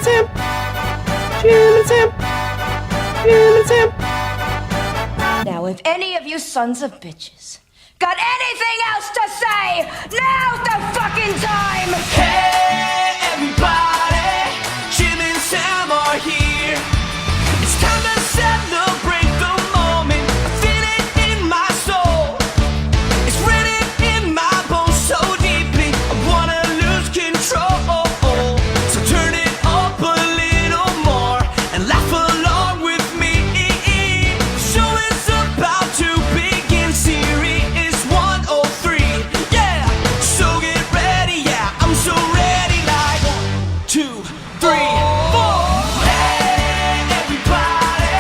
Sam. Jim and Sam. Jim and Sam. Now, if any of you sons of bitches got anything else to say, now's the fucking time! Hey, everybody, Jim and Sam are here. It's time to celebrate the moment. I feel it in my soul. It's written in my bones so deeply. I wanna lose control. So turn it up a little more and laugh along with me. The show is about to begin. Series 103. Yeah, so get ready. Yeah, I'm so ready. Like 1, 2, 3, 4. Hey, everybody,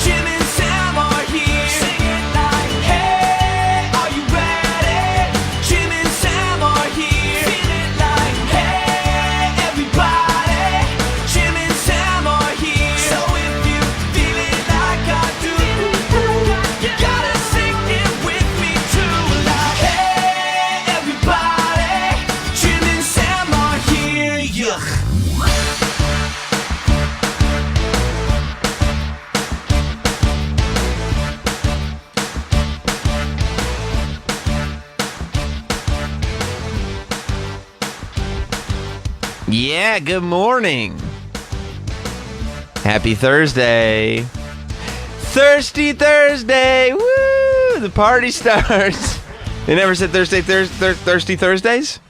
Jim and Sam are here. Sing it like, hey, are you ready? Jim and Sam are here. Feel it like, hey, everybody, Jim and Sam are here. So if you feel it like I do, you gotta sing it with me too. Like, hey, everybody, Jim and Sam are here. Yuck. Yeah, good morning. Happy Thursday. Thirsty Thursday. Woo! The party starts. They never said Thirsty Thursdays?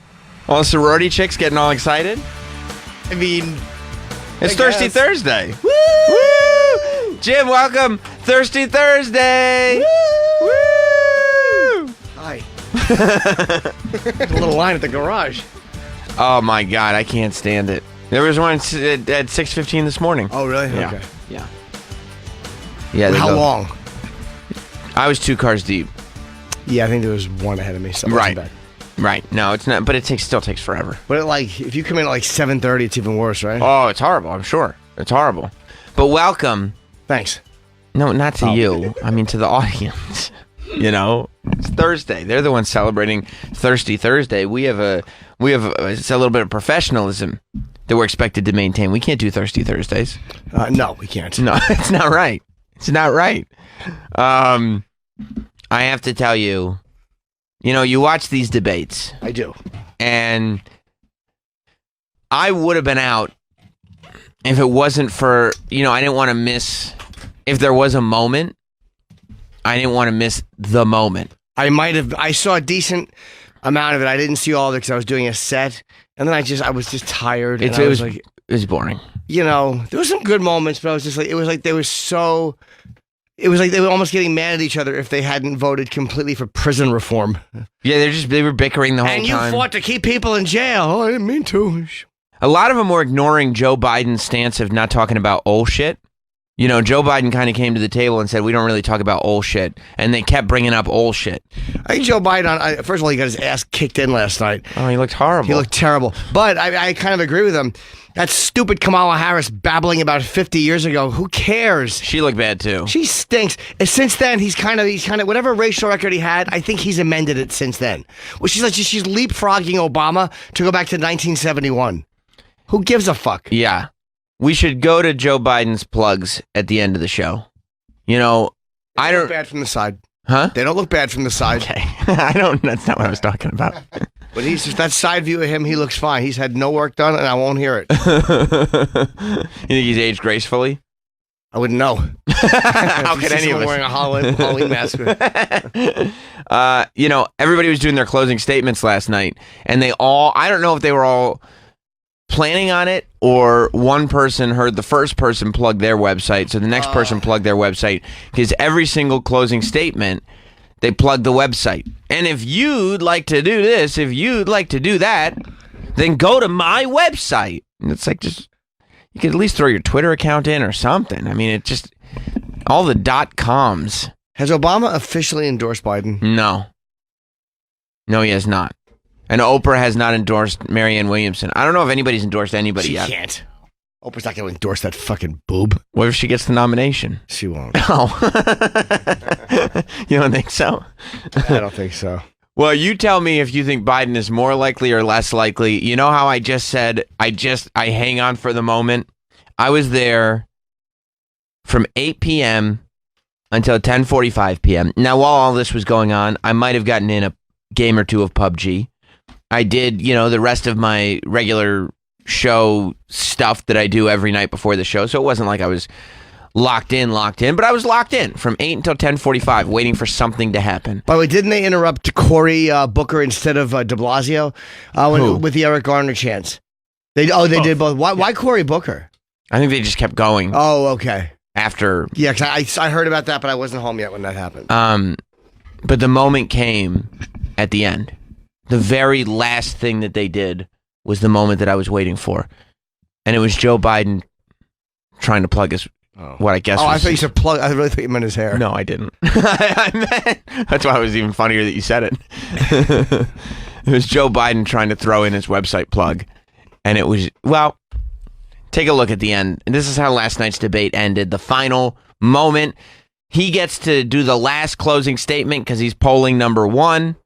All the sorority chicks getting all excited? I mean, It's I Thirsty guess. Thursday. Woo! Jim, welcome. Thirsty Thursday. Woo! hi. A little line at the garage. Oh my God, I can't stand it. There was one at 6:15 this morning. Oh, really? Yeah. Okay. Yeah. they How go- long? I was 2 cars deep. Yeah, I think there was one ahead of me. So it Right. wasn't bad. Right. No, it's not. But it still takes forever. But if you come in at like 7:30, it's even worse, right? Oh, it's horrible. I'm sure it's horrible. But welcome. Thanks. No, not to you. I mean to the audience. You know, it's Thursday. They're the ones celebrating Thirsty Thursday. It's a little bit of professionalism that we're expected to maintain. We can't do Thirsty Thursdays. No, we can't. No, it's not right. It's not right. I have to tell you, you watch these debates, I do. and I would have been out if it wasn't for, I didn't want to miss, if there was a moment, I didn't want to miss the moment. I saw a decent amount of it. I didn't see all of it because I was doing a set, and then I was just tired. It and I was like, it was boring. there was some good moments, but I was just like, it was like they were almost getting mad at each other if they hadn't voted completely for prison reform. Yeah, they were bickering the whole And you time. fought to keep people in jail. Oh, I didn't mean to. A lot of them were ignoring Joe Biden's stance of not talking about old shit. Joe Biden kind of came to the table and said, we don't really talk about old shit. And they kept bringing up old shit. I think Joe Biden, first of all, he got his ass kicked in last night. Oh, he looked horrible. He looked terrible. But I kind of agree with him. That stupid Kamala Harris babbling about 50 years ago. Who cares? She looked bad, too. She stinks. And since then, he's kind of whatever racial record he had, I think he's amended it since then. Well, she's leapfrogging Obama to go back to 1971. Who gives a fuck? Yeah. We should go to Joe Biden's plugs at the end of the show. They I don't don't... look bad from the side. Huh? They don't look bad from the side. Okay. That's not what I was talking about. But he's just that side view of him, he looks fine. He's had no work done, and I won't hear it. You think he's aged gracefully? I wouldn't know. How could any of us? Wearing a Halloween mask. Everybody was doing their closing statements last night, and I don't know if they were all planning on it or one person heard the first person plug their website, so the next person plugged their website, because every single closing statement, they plug the website. And if you'd like to do this, if you'd like to do that, then go to my website. And it's like, you could at least throw your Twitter account in or something. I mean, all the .coms. Has Obama officially endorsed Biden? No, he has not. And Oprah has not endorsed Marianne Williamson. I don't know if anybody's endorsed anybody She yet. can't. Oprah's not going to endorse that fucking boob. What if she gets the nomination? She won't. Oh. You don't think so? I don't think so. Well, you tell me if you think Biden is more likely or less likely. You know how I just said I hang on for the moment? I was there from 8 p.m. until 10:45 p.m. Now, while all this was going on, I might have gotten in a game or two of PUBG. I did, the rest of my regular show stuff that I do every night before the show. So it wasn't like I was locked in, but I was locked in from 8 until 10:45, waiting for something to happen. By the way, didn't they interrupt Cory Booker instead of de Blasio with the Eric Garner chance? They did both. Why Cory Booker? I think they just kept going. Oh, okay. After, yeah, because I heard about that, but I wasn't home yet when that happened. But the moment came at the end. The very last thing that they did was the moment that I was waiting for, and it was Joe Biden trying to plug his. What I guess. I thought you said plug. I really thought you meant his hair. No, I didn't. That's why it was even funnier that you said it. It was Joe Biden trying to throw in his website plug, and it was take a look at the end. And this is how last night's debate ended. The final moment, he gets to do the last closing statement because he's polling number one,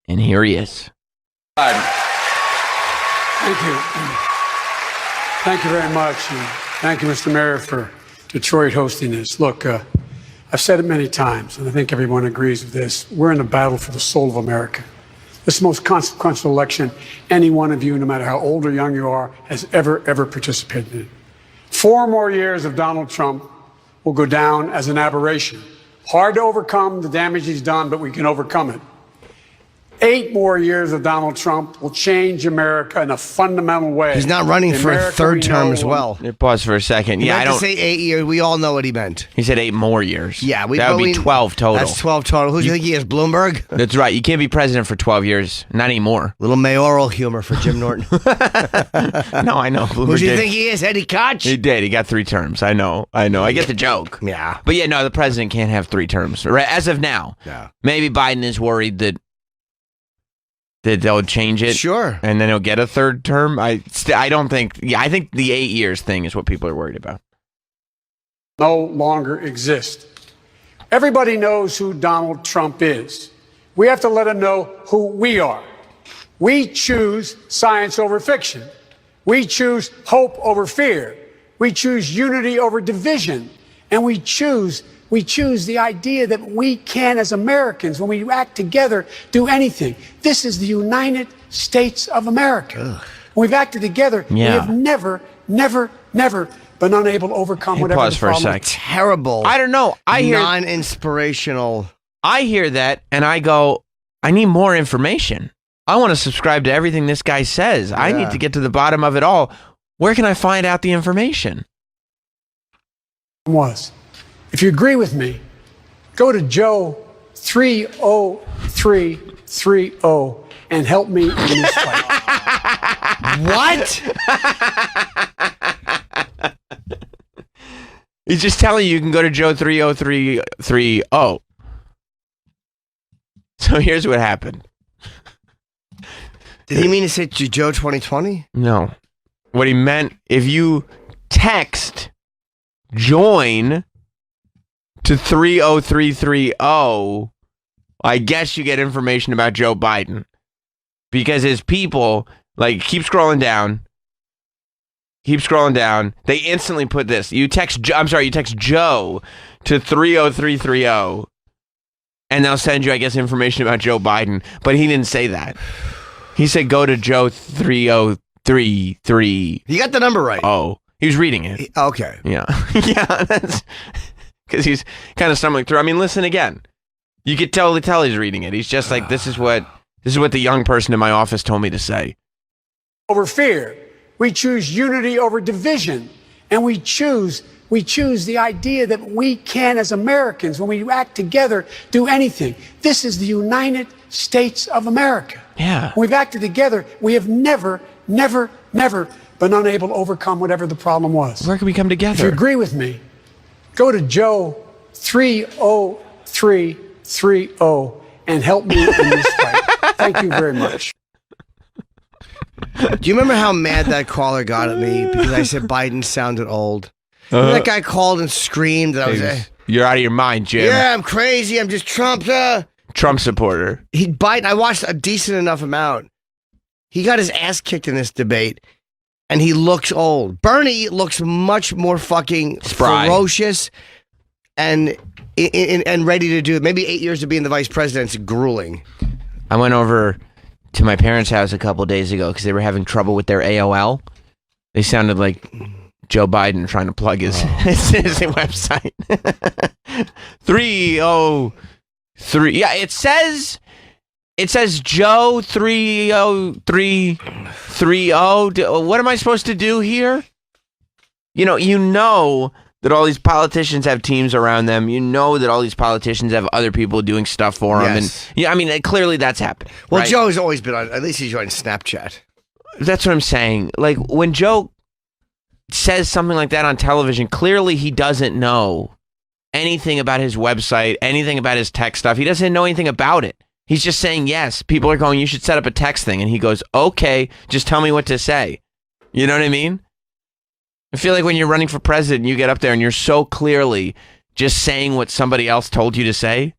and here he is. Thank you. Thank you very much. And thank you, Mr. Mayor, for Detroit hosting this. Look, I've said it many times, and I think everyone agrees with this. We're in a battle for the soul of America. This is the most consequential election any one of you, no matter how old or young you are, has ever participated in. 4 more years of Donald Trump will go down as an aberration. Hard to overcome the damage he's done, but we can overcome it. 8 more years of Donald Trump will change America in a fundamental way. He's not running for a third term as well. Pause for a second. I don't say 8 years. We all know what he meant. He said 8 more years. Yeah, that would be 12 total. That's 12 total. Who do you think he is? Bloomberg? That's right. You can't be president for 12 years. Not anymore. Little mayoral humor for Jim Norton. No, I know. Bloomberg Who do you think he is? Eddie Koch? He did. He got 3 terms. I know. I get the joke. Yeah. But no, the president can't have 3 terms. Right? As of now. Yeah. Maybe Biden is worried that they'll change it, sure, and then he'll get a 3rd term. I don't think. Yeah, I think the 8 years thing is what people are worried about. No longer exist. Everybody knows who Donald Trump is. We have to let him know who we are. We choose science over fiction. We choose hope over fear. We choose unity over division, and we choose the idea that we can, as Americans, when we act together, do anything. This is the United States of America. Ugh. When we've acted together, we have never been unable to overcome whatever pause the for problem. A sec. Terrible. I don't know. I hear non-inspirational. I hear that, and I go, I need more information. I want to subscribe to everything this guy says. Yeah. I need to get to the bottom of it all. Where can I find out the information? If you agree with me, go to Joe 30330 and help me in this fight. What? He's just telling you can go to Joe 30330. So here's what happened. Did he mean to say Joe 2020? No. What he meant, if you text join to 30330, I guess you get information about Joe Biden. Because his people, keep scrolling down. They instantly put this. You text Joe to 30330, and they'll send you, I guess, information about Joe Biden. But he didn't say that. He said go to Joe 3033. You got the number right. Oh, he was reading it. Okay. Yeah. Yeah, that's because he's kind of stumbling through. I mean, listen again. You could totally tell he's reading it. He's just like, this is what the young person in my office told me to say. Over fear. We choose unity over division. And we choose the idea that we can, as Americans, when we act together, do anything. This is the United States of America. Yeah. When we've acted together, we have never been unable to overcome whatever the problem was. Where can we come together? If you agree with me, go to Joe 30330 and help me in this fight. Thank you very much. Do you remember how mad that caller got at me because I said Biden sounded old? That guy called and screamed that I was. You're out of your mind, Jim. Yeah, I'm crazy. I'm just Trump. Trump supporter. Biden, I watched a decent enough amount. He got his ass kicked in this debate, and he looks old. Bernie looks much more fucking Spry. ferocious and ready to do it. Maybe 8 years of being the vice president's grueling. I went over to my parents' house a couple days ago because they were having trouble with their AOL. They sounded like Joe Biden trying to plug his website. 303. Yeah, it says Joe 30330. What am I supposed to do here? You know that all these politicians have teams around them. You know that all these politicians have other people doing stuff for them. Yes. And yeah, I mean, clearly that's happening. Well, right? Joe's always been on, at least he's on Snapchat. That's what I'm saying. Like, when Joe says something like that on television, clearly he doesn't know anything about his website, anything about his tech stuff. He doesn't know anything about it. He's just saying, yes, people are going, you should set up a text thing. And he goes, okay, just tell me what to say. You know what I mean? I feel like when you're running for president, you get up there and you're so clearly just saying what somebody else told you to say.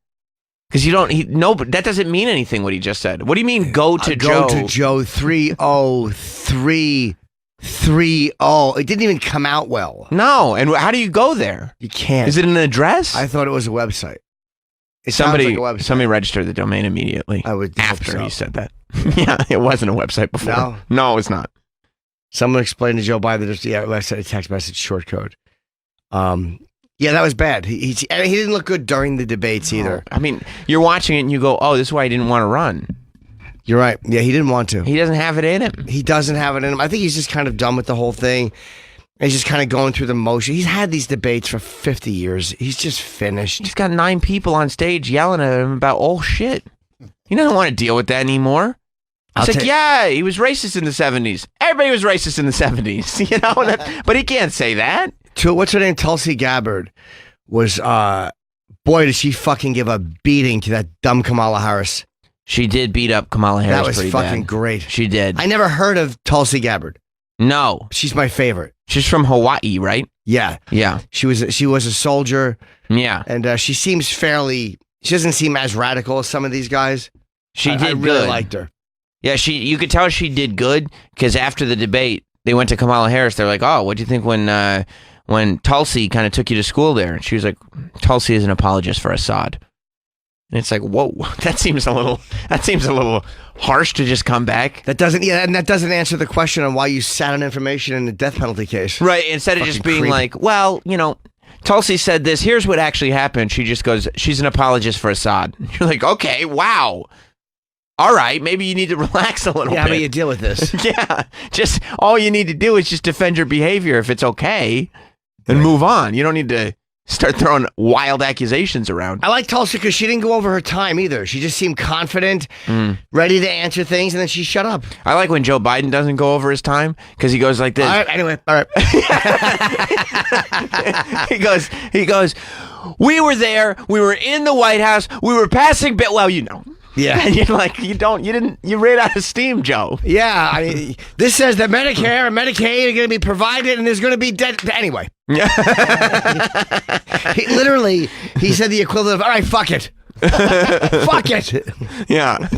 Because but that doesn't mean anything what he just said. What do you mean go to Joe? Go to Joe 30330. It didn't even come out well. No, and how do you go there? You can't. Is it an address? I thought it was a website. It sounds like a website. Somebody registered the domain immediately. I would hope after so. he said that. Yeah, it wasn't a website before. No, it's not. Someone explained to Joe Biden that I sent a text message short code. Yeah, that was bad. He didn't look good during the debates either. I mean, you're watching it and you go, oh, this is why he didn't want to run. You're right. Yeah, he didn't want to. He doesn't have it in him. He doesn't have it in him. I think he's just kind of done with the whole thing. He's just kind of going through the motion. He's had these debates for 50 years. He's just finished. He's got 9 people on stage yelling at him about all shit. He doesn't want to deal with that anymore. It's like, yeah, he was racist in the 70s. Everybody was racist in the 70s, you know? But he can't say that. What's her name? Tulsi Gabbard was, boy, did she fucking give a beating to that dumb Kamala Harris. She did beat up Kamala Harris. That was pretty fucking bad. great. She did. I never heard of Tulsi Gabbard. No. She's my favorite. She's from Hawaii, right? Yeah. Yeah. She was a soldier. Yeah. And she seems she doesn't seem as radical as some of these guys. She did I really good. liked her. Yeah, you could tell she did good because after the debate, they went to Kamala Harris. They're like, "Oh, what do you think when Tulsi kind of took you to school there?" And she was like, "Tulsi is an apologist for Assad." And it's like, whoa, that seems a little harsh to just come back. That doesn't answer the question on why you sat on information in the death penalty case. Right. Instead of just being like, well, Tulsi said this. Here's what actually happened. She just goes, she's an apologist for Assad. You're like, okay, wow. All right, maybe you need to relax a little bit. Yeah, how about you deal with this? Yeah, just all you need to do is just defend your behavior if it's okay and move on. You don't need to start throwing wild accusations around. I like Tulsi because she didn't go over her time either. She just seemed confident, ready to answer things, and then she shut up. I like when Joe Biden doesn't go over his time because he goes like this. All right, anyway, all right. He goes, we were there, we were in the White House, we were passing Yeah. And you're like, you ran out of steam, Joe. Yeah, I mean, this says that Medicare and Medicaid are going to be provided and there's going to be debt. Anyway. He said the equivalent of, all right, fuck it. Fuck it. Yeah.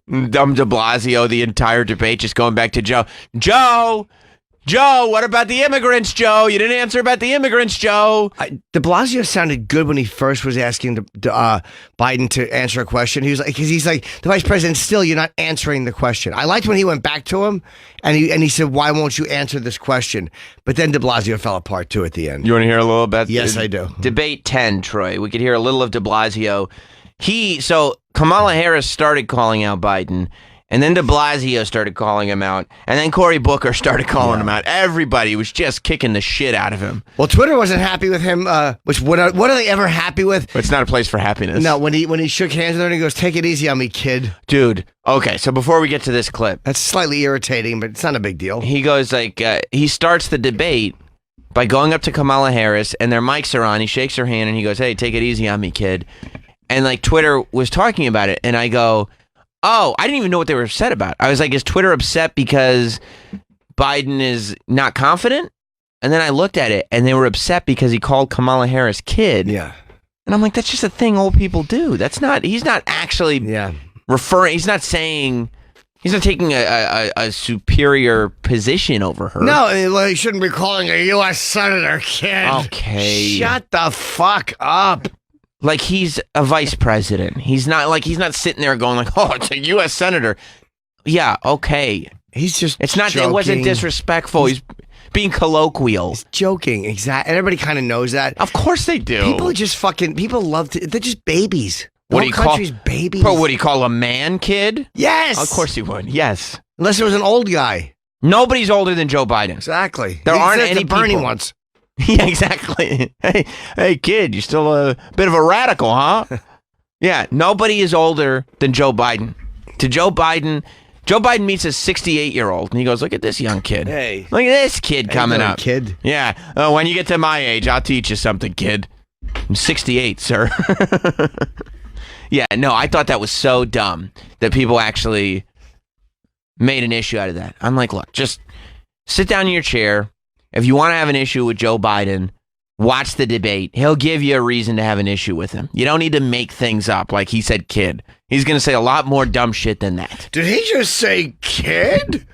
Dumb de Blasio, the entire debate just going back to Joe, what about the immigrants, Joe? You didn't answer about the immigrants, Joe. De Blasio sounded good when he first was asking Biden to answer a question. He was like, because he's like, the vice president, still, you're not answering the question. I liked when he went back to him and he said, why won't you answer this question? But then de Blasio fell apart too at the end. You want to hear a little bit? Yes, I do. Debate 10, Troy. We could hear a little of de Blasio. So Kamala Harris started calling out Biden. And then de Blasio started calling him out. And then Cory Booker started calling him out. Everybody was just kicking the shit out of him. Well, Twitter wasn't happy with him. What are they ever happy with? It's not a place for happiness. No, when he shook hands with her and he goes, take it easy on me, kid. Dude, okay, so before we get to this clip. That's slightly irritating, but it's not a big deal. He goes like, he starts the debate by going up to Kamala Harris and their mics are on. He shakes her hand and he goes, hey, take it easy on me, kid. And like Twitter was talking about it. And I go, oh, I didn't even know what they were upset about. I was like, is Twitter upset because Biden is not confident? And then I looked at it, and they were upset because he called Kamala Harris kid. Yeah. And I'm like, that's just a thing old people do. He's not actually he's not saying, he's not taking a superior position over her. No, he shouldn't be calling a U.S. Senator, kid. Okay. Shut the fuck up. Like he's a vice president. He's not sitting there going like, oh, it's a U.S. Senator. Yeah, okay. He's just It's not, joking. it wasn't disrespectful. He's being colloquial. He's joking, exactly. Everybody kind of knows that. Of course they do. People love to, they're just babies. The What whole do you call country's babies. Bro, what do you call a man, kid? Yes. Of course he would. Yes. Unless it was an old guy. Nobody's older than Joe Biden. Exactly. There aren't Except any the Bernie people. ones. Yeah, exactly. Hey, kid, you're still a bit of a radical, huh? Yeah, nobody is older than Joe Biden. To Joe Biden meets a 68-year-old, and he goes, look at this young kid. Hey. Look at this kid coming doing, up. kid? Yeah. Oh, when you get to my age, I'll teach you something, kid. I'm 68, sir. Yeah, no, I thought that was so dumb that people actually made an issue out of that. I'm like, look, just sit down in your chair. If you want to have an issue with Joe Biden, watch the debate. He'll give you a reason to have an issue with him. You don't need to make things up like he said kid. He's going to say a lot more dumb shit than that. Did he just say kid?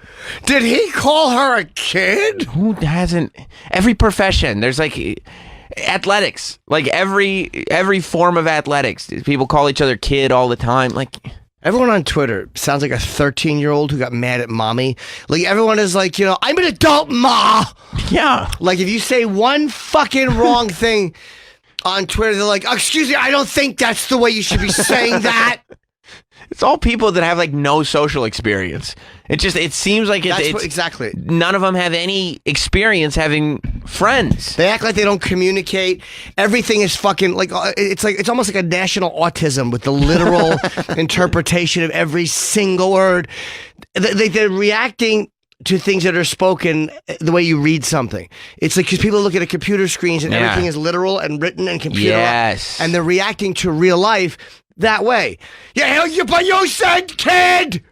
Did he call her a kid? Who hasn't? Every profession, there's like athletics, like every form of athletics. People call each other kid all the time. Like Everyone on Twitter sounds like a 13-year-old who got mad at mommy. Like, everyone is like, I'm an adult, ma. yeah. Like, if you say one fucking wrong thing on Twitter, they're like, excuse me, I don't think that's the way you should be saying that. It's all people that have like no social experience. It seems like Exactly. None of them have any experience having friends. They act like they don't communicate. Everything is fucking it's almost like a national autism with the literal interpretation of every single word. They're reacting to things that are spoken the way you read something. It's like because people look at a computer screens and everything is literal and written and computer. Yes. And they're reacting to real life that way. Yeah, but you said kid!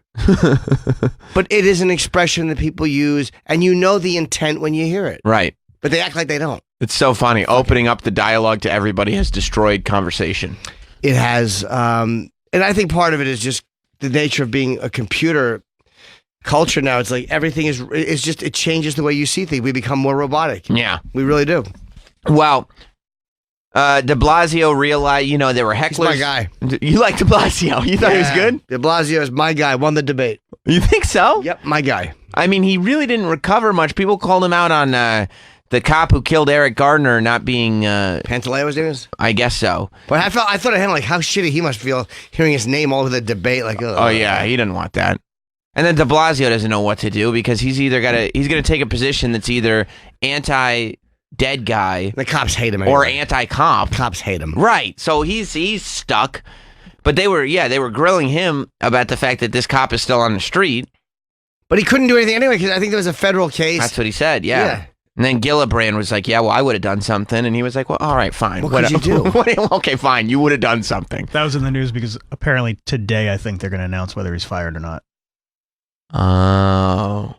But it is an expression that people use, and you know the intent when you hear it. Right. But they act like they don't. It's so funny. Opening up the dialogue to everybody has destroyed conversation. It has, and I think part of it is just the nature of being a computer culture now. It's like everything is just, it changes the way you see things. We become more robotic. Yeah. We really do. Well, de Blasio realized, there were hecklers. He's my guy. You like de Blasio? You thought he was good? De Blasio is my guy. Won the debate. You think so? Yep, my guy. I mean, he really didn't recover much. People called him out on the cop who killed Eric Gardner not being... Pantaleo was doing this? I guess so. But I thought of him like how shitty he must feel hearing his name all over the debate. Like, oh yeah, he didn't want that. And then de Blasio doesn't know what to do because he's going to take a position that's either anti-dead guy... The cops hate him or anyway. anti-cop. Cops hate him. Right. So he's stuck. But they were grilling him about the fact that this cop is still on the street. But he couldn't do anything anyway because I think there was a federal case. That's what he said, yeah. And then Gillibrand was like, yeah, well, I would have done something. And he was like, well, all right, fine. What could you do? Okay, fine. You would have done something. That was in the news because apparently today I think they're going to announce whether he's fired or not. Oh,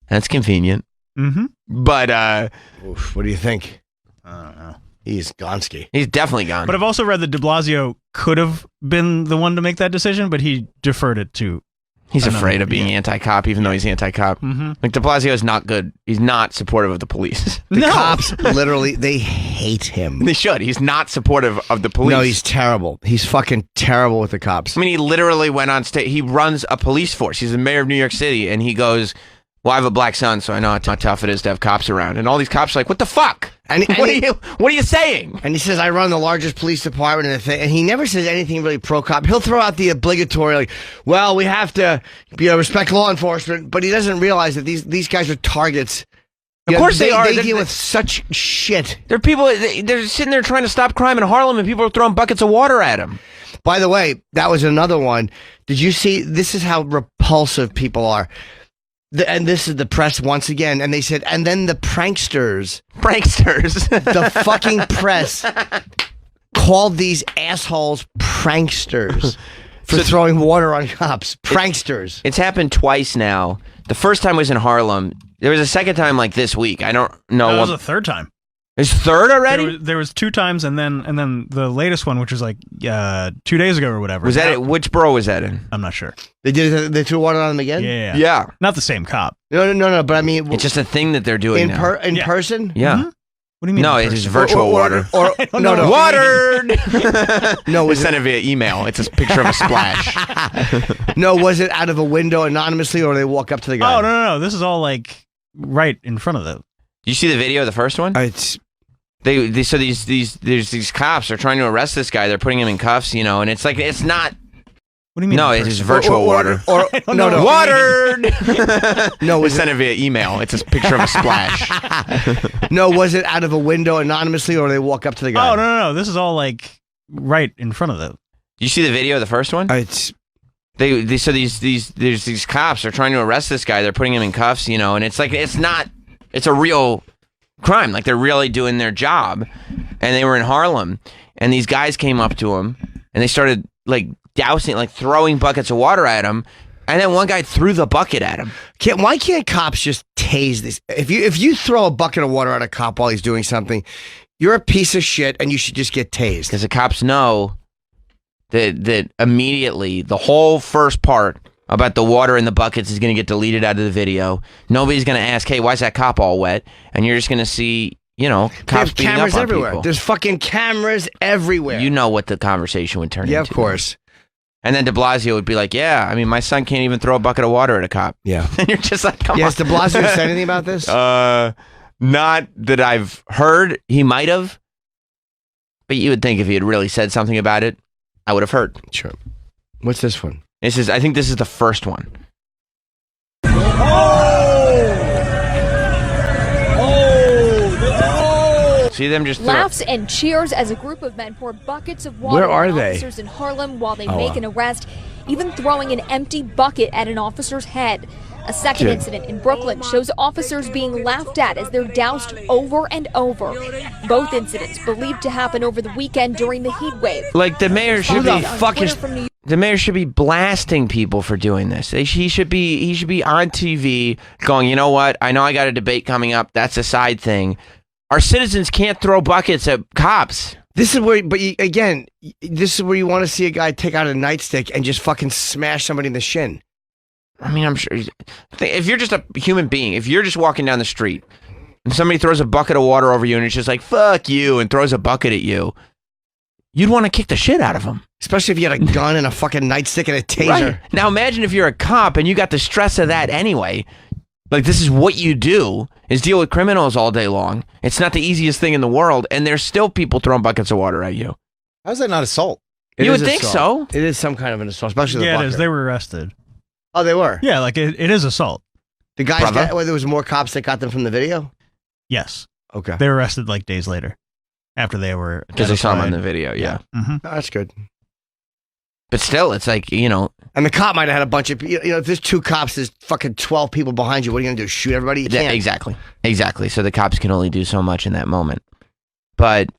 that's convenient. Mm-hmm. But Oof, what do you think? I don't know. He's Gonski. he's definitely gone. But I've also read that de Blasio could have been the one to make that decision, but he deferred it to... He's afraid of being anti-cop, even though he's anti-cop. Mm-hmm. Like, de Blasio is not good. He's not supportive of the police. The cops, literally, they hate him. They should. He's not supportive of the police. No, he's terrible. He's fucking terrible with the cops. I mean, he literally went on stage. He runs a police force. He's the mayor of New York City, and he goes, well, I have a black son, so I know how tough it is to have cops around. And all these cops are like, what the fuck? What are you saying? And he says, I run the largest police department in the thing. And he never says anything really pro-cop. He'll throw out the obligatory, like, well, we have to respect law enforcement. But he doesn't realize that these guys are targets. Of course they are. They deal with such shit. There are people, they're sitting there trying to stop crime in Harlem, and people are throwing buckets of water at them. By the way, that was another one. Did you see? This is how repulsive people are. And this is the press once again. And they said, and then the pranksters. The fucking press called these assholes pranksters for throwing water on cops. Pranksters. It's happened twice now. The first time was in Harlem. There was a second time like this week. I don't know. That was the third time. His third already? There was 2 times, and then the latest one, which was like 2 days ago or whatever. Was that it? Which borough was that in? I'm not sure. They threw water on him again? Yeah. Yeah. Not the same cop. No. But I mean, It's just a thing that they're doing now. in Yeah. person. Yeah. Mhm. What do you mean? No, in it is person? virtual water. Or no. Watered! No, We was sent it via email. It's a picture of a splash. No, was it out of a window anonymously, or they walk up to the guy? Oh no! This is all like right in front of them. You see the video of the first one? It's So these cops are trying to arrest this guy. They're putting him in cuffs, and it's like it's not. What do you mean? No, in it is person? virtual water. no. Watered! No, We was sent it via email. It's a picture of a splash. No, was it out of a window anonymously, or they walk up to the guy? Oh no! This is all like right in front of them. You see the video of the first one? It's So these cops are trying to arrest this guy. They're putting him in cuffs, and it's like it's not. It's a real crime. Like they're really doing their job. And they were in Harlem, and these guys came up to him, and they started like dousing, like throwing buckets of water at him. And then one guy threw the bucket at him. why can't cops just tase this? If you throw a bucket of water at a cop while he's doing something, you're a piece of shit, and you should just get tased. Because the cops know that immediately the whole first part about the water in the buckets is going to get deleted out of the video. Nobody's going to ask, hey, why's that cop all wet? And you're just going to see, They cops have beating cameras up on everywhere. people. There's fucking cameras everywhere. You know what the conversation would turn into. Yeah, of course. And then de Blasio would be like, yeah, I mean, my son can't even throw a bucket of water at a cop. Yeah. And you're just like, come Yes, on. de Blasio said anything about this? Not that I've heard. He might have. But you would think if he had really said something about it, I would have heard. Sure. What's this one? I think this is the first one. See them just throw. Laughs and cheers as a group of men pour buckets of water Where are on they? officers in Harlem while they Oh, make an arrest, even throwing an empty bucket at an officer's head. A second Dude. incident in Brooklyn shows officers being laughed at as they're doused over and over. Both incidents believed to happen over the weekend during the heat wave. Like the mayor should the be On fuck Twitter is- from New York. the mayor should be blasting people for doing this. He should be on TV going, you know what? I know I got a debate coming up. That's a side thing. Our citizens can't throw buckets at cops. This is where, this is where you want to see a guy take out a nightstick and just fucking smash somebody in the shin. I mean, I'm sure if you're just a human being, if you're just walking down the street and somebody throws a bucket of water over you and it's just like, fuck you, and throws a bucket at you, you'd want to kick the shit out of them. Especially if you had a gun and a fucking nightstick and a taser. Right. Now imagine if you're a cop and you got the stress of that anyway. Like this is what you do, is deal with criminals all day long. It's not the easiest thing in the world, and there's still people throwing buckets of water at you. How's that not assault? It You is would think assault. so. It is some kind of an assault, especially the Yeah, it bucket. is. They were arrested. Oh, they were? Yeah, like it is assault. The guys Brother? got, there was more cops that got them from the video? Yes, Okay. they were arrested like days later, after they were Because they saw him on the identified. video, yeah. Mm-hmm. Oh, that's good. But still, it's like, And the cop might have had a bunch of, if there's 2 cops, there's fucking 12 people behind you. What are you going to do? Shoot everybody? You can't. Exactly. So the cops can only do so much in that moment. But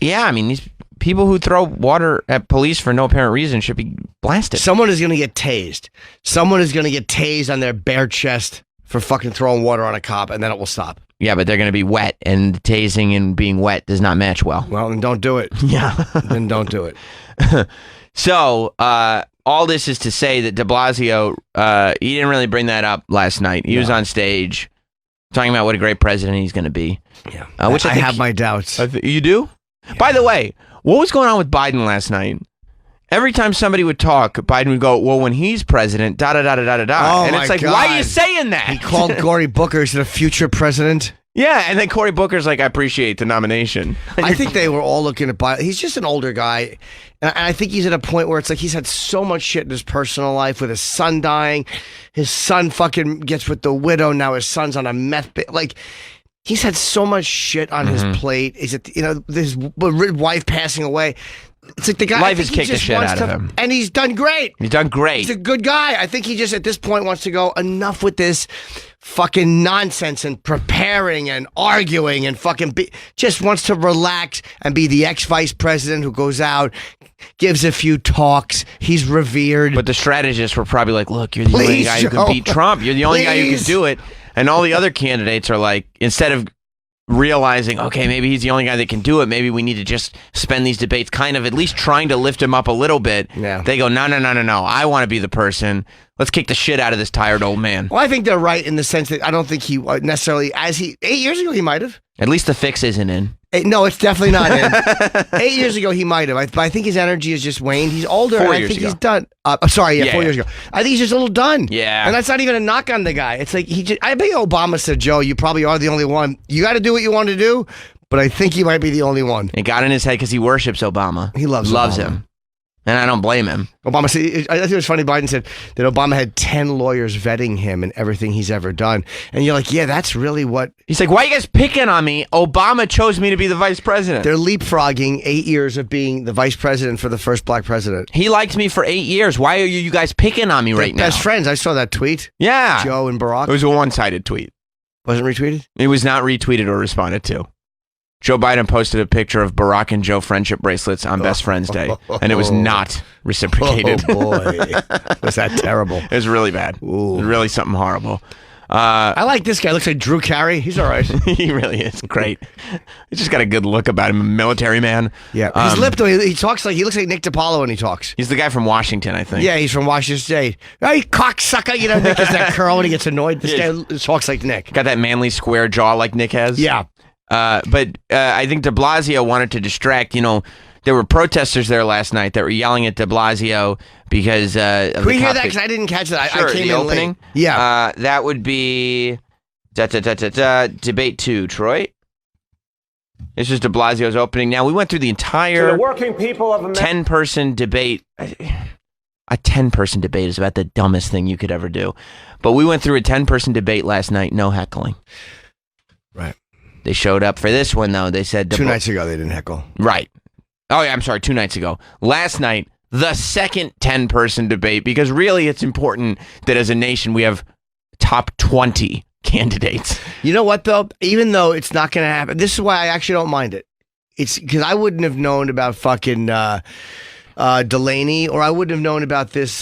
yeah, I mean, these people who throw water at police for no apparent reason should be blasted. Someone is going to get tased. Someone is going to get tased on their bare chest for fucking throwing water on a cop, and then it will stop. Yeah, but they're going to be wet, and tasing and being wet does not match well. Well, then don't do it. Yeah. Then don't do it. So, all this is to say that de Blasio, he didn't really bring that up last night. He was on stage talking about what a great president he's going to be. Yeah. Which I think have my doubts. you do? By the way, what was going on with Biden last night? Every time somebody would talk, Biden would go, well, when he's president, da-da-da-da-da-da. Oh, and my it's like, why are you God. saying that? He called Cory Booker the future president. Yeah, and then Cory Booker's like, I appreciate the nomination. I think they were all looking at Biden. He's just an older guy. And I think he's at a point where it's like he's had so much shit in his personal life with his son dying. His son fucking gets with the widow. Now his son's on a meth bit. Like, he's had so much shit on his plate. Is it, his wife passing away. It's like the guy. Life I think has he kicked the just shit wants out of him. And he's done great. He's done great. He's a good guy. I think he just at this point wants to go, enough with this fucking nonsense and preparing and arguing and fucking just wants to relax and be the ex-vice president who goes out, gives a few talks. He's revered. But the strategists were probably like, look, you're the only Please, guy who can Joe. beat Trump. You're the only guy who can Please. do it. And all the other candidates are like, instead of realizing, okay, maybe he's the only guy that can do it. Maybe we need to just spend these debates kind of at least trying to lift him up a little bit. Yeah. They go, no. I want to be the person. Let's kick the shit out of this tired old man. Well, I think they're right in the sense that I don't think he necessarily, 8 years ago, he might have. At least the fix isn't in. No, it's definitely not in. 8 years ago, he might have. But I think his energy has just waned. He's older, 4 and I years think ago. he's done. 4 years ago. I think he's just a little done. Yeah. And that's not even a knock on the guy. It's like, I bet Obama said, Joe, you probably are the only one. You got to do what you want to do, but I think you might be the only one. It got in his head because he worships Obama. He loves Obama. him. And I don't blame him. Obama said, I think it was funny, Biden said that Obama had 10 lawyers vetting him and everything he's ever done. And you're like, yeah, that's really what... He's like, why are you guys picking on me? Obama chose me to be the vice president. They're leapfrogging 8 years of being the vice president for the first black president. He liked me for 8 years. Why are you guys picking on me right now? Best friends. I saw that tweet. Yeah. Joe and Barack. It was a one-sided tweet. Wasn't retweeted? It was not retweeted or responded to. Joe Biden posted a picture of Barack and Joe friendship bracelets on Best Friends Day, and it was not reciprocated. Oh, boy. Was that terrible? It was really bad. Ooh. Really something horrible. I like this guy. Looks like Drew Carey. He's all right. He really is great. He's just got a good look about him. A military man. Yeah. His lip, though, he talks like, he looks like Nick DiPaolo when he talks. He's the guy from Washington, I think. Yeah, he's from Washington State. Hey, cocksucker. You know, Nick has that curl when he gets annoyed. This guy talks like Nick. Got that manly square jaw like Nick has. Yeah. But I think de Blasio wanted to distract, there were protesters there last night that were yelling at de Blasio because Can we hear that? Because I didn't catch that. Sure, I came the in opening. late. Yeah. That would be debate 2, Troy. This is de Blasio's opening. Now, we went through the entire To the working people of America. 10-person debate. A 10-person debate is about the dumbest thing you could ever do. But we went through a 10-person debate last night, no heckling. Right. They showed up for this one, though. They said... 2 nights ago, they didn't heckle. Right. Oh, yeah, I'm sorry, 2 nights ago. Last night, the second 10-person debate, because really it's important that as a nation we have top 20 candidates. You know what, though? Even though it's not going to happen, this is why I actually don't mind it. It's because I wouldn't have known about fucking Delaney, or I wouldn't have known about this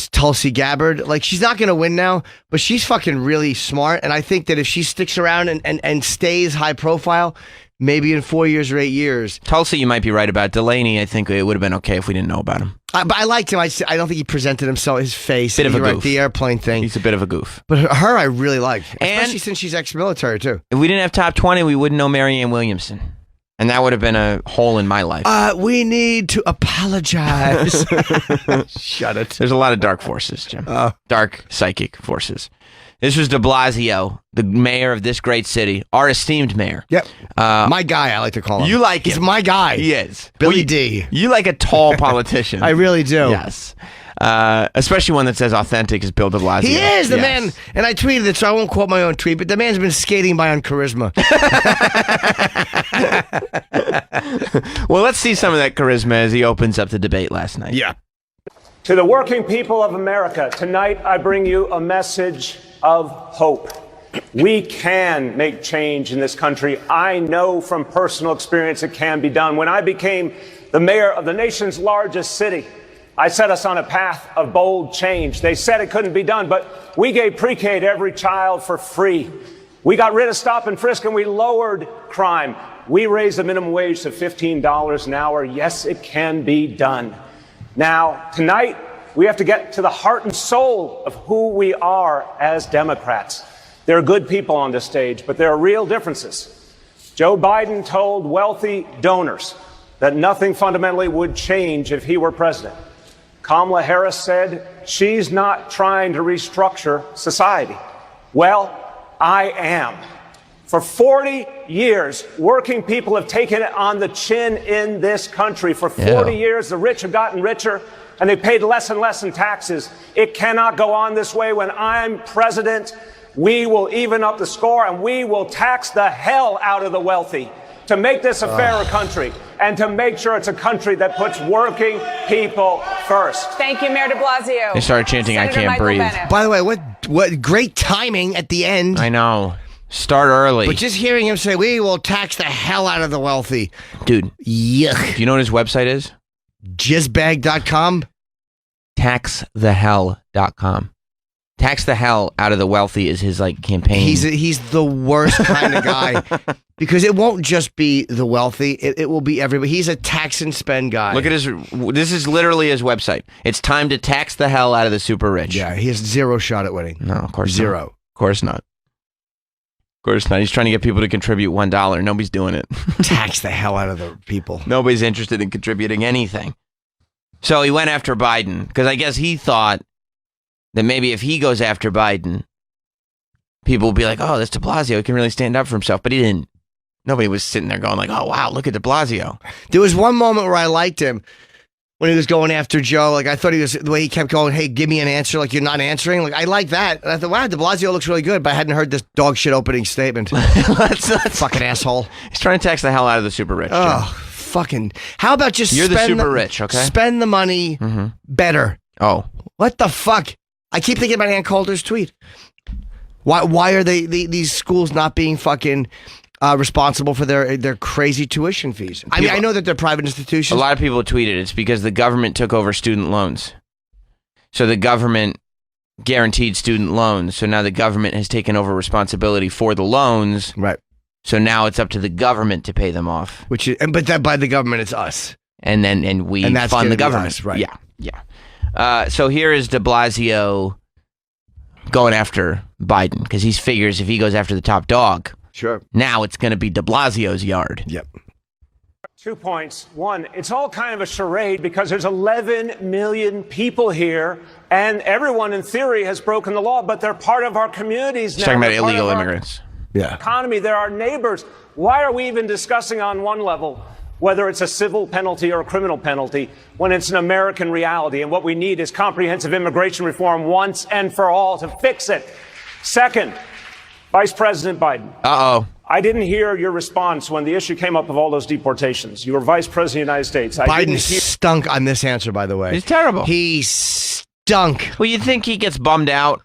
Tulsi Gabbard. Like, she's not going to win now, but she's fucking really smart. And I think that if she sticks around and stays high profile, maybe in 4 years or 8 years. Tulsi, you might be right about. Delaney, I think it would have been okay if we didn't know about him. But I liked him. I don't think he presented himself, his face. Bit of a You're right, goof. the airplane thing. He's a bit of a goof. But her, I really like, And- especially since she's ex-military too. If we didn't have top 20, we wouldn't know Marianne Williamson. And that would have been a hole in my life. We need to apologize. Shut it. There's a lot of dark forces, Jim. Dark psychic forces. This was de Blasio, the mayor of this great city, our esteemed mayor. Yep. My guy, I like to call him. You like He's him. my guy. He is. Billy Well, D. You like a tall politician. I really do. Yes. Especially one that says authentic is Bill de Blasio. He is the Yes. man, and I tweeted it, so I won't quote my own tweet, but the man's been skating by on charisma. Well, let's see some of that charisma as he opens up the debate last night. Yeah. To the working people of America, tonight I bring you a message of hope. We can make change in this country. I know from personal experience it can be done. When I became the mayor of the nation's largest city, I set us on a path of bold change. They said it couldn't be done, but we gave pre-K to every child for free. We got rid of stop and frisk and we lowered crime. We raised the minimum wage to $15 an hour. Yes, it can be done. Now, tonight, we have to get to the heart and soul of who we are as Democrats. There are good people on this stage, but there are real differences. Joe Biden told wealthy donors that nothing fundamentally would change if he were president. Kamala Harris said she's not trying to restructure society. Well, I am. For 40 years, working people have taken it on the chin in this country. For 40 years, the rich have gotten richer and they paid less and less in taxes. It cannot go on this way. When I'm president, we will even up the score and we will tax the hell out of the wealthy to make this a fairer country and to make sure it's a country that puts working people first. Thank you, Mayor de Blasio. They started chanting, I can't breathe. By the way, what great timing at the end. I know. Start early. But just hearing him say, we will tax the hell out of the wealthy. Dude, Yuck. do you know what his website is? Jizzbag.com. Taxthehell.com. Tax the hell out of the wealthy is his like campaign. He's the worst kind of guy because it won't just be the wealthy. It will be everybody. He's a tax and spend guy. Look at his. This is literally his website. It's time to tax the hell out of the super rich. Yeah, he has zero shot at winning. No, of course zero. Not. Of course not. Of course not. He's trying to get people to contribute $1. Nobody's doing it. Tax the hell out of the people. Nobody's interested in contributing anything. So he went after Biden because I guess he thought that maybe if he goes after Biden, people will be like, oh, this de Blasio, he can really stand up for himself. But he didn't. Nobody was sitting there going like, oh, wow, look at de Blasio. There was one moment where I liked him when he was going after Joe. Like, I thought he was, the way he kept going, hey, give me an answer, like you're not answering. Like, I like that. And I thought, wow, de Blasio looks really good, but I hadn't heard this dog shit opening statement. Let's fucking asshole. He's trying to tax the hell out of the super rich. Oh, fucking. How about just You're the spend super rich, okay? Spend the money better. Oh. What the fuck? I keep thinking about Ann Coulter's tweet. Why are these schools not being fucking responsible for their crazy tuition fees? I mean, I know that they're private institutions. A lot of people tweeted it's because the government took over student loans. So the government guaranteed student loans. So now the government has taken over responsibility for the loans. Right. So now it's up to the government to pay them off. But that by the government, it's us. And we that's fund the gonna be government. us, right. Yeah. So here is de Blasio going after Biden because he figures if he goes after the top dog, sure, now it's going to be de Blasio's yard. Yep. 2 points. One, it's all kind of a charade because there's 11 million people here, and everyone in theory has broken the law, but they're part of our communities now. He's talking about They're part illegal of our immigrants. Yeah. Economy, they're our neighbors. Why are we even discussing on one level whether it's a civil penalty or a criminal penalty when it's an American reality? And what we need is comprehensive immigration reform once and for all to fix it. Second, Vice President Biden. Uh-oh. I didn't hear your response when the issue came up of all those deportations. You were Vice President of the United States. Biden stunk on this answer, by the way. He's terrible. He stunk. Well, you think he gets bummed out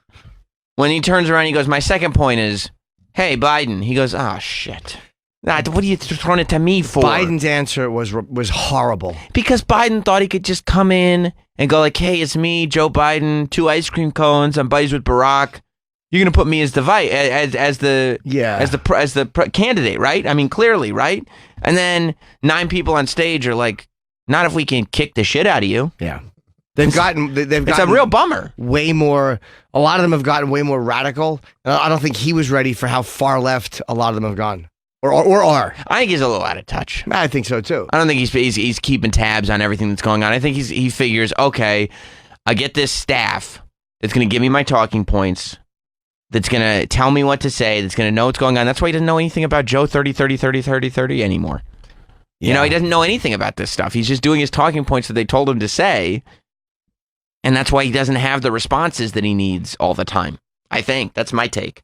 when he turns around and he goes, my second point is, hey, Biden. He goes, oh, shit. What are you throwing it to me for? Biden's answer was horrible. Because Biden thought he could just come in and go like, hey, it's me, Joe Biden, 2 ice cream cones, I'm buddies with Barack. You're gonna put me as the candidate, right? I mean, clearly, right? And then 9 people on stage are like, not if we can kick the shit out of you. Yeah. They've gotten it's a real bummer. Way more. A lot of them have gotten way more radical. I don't think he was ready for how far left a lot of them have gone. Or are. I think he's a little out of touch. I think so too. I don't think he's keeping tabs on everything that's going on. I think he figures, okay, I get this staff that's going to give me my talking points, that's going to tell me what to say, that's going to know what's going on. That's why he doesn't know anything about Joe 30 anymore. Yeah. You know, he doesn't know anything about this stuff. He's just doing his talking points that they told him to say, and that's why he doesn't have the responses that he needs all the time. I think. That's my take.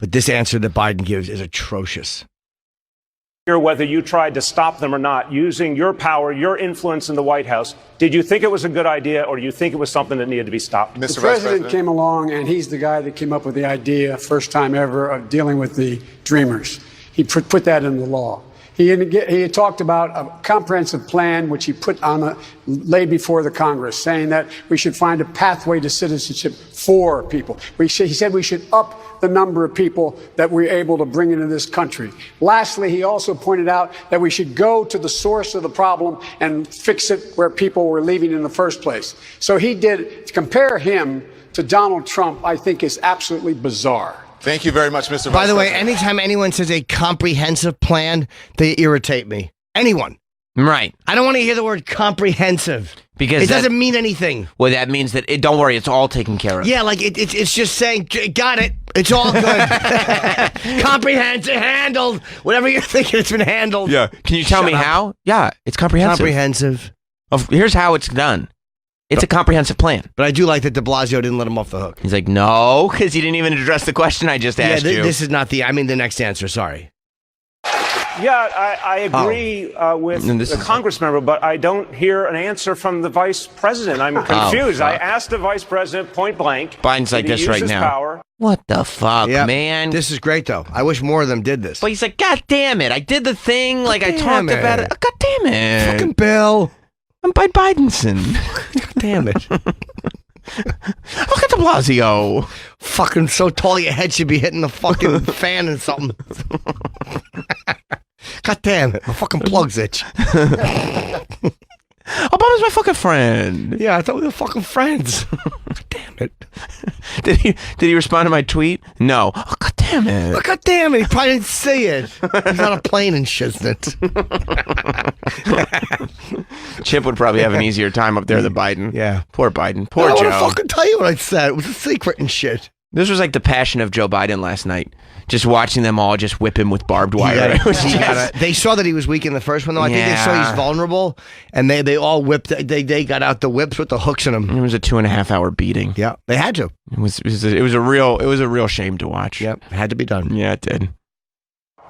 But this answer that Biden gives is atrocious. Whether you tried to stop them or not, using your power, your influence in the White House, did you think it was a good idea, or do you think it was something that needed to be stopped? The president came along, and he's the guy that came up with the idea, first time ever, of dealing with the Dreamers. He put that in the law. He had talked about a comprehensive plan, which he laid before the Congress, saying that we should find a pathway to citizenship for people. He said we should up the number of people that we're able to bring into this country. Lastly, he also pointed out that we should go to the source of the problem and fix it where people were leaving in the first place. So to compare him to Donald Trump, I think is absolutely bizarre. Thank you very much, Mr. By the way, President. anytime anyone says a comprehensive plan, they irritate me. Anyone. Right. I don't want to hear the word comprehensive. Because it doesn't mean anything. Well, that means that, don't worry, it's all taken care of. Yeah, like it's just saying, got it. It's all good. Comprehensive, handled. Whatever you're thinking, it's been handled. Yeah. Can you tell me how? Yeah, it's comprehensive. Comprehensive. Here's how it's done. It's a comprehensive plan. But I do like that de Blasio didn't let him off the hook. He's like, no, because he didn't even address the question I just asked you. This is not the next answer, sorry. Yeah, I agree with the Congress member, but I don't hear an answer from the Vice President. I'm confused. I asked the Vice President point blank. Biden's like this right now. Power. What the fuck, man? This is great, though. I wish more of them did this. But he's like, God damn it. I did the thing. Like, I talked about it. God damn it. Fucking Bill. I'm Bidenson. God damn it. Look at de Blasio. Fucking so tall your head should be hitting the fucking fan and something. God damn it. My fucking plugs itch. Obama's my fucking friend. Yeah, I thought we were fucking friends. Damn it. Did he respond to my tweet? No. Oh, God damn it. Oh, God damn it. He probably didn't see it. He's on a plane and shit. Chip would probably have an easier time up there than Biden. Yeah. Poor Biden. Poor I Joe. want to fucking tell you what I said. It was a secret and shit. This was like the passion of Joe Biden last night. Just watching them all just whip him with barbed wire. They saw that he was weak in the first one, though. I think they saw he's vulnerable, and they all whipped. They got out the whips with the hooks in them. It was a 2.5 hour beating. Yeah, they had to. It was a real shame to watch. Yep, it had to be done. Yeah, it did.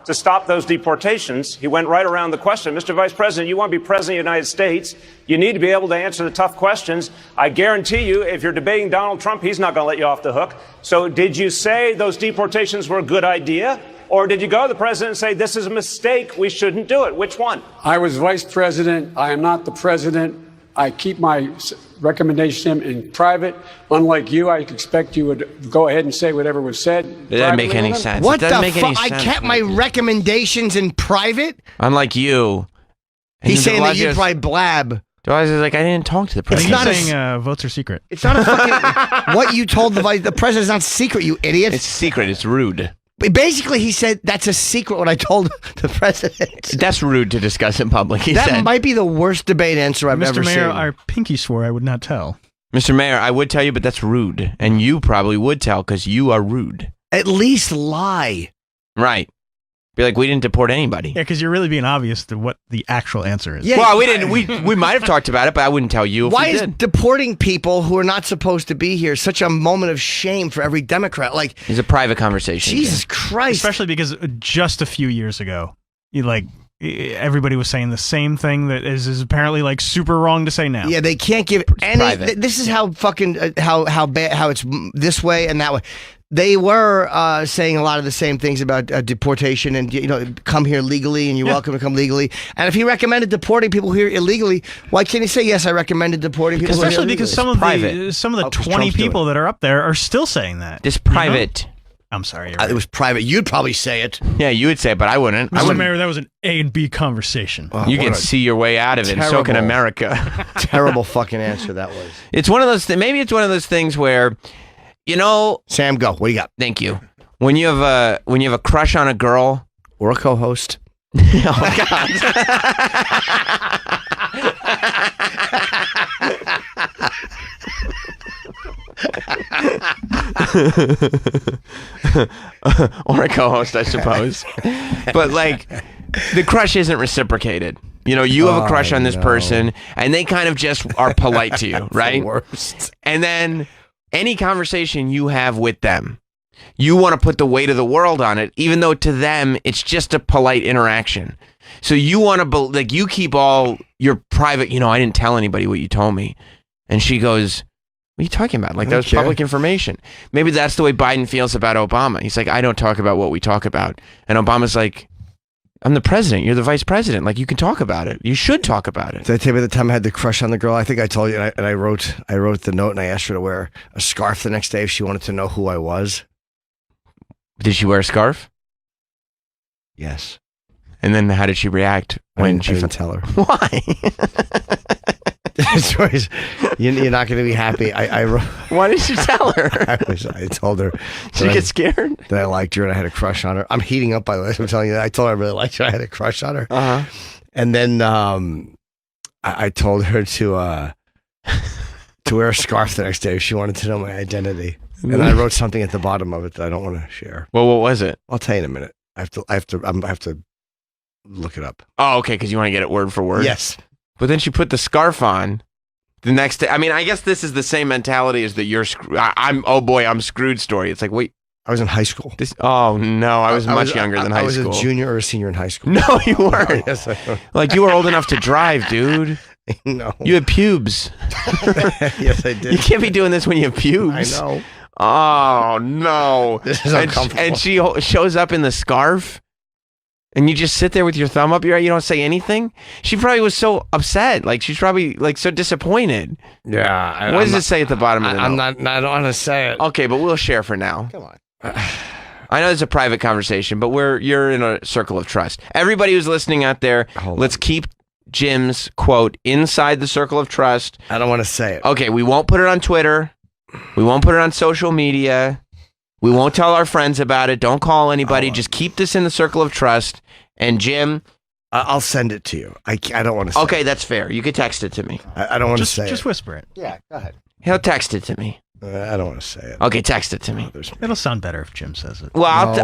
To stop those deportations, he went right around the question. Mr. Vice President, you want to be president of the United States, you need to be able to answer the tough questions. I guarantee you, if you're debating Donald Trump, he's not going to let you off the hook. So did you say those deportations were a good idea? Or did you go to the president and say, this is a mistake, we shouldn't do it? Which one? I was vice president. I am not the president. I keep my recommendation in private. Unlike you, I expect you would go ahead and say whatever was said. It doesn't make any sense. What it doesn't the make any fuck? I sense. kept my recommendations in private? Unlike you. And He's then saying that you DeBlasio's- probably blab. DeBlasio's like, I didn't talk to the I president. think not he's a- saying votes are secret. It's not a fucking... what you told the president's not secret, you idiot. It's secret. It's rude. Basically, he said, that's a secret what I told the president. That's rude to discuss in public, he That said. might be the worst debate answer I've ever Mr. Mayor, seen. I pinky swore I would not tell. Mr. Mayor, I would tell you, but that's rude. And you probably would tell because you are rude. At least lie. Right. Be like, we didn't deport anybody. Yeah, because you're really being obvious to what the actual answer is. Yeah. Well, we didn't. We might have talked about it, but I wouldn't tell you if Why we is did. deporting people who are not supposed to be here such a moment of shame for every Democrat? Like, It's a private conversation. Jesus Christ. Especially because just a few years ago, everybody was saying the same thing that is apparently like super wrong to say now. Yeah, they can't give any. private. This is how fucking how bad how it's this way and that way. They were saying a lot of the same things about deportation and come here legally and you're welcome to come legally. And if he recommended deporting people here illegally, why can't he say yes? I recommended deporting people. here Especially illegally? because some of private. the 'cause 20 Trump's doing people that are up there are still saying that. It's you know? private. I'm sorry. You're It right. was private. You'd probably say it. Yeah, you would say it, but I wouldn't. I Mr. wouldn't. Mayor, that was an A and B conversation. Oh, You what can a see your way out of it, and so can terrible- America. terrible fucking answer that was. It's one of those. Maybe it's one of those things where, Sam, go. What do you got? Thank you. When you have a crush on a girl, Or a co-host. oh my God. Or a co-host, I suppose. But like, the crush isn't reciprocated. You have a crush on this person, and they kind of just are polite to you, right? Worst. And then any conversation you have with them, you want to put the weight of the world on it, even though to them it's just a polite interaction. So you want to you keep all your private. I didn't tell anybody what you told me, and she goes, "What are you talking about? Like that was public information." Maybe that's the way Biden feels about Obama. He's like, "I don't talk about what we talk about," and Obama's like, "I'm the president. You're the vice president. Like you can talk about it. You should talk about it." Did I tell you about the time I had the crush on the girl? I think I told you, and I wrote the note, and I asked her to wear a scarf the next day if she wanted to know who I was. Did she wear a scarf? Yes. And then how did she react when I didn't tell her. Why? Joyce, you're not going to be happy. I wrote. Why did you tell her? I told her. Did you get scared? That I liked her and I had a crush on her. I'm heating up by the way. I'm telling you. I told her I really liked her. I had a crush on her. Uh-huh. And then I told her to wear a scarf the next day if she wanted to know my identity. And I wrote something at the bottom of it that I don't want to share. Well, what was it? I'll tell you in a minute. I have to look it up. Oh, okay, because you want to get it word for word? Yes. But then she put the scarf on the next day. I mean, I guess this is the same mentality as the I'm screwed story. It's like, wait. I was in high school. Oh, no, I was much younger than high school. I was a junior or a senior in high school. No, you weren't. Yes, I was. Like, you were old enough to drive, dude. No. You had pubes. Yes, I did. You can't be doing this when you have pubes. I know. Oh, no. This is And uncomfortable. she shows up in the scarf. And you just sit there with your thumb up your eye, you don't say anything? She probably was so upset. Like, she's probably, like, so disappointed. Yeah. What does it say at the bottom of the note? I don't want to say it. Okay, but we'll share for now. Come on. I know it's a private conversation, but you're in a circle of trust. Everybody who's listening out there, let's keep Jim's quote inside the circle of trust. I don't want to say it. Okay, we won't put it on Twitter. We won't put it on social media. We won't tell our friends about it. Don't call anybody. Just keep this in the circle of trust. And Jim, I'll send it to you. I don't want to say it. Okay, that's fair. You could text it to me. I don't want to say Just it. whisper it. Yeah, go ahead. He'll text it to me. I don't want to say it. Okay, text it to me. It'll sound better if Jim says it. Well, No.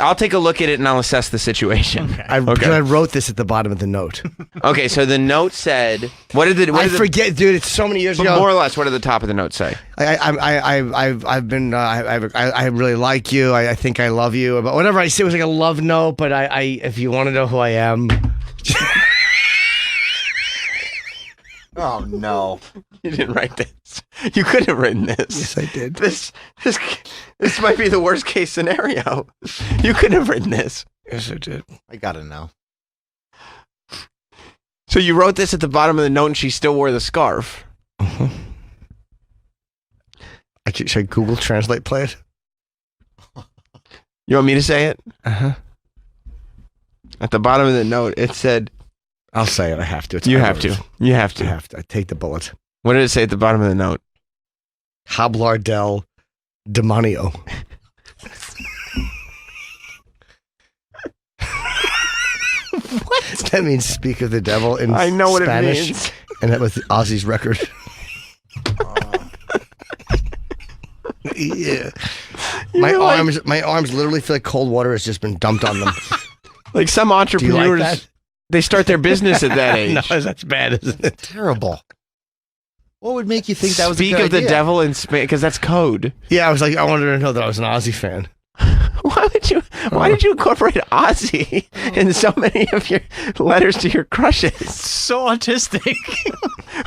I'll take a look at it and I'll assess the situation. Because I wrote this at the bottom of the note. Okay, so the note said, I forget, dude. It's so many years ago. More or less, what did the top of the note say? I've been. I really like you. I think I love you. But whatever I say was like a love note. But if you want to know who I am. Oh no! You didn't write this. You couldn't have written this. Yes, I did. This might be the worst case scenario. You couldn't have written this. Yes, I did. I gotta know. So you wrote this at the bottom of the note, and she still wore the scarf. Uh-huh. Should I Google Translate play it? You want me to say it? Uh-huh. At the bottom of the note, it said... I'll say it. I have to. You have to. You have to. I have to. I take the bullet. What did it say at the bottom of the note? Hablar del demonio. What? That means speak of the devil in I know what Spanish, it means. And that was Ozzy's record. Yeah. My arms literally feel like cold water has just been dumped on them. Like some Do you entrepreneurs, like that? they start their business at that age. No, that's bad, isn't it? Terrible. What would make you think that was Speak a good of the idea? devil in Spanish, because that's code. Yeah, I wanted to know that I was an Ozzy fan. Why did you incorporate Ozzy in so many of your letters to your crushes? So autistic.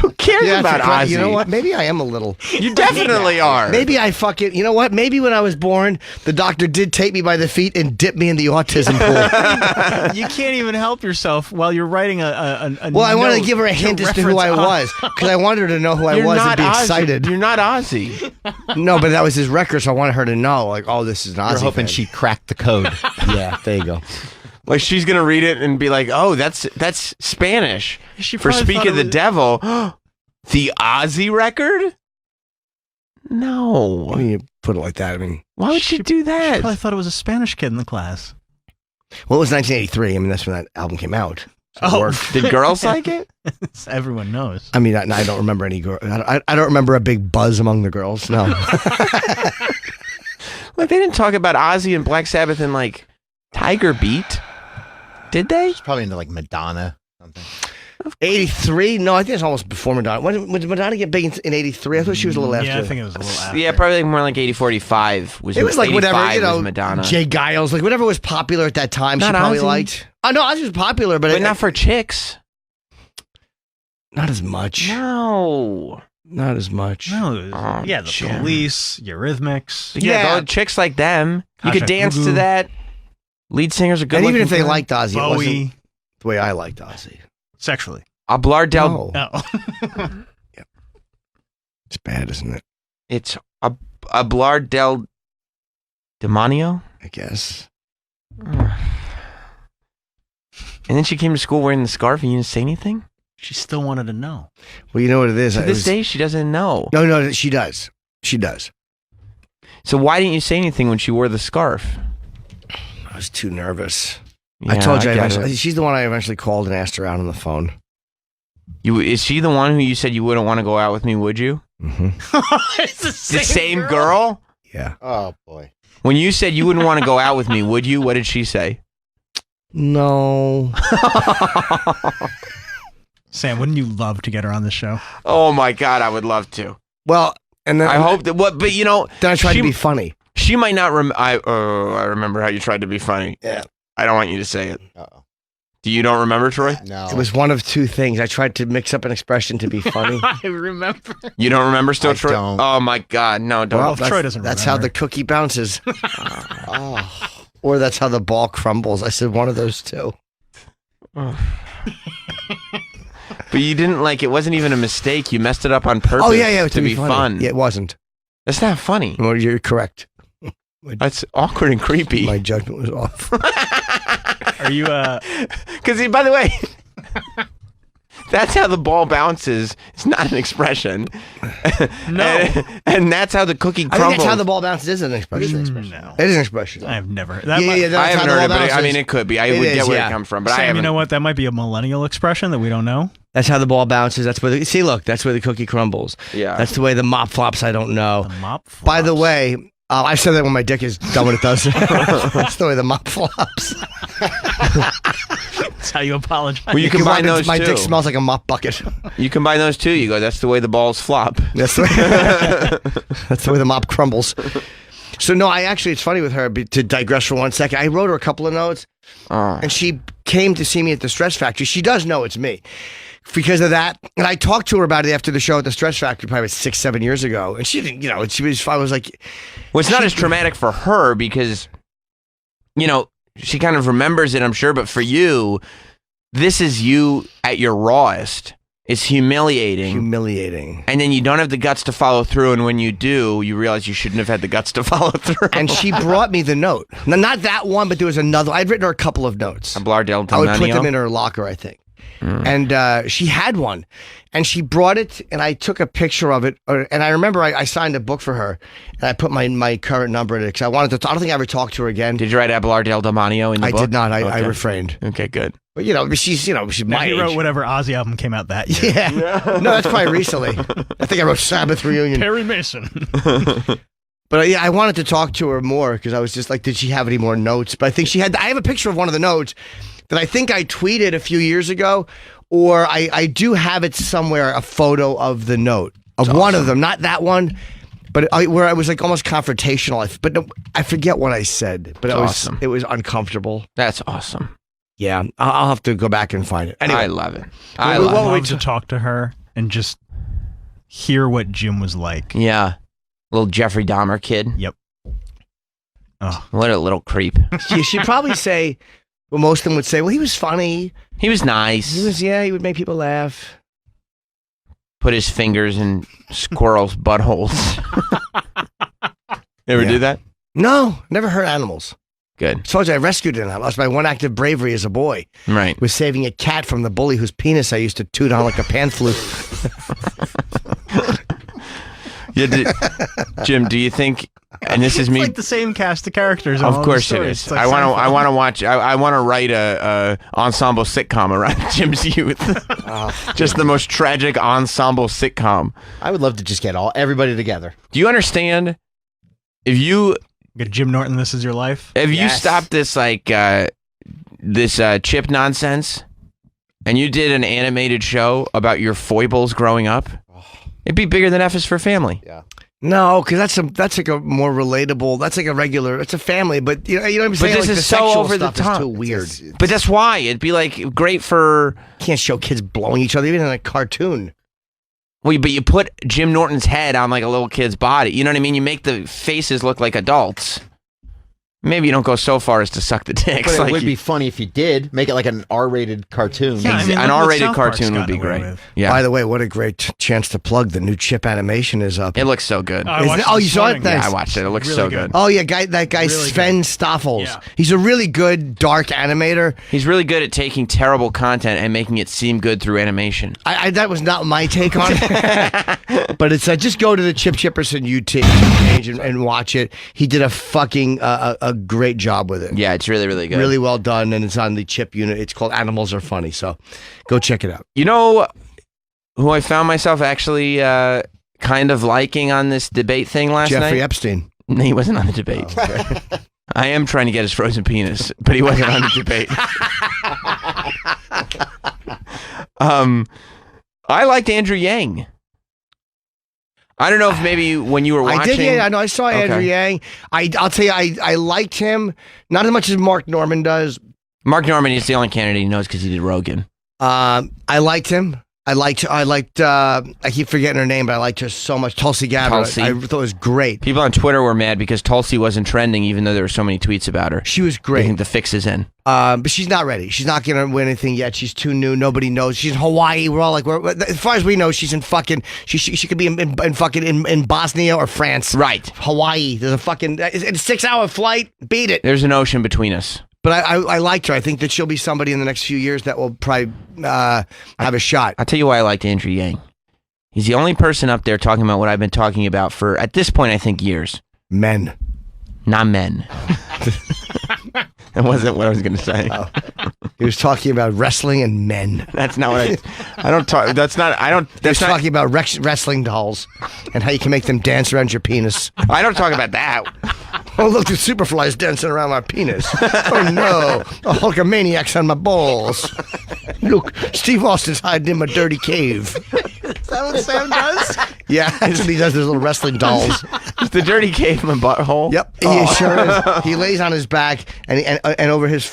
Who cares Yeah, about Ozzy? you know what? Maybe I am a little. You definitely are. Maybe I fucking. You know what? Maybe when I was born, the doctor did take me by the feet and dip me in the autism pool. You can't even help yourself while you're writing a Well, I wanted to note give her a hint as to who I was because I wanted her to know who I You're was and not be Ozzy. excited. You're not Ozzy. No, but that was his record, so I wanted her to know, like, oh, this is an Ozzy. You're hoping fan. she cracked the code. Yeah, there you go. Like she's gonna read it and be like, "Oh, that's Spanish She for probably speak thought of it the was- devil." The Ozzy record? No. I mean, you put it like that. I mean, Why would she do that? Probably thought it was a Spanish kid in the class. well, it was 1983. I mean, that's when that album came out. So it worked. Did girls like it? Everyone knows. I mean, I don't remember any girl. I don't remember a big buzz among the girls. No. Like they didn't talk about Ozzy and Black Sabbath in like Tiger Beat, did they? It's probably into like Madonna. Something. 83? No, I think it's almost before Madonna. When did Madonna get big in 83? I thought she was a little after. Yeah, I think it was a little after. Yeah, probably more like 84, 85. It was like whatever, 85 you know, was Madonna. Jay Giles, like whatever was popular at that time, she Not probably Ozzy. liked. Oh, no, Ozzy was popular, but not for chicks. not as much. No. Not as much. No, it was- Oh, yeah, the Jim. Police, Eurythmics. Yeah, go chicks like them. You could Kasha dance to Gugu. that. Lead singers are good. And even if they looking. liked Ozzy, it wasn't Bowie, the way I liked Ozzy. sexually. Hablar del. No. Oh. It's bad, isn't it? It's Hablar del Demonio. I guess. And then she came to school wearing the scarf and you didn't say anything? She still wanted to know. Well, you know what it is? To It this was- day, she doesn't know. No, she does. She does. So why didn't you say anything when she wore the scarf? I was too nervous. Yeah, I told you, get it. she's the one I eventually called and asked her out on the phone. Is she the one who you said you wouldn't want to go out with me, would you? Mm-hmm. It's The same girl? Yeah. Oh boy. When you said you wouldn't want to go out with me, would you? What did she say? No. Sam, wouldn't you love to get her on the show? Oh my God, I would love to. Well, and then I hope that. What? But you know, Then I tried she- to be funny. She might not. I remember how you tried to be funny. Yeah. I don't want you to say it. Uh-oh. Do you don't remember, Troy? No. It was one of two things. I tried to mix up an expression to be funny. I remember. You don't remember still, I Troy? don't. Oh my God, no! Don't. Well, Troy doesn't That's how remember. the cookie bounces. Oh. Or that's how the ball crumbles. I said one of those two. But you didn't like. It wasn't even a mistake. You messed it up on purpose. Oh yeah, to be funny. fun. Yeah, it wasn't. That's not funny. Well, you're correct. That's awkward and creepy. My judgment was off. Are you Because by the way, that's how the ball bounces. It's not an expression. No. and that's how the cookie I crumbles. think that's how the ball bounces is an expression. No. It is an expression. I've never. Yeah, yeah, that's I haven't how the heard it, ball but I bounces. mean, it could be. I It would is, get where yeah. it comes from, but I Sam, haven't. you know what? That might be a millennial expression that we don't know. That's how the ball bounces. That's where see, look, that's where the cookie crumbles. Yeah. That's the way the mop flops. I don't know. The mop flops. By the way, I said that when my dick is done when it does. That's the way the mop flops. That's how you apologize. Well, you can combine walk in, those my two. dick smells like a mop bucket. You combine those two. You go. That's the way the balls flop. That's the way, that's the way the mop crumbles. So no, it's funny with her, to digress for 1 second. I wrote her a couple of notes, and she came to see me at the Stress Factory. She does know it's me because of that. And I talked to her about it after the show at the Stress Factory probably 6-7 years ago. And she didn't, I was like... Well, it's not as traumatic for her because, she kind of remembers it, I'm sure. But for you, this is you at your rawest. It's humiliating. And then you don't have the guts to follow through. And when you do, you realize you shouldn't have had the guts to follow through. And she brought me the note. Now, not that one, but there was another. I'd written her a couple of notes. Hablar del I would put Tamaño? them in her locker, I think. And she had one. And she brought it, and I took a picture of it. And I remember I signed a book for her, and I put my current number in it because I wanted to. I don't think I ever talked to her again. Did you write Hablar del Tamaño in the I book? did not. I Okay. refrained. Okay, good. But she's she's Now my he age. wrote whatever Ozzy album came out that year. Yeah. No, that's probably recently. I think I wrote Sabbath Reunion. Perry Mason. But yeah, I wanted to talk to her more because I was just like, did she have any more notes? But I think she had. I have a picture of one of the notes that I think I tweeted a few years ago, or I do have it somewhere, a photo of the note of one of them, not that one, but where I was like almost confrontational. But no, I forget what I said, but Awesome. it was uncomfortable. That's awesome. Yeah, I'll have to go back and find it. Anyway, I love it. I I would love it. love to talk to her and just hear what Jim was like. Yeah. Little Jeffrey Dahmer kid. Yep. Oh. What a little creep. she'd probably say, well, most of them would say, well, he was funny. He was nice. He would make people laugh. Put his fingers in squirrels' buttholes. You ever Yeah. do that? No, never hurt animals. Good. I told you I rescued it. I lost my one act of bravery as a boy. Right. Was saving a cat from the bully whose penis I used to toot on like a pan flute. Yeah, Jim, do you think, and this is It's me, like the same cast of characters. in all of the course it stories. is. It's like I want Seinfeld. to watch, I want to write a ensemble sitcom around Jim's youth. Just the most tragic ensemble sitcom. I would love to just get everybody together. Do you understand? If you Get Jim Norton, This Is Your Life. you stop this chip nonsense and you did an animated show about your foibles growing up, it'd be bigger than F is for Family. Yeah. No, because that's like a more relatable. That's like a regular. It's a family, but you know what I'm saying. this Like, is the so sexual over the stuff is top. too weird. But that's why it'd be like great for. Can't show kids blowing each other even in a cartoon. Well, but you put Jim Norton's head on like a little kid's body. You know what I mean? You make the faces look like adults. Maybe you don't go so far as to suck the dicks. But it like would be funny if you did make it like an R-rated cartoon. Yeah, I mean, an look what R-rated South Park's cartoon would gotten be away great. with. Yeah, By the way, what a great chance to plug the new Chip animation is up. it looks so good. I Isn't watched it? Oh, this you saw it? morning. Thanks. Yeah, I watched it. It looks Really so good. good. Oh yeah, that guy Really Sven Stoffels. Yeah. He's a really good dark animator. He's really good at taking terrible content and making it seem good through animation. I that was not my take on it, but it's just go to the Chip Chipperson YouTube page and watch it. He did a fucking a great job with it. Yeah, it's really, really good. Really well done, and it's on the Chip unit. It's called Animals Are Funny, so go check it out. You know who I found myself actually kind of liking on this debate thing last Jeffrey night? Epstein. No, he wasn't on the debate. I am trying to get his frozen penis, but he wasn't on the debate. I liked Andrew Yang. I don't know if maybe when you were watching. I did, yeah. I know. I saw Andrew Okay. Yang. I'll tell you, I liked him not as much as Mark Norman does. Mark Norman is the only candidate he knows because he did Rogan. I liked him. I liked. I keep forgetting her name, but I liked her so much. Tulsi Gabbard. Tulsi. I thought it was great. People on Twitter were mad because Tulsi wasn't trending, even though there were so many tweets about her. She was They great. think the fix is in. But she's not ready. She's not going to win anything yet. She's too new. Nobody knows. She's in Hawaii. We're all like, as far as we know, she's in fucking. She could be in fucking in Bosnia or France. Right. Hawaii. There's a fucking. It's a 6-hour flight. Beat it. There's an ocean between us. But I liked her. I think that she'll be somebody in the next few years that will probably have a shot. I'll tell you why I liked Andrew Yang. He's the only person up there talking about what I've been talking about for, at this point, I think years. Men. Not men. That wasn't what I was going to say. Oh. He was talking about wrestling and men. That's not what I don't talk. That's not. I don't. He was That's not. talking about wrestling dolls and how you can make them dance around your penis. I don't talk about that. Oh, look, the Superfly's dancing around my penis. Oh, no. A Hulkamaniac's on my balls. Look, Steve Austin's hiding in my dirty cave. Is that what Sam does? Yeah, that's what he does, those little wrestling dolls. Is the dirty cave my butthole? Yep, he sure is. He lays on his back and over his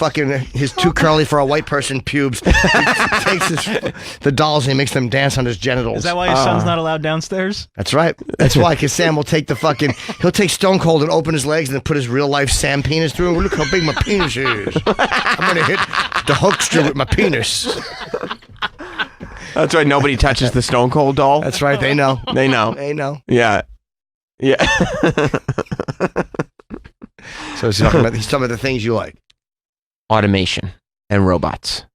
too curly for a white person pubes, he takes the dolls and he makes them dance on his genitals. Is that why his son's not allowed downstairs? That's right. That's why, because Sam will take he'll take Stone Cold and open his legs and then put his real life Sam penis through. Look how big my penis is. I'm going to hit the Hulkster with my penis. That's why nobody touches the Stone Cold doll. That's right. They know. They know. They know. Yeah. Yeah. So he's talking about the things you like. Automation and robots.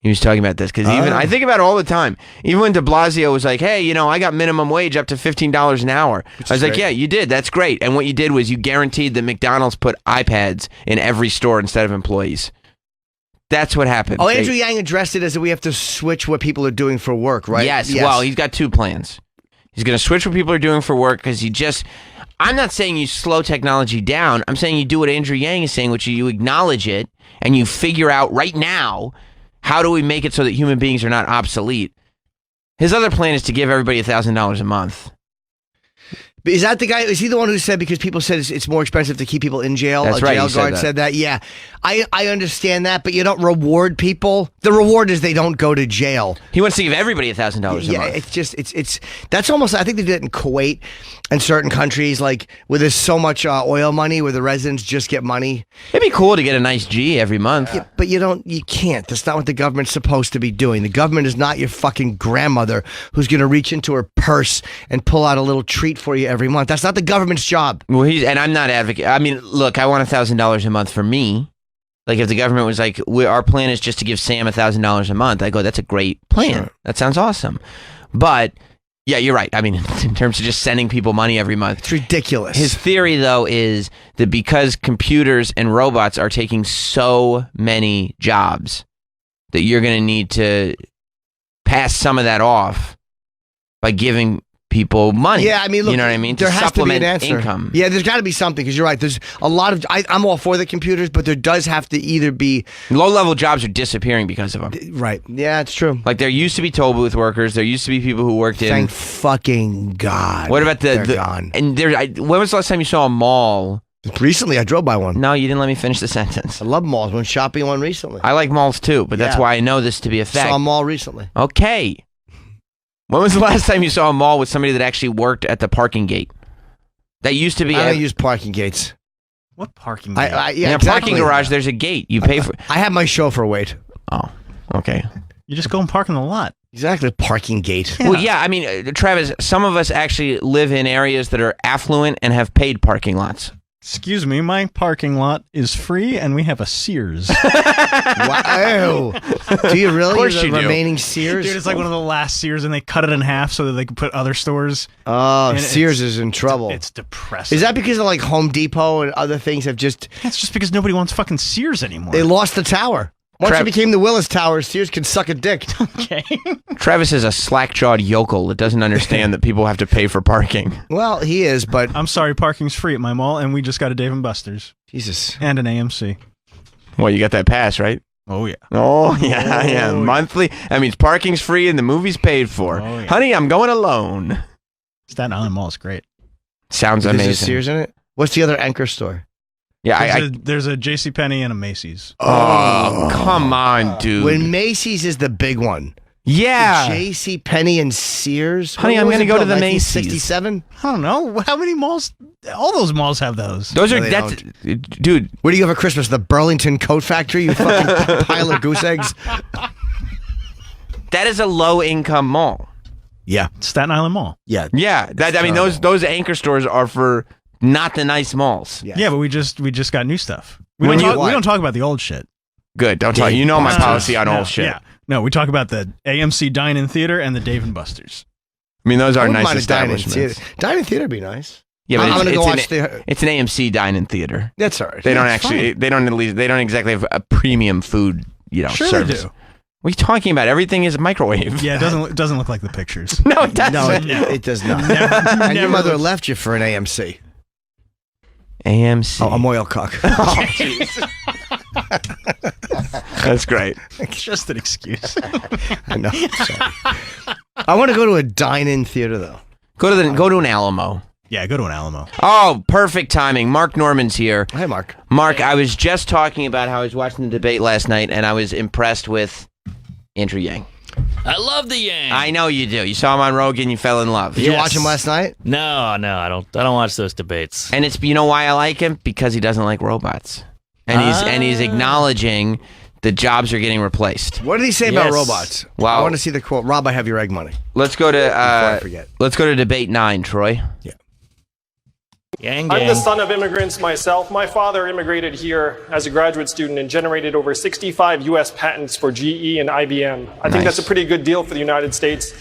He was talking about this because I think about it all the time. Even when de Blasio was like, hey, I got minimum wage up to $15 an hour. I was like, yeah, you did. That's great. And what you did was you guaranteed that McDonald's put iPads in every store instead of employees. That's what happened. Oh, Andrew Yang addressed it as that we have to switch what people are doing for work, right? Yes. Well, he's got two plans. He's going to switch what people are doing for work because I'm not saying you slow technology down. I'm saying you do what Andrew Yang is saying, which is you acknowledge it and you figure out right now, how do we make it so that human beings are not obsolete? His other plan is to give everybody $1,000 a month. Is that the guy? Is he the one who said because people said it's more expensive to keep people in jail? That's a right, jail he guard said that. Yeah, I understand that, but you don't reward people. The reward is they don't go to jail. He wants to give everybody $1,000 a month. Yeah, it's just that's almost. I think they did it in Kuwait and certain countries like where there's so much oil money where the residents just get money. It'd be cool to get a nice G every month. Yeah, but you can't. That's not what the government's supposed to be doing. The government is not your fucking grandmother who's going to reach into her purse and pull out a little treat for you every month. That's not the government's job. Well, and I'm not advocating. I mean, look, I want $1,000 a month for me. Like if the government was like, our plan is just to give Sam $1,000 a month, I go, that's a great plan. Sure. That sounds awesome. But yeah, you're right. I mean, in terms of just sending people money every month. It's ridiculous. His theory, though, is that because computers and robots are taking so many jobs, that you're going to need to pass some of that off by giving people money. Yeah, I mean, look, you know what I mean? There to has to be supplement an answer. income. Yeah, there's got to be something because you're right. There's a lot of. I'm all for the computers, but there does have to either be Low-level jobs are disappearing because of them. right. Yeah, it's true. Like there used to be toll booth workers. There used to be people who worked in. Thank fucking God. What about They're gone. And when was the last time you saw a mall? Recently, I drove by one. No, you didn't let me finish the sentence. I love malls. Went shopping one recently. I like malls too, but that's Yeah. why I know this to be a fact. Saw a mall recently. Okay. When was the last time you saw a mall with somebody that actually worked at the parking gate? That used to be. I don't use parking gates. What parking? Yeah, in a exactly. parking garage, there's a gate. You pay for. I have my chauffeur wait. Oh, okay. You just go and park in the lot. Exactly, parking gate. Well, yeah. I mean, Travis, some of us actually live in areas that are affluent and have paid parking lots. Excuse me, my parking lot is free, and we have a Sears. Wow. Do you really? Of course The you do. remaining Sears? Dude, it's like one of the last Sears, and they cut it in half so that they could put other stores. Oh, And Sears is in trouble. It's depressing. Is that because of like Home Depot and other things have just It's just because nobody wants fucking Sears anymore. they lost the tower? Once it became the Willis Tower, Sears can suck a dick. Okay. Travis is a slack-jawed yokel that doesn't understand that people have to pay for parking. Well, he is, but I'm sorry, parking's free at my mall, and we just got a Dave & Buster's Jesus. and an AMC. Well, you got that pass, right? Oh, yeah. Oh, yeah. Monthly. That means parking's free and the movie's paid for. Oh, yeah. Honey, I'm going alone. Staten Island Mall is great. Sounds There's a amazing. Sears in it? What's the other anchor store? Yeah, There's a JCPenney and a Macy's. Oh, come on, dude. When Macy's is the big one, Yeah. J.C. Penney and Sears. Honey, When I'm was gonna it go to built, the Macy's. 1967? I don't know how many malls. All those malls have those. Those are they that's dude. Where do you have for Christmas? The Burlington Coat Factory? You fucking pile of goose eggs. That is a low income mall. Yeah. Staten Island Mall. Yeah. Yeah, that I mean those anchor stores are for not the nice malls. Yeah, but we just got new stuff. We When don't you- talk, we don't talk about the old shit. Good. Don't talk. You know my policy on no, old shit. Yeah. No, we talk about the AMC Dine-In Theater and the Dave and Buster's. I mean, those I are wouldn't nice mind a dine-in establishments. theater. Dine-in theater would be nice. Yeah, but I'm gonna it's, go it's watch an, it's an AMC dine-in theater. That's all right. They don't Yeah, actually. fine. They don't at least. They don't exactly have a premium food. Sure service. they do. What are you talking about? Everything is a microwave. Yeah, it doesn't look like the pictures. No, it doesn't. No, it does not. And your mother left you for an AMC. AMC. Oh, a moil cock. Oh, jeez. That's great. It's just an excuse. I know. Sorry. I want to go to a dine-in theater though. Go to an Alamo. Yeah, go to an Alamo. Oh, perfect timing. Mark Norman's here. Hi, Mark. Mark, I was just talking about how I was watching the debate last night, and I was impressed with Andrew Yang. I love the Yang. I know you do. You saw him on Rogan, you fell in love. Did you watch him last night? No, I don't watch those debates. And it's you know why I like him? Because he doesn't like robots. And he's acknowledging the jobs are getting replaced. What did he say about robots? Wow. I want to see the quote. Rob, I have your egg money. Let's go to I forget. let's go to debate 9, Troy. Yeah. Yang, I'm the son of immigrants myself. My father immigrated here as a graduate student and generated over 65 U.S. patents for GE and IBM. I think that's a pretty good deal for the United States.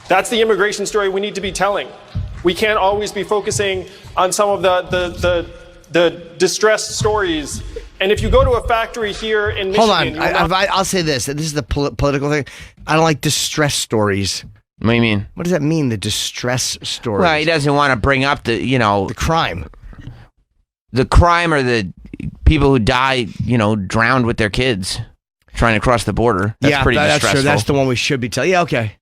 That's the immigration story we need to be telling. We can't always be focusing on some of the distressed stories. And if you go to a factory here in Michigan... Hold on. I'll say this. This is the political thing. I don't like distress stories. What do you mean? What does that mean, the distress stories? Well, he doesn't want to bring up the crime. The crime or the people who die, drowned with their kids trying to cross the border. That's pretty that's distressful. true. That's the one we should be telling. Yeah, okay.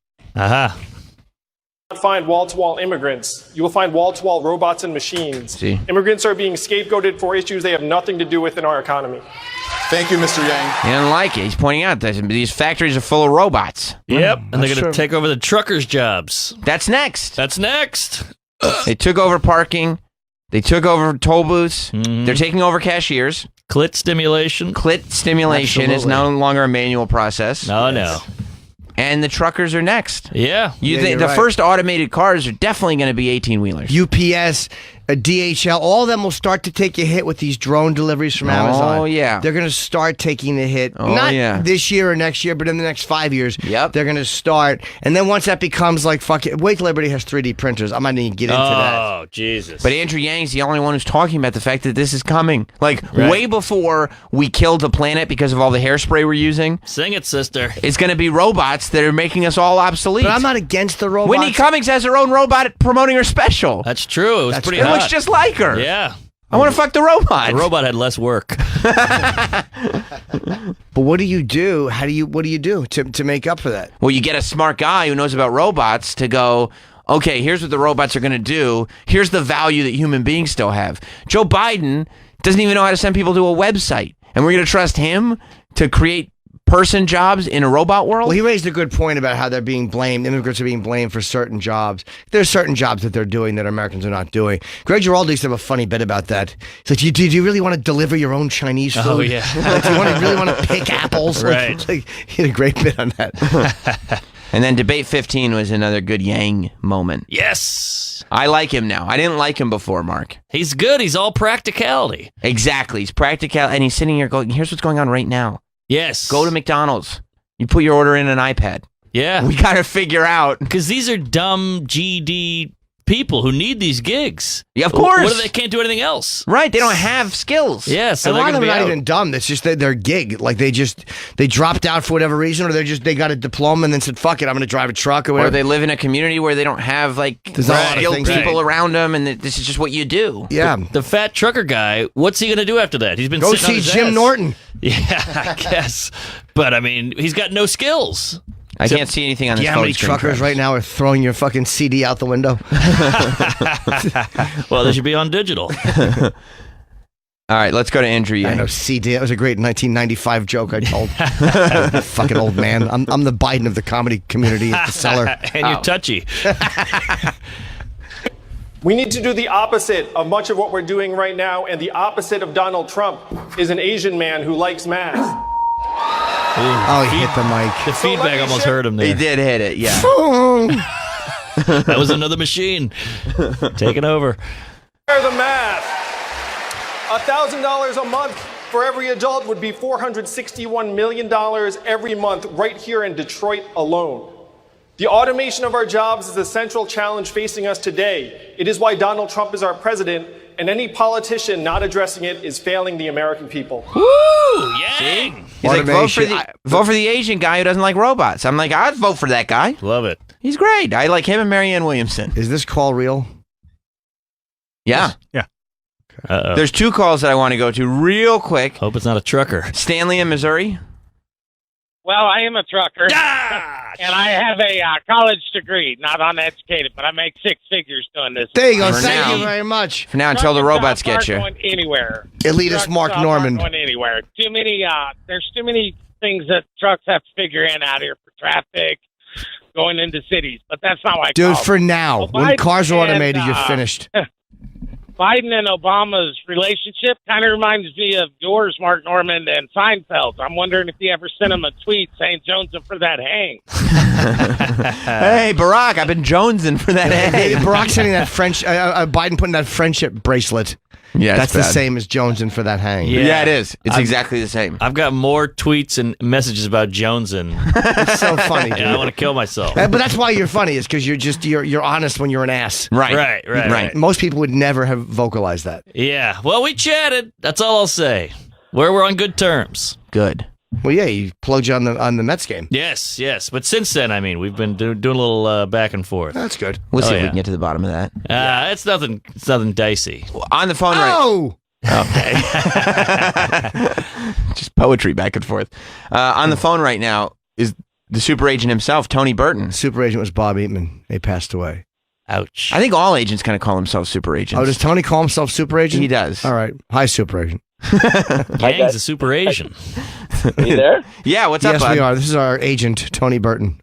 Find wall-to-wall immigrants. You will find wall-to-wall robots and machines. See? Immigrants are being scapegoated for issues they have nothing to do with in our economy. Thank you, Mr. Yang. He doesn't like it. He's pointing out that these factories are full of robots. Yep, and they're going to take over the truckers' jobs. That's next. That's next. They took over parking. They took over toll booths. They're taking over cashiers. Clit stimulation. Clit stimulation is no longer a manual process. No. And the truckers are next. Yeah. The right. first automated cars are definitely going to be 18-wheelers. UPS, DHL, all of them will start to take a hit with these drone deliveries from Amazon. Oh, yeah. They're going to start taking a hit. Oh, Not yeah. this year or next year, but in the next 5 years. Yep. They're going to start. And then once that becomes like, fuck it, wait till everybody has 3D printers. I'm not even get into that. Oh, Jesus. But Andrew Yang's the only one who's talking about the fact that this is coming. Like, Right. way before we killed the planet because of all the hairspray we're using, Sing it, sister. it's going to be robots that are making us all obsolete. But I'm not against the robots. Wendy Cummings has her own robot promoting her special. That's true. It was pretty It hot. looks just like her. Yeah. I want to fuck the robot. The robot had less work. But what do you do? What do you do to make up for that? Well, you get a smart guy who knows about robots to go, okay, here's what the robots are going to do. Here's the value that human beings still have. Joe Biden doesn't even know how to send people to a website. And we're going to trust him to create person jobs in a robot world? Well, he raised a good point about how they're being blamed. Immigrants are being blamed for certain jobs. There's certain jobs that they're doing that Americans are not doing. Greg Giraldo used to have a funny bit about that. He's like, do you really want to deliver your own Chinese food? Oh, yeah. Like, do you really want to pick apples? Right. He had a great bit on that. And then debate 15 was another good Yang moment. Yes. I like him now. I didn't like him before, Mark. He's good. He's all practicality. Exactly. He's practical, and he's sitting here going, here's what's going on right now. Yes. Go to McDonald's. You put your order in an iPad. Yeah. We got to figure out. Because these are dumb GD people who need these gigs. Yeah, of course. What if they can't do anything else? Right. They don't have skills. Yeah, so And a they're lot of going them to are be not out. even dumb. It's just their gig. Like they dropped out for whatever reason, or they got a diploma and then said, "Fuck it, I'm going to drive a truck," or whatever. Or they live in a community where they don't have There's a lot of skilled things. people Right. around them, and this is just what you do. Yeah. The fat trucker guy, what's he going to do after that? He's been Go sitting on see his Jim ass. Norton. Yeah, I guess. But, I mean, he's got no skills. I can't see anything on Do this you know how phone many screen, truckers Travis. right now are throwing your fucking CD out the window? Well, they should be on digital. All right, let's go to Andrew I Yang. know, CD. That was a great 1995 joke I told. Fucking old man. I'm the Biden of the comedy community at the cellar. And you're touchy. We need to do the opposite of much of what we're doing right now, and the opposite of Donald Trump is an Asian man who likes math. Oh, he hit the mic. The feedback almost hurt him there. He did hit it, yeah. That was another machine taking over. Share the math. $1,000 a month for every adult would be $461 million every month right here in Detroit alone. The automation of our jobs is the central challenge facing us today. It is why Donald Trump is our president, and any politician not addressing it is failing the American people. Woo! Yang! He's like, vote for the Asian guy who doesn't like robots. I'm like, I'd vote for that guy. Love it. He's great. I like him and Marianne Williamson. Is this call real? Yeah. Yeah. Uh-oh. There's 2 calls that I want to go to real quick. Hope it's not a trucker. Stanley in Missouri. Well, I am a trucker, and I have a college degree. Not uneducated, but I make 6 figures doing this. There you go. For Thank now. you very much. For now, until the robots get you. Going anywhere. Elitist Trucks Mark aren't Norman. Going anywhere. Too many. There's too many things that trucks have to figure in out here for traffic, going into cities. But that's not why. Dude, for now. Well, When Biden cars are and, automated, you're finished. Biden and Obama's relationship kind of reminds me of yours, Mark Norman, and Seinfeld. I'm wondering if he ever sent him a tweet saying Jonesing for that hang. Hey, Barack, I've been jonesing for that. Hey, Barack sending that Biden putting that friendship bracelet. Yeah, that's the same as Jonesing for that hang. Yeah, it is. It's exactly the same. I've got more tweets and messages about Jonesing. It's so funny, dude. I want to kill myself. But that's why you're funny, is because you're honest when you're an ass. Right. Most people would never have vocalized that. Yeah. Well, we chatted. That's all I'll say. We're on good terms. Good. Well, yeah, he plugged you on the Mets game. Yes. But since then, I mean, we've been doing a little back and forth. That's good. We'll see if we can get to the bottom of that. It's nothing dicey. On the phone Okay. Just poetry back and forth. On the phone right now is the super agent himself, Tony Burton. Super agent was Bob Eatman. They passed away. Ouch. I think all agents kind of call themselves super agents. Oh, does Tony call himself super agent? He does. All right. Hi, super agent. Yang's a super Asian. Are you there? Yeah, what's up, Yes, bud? we are. This is our agent, Tony Burton.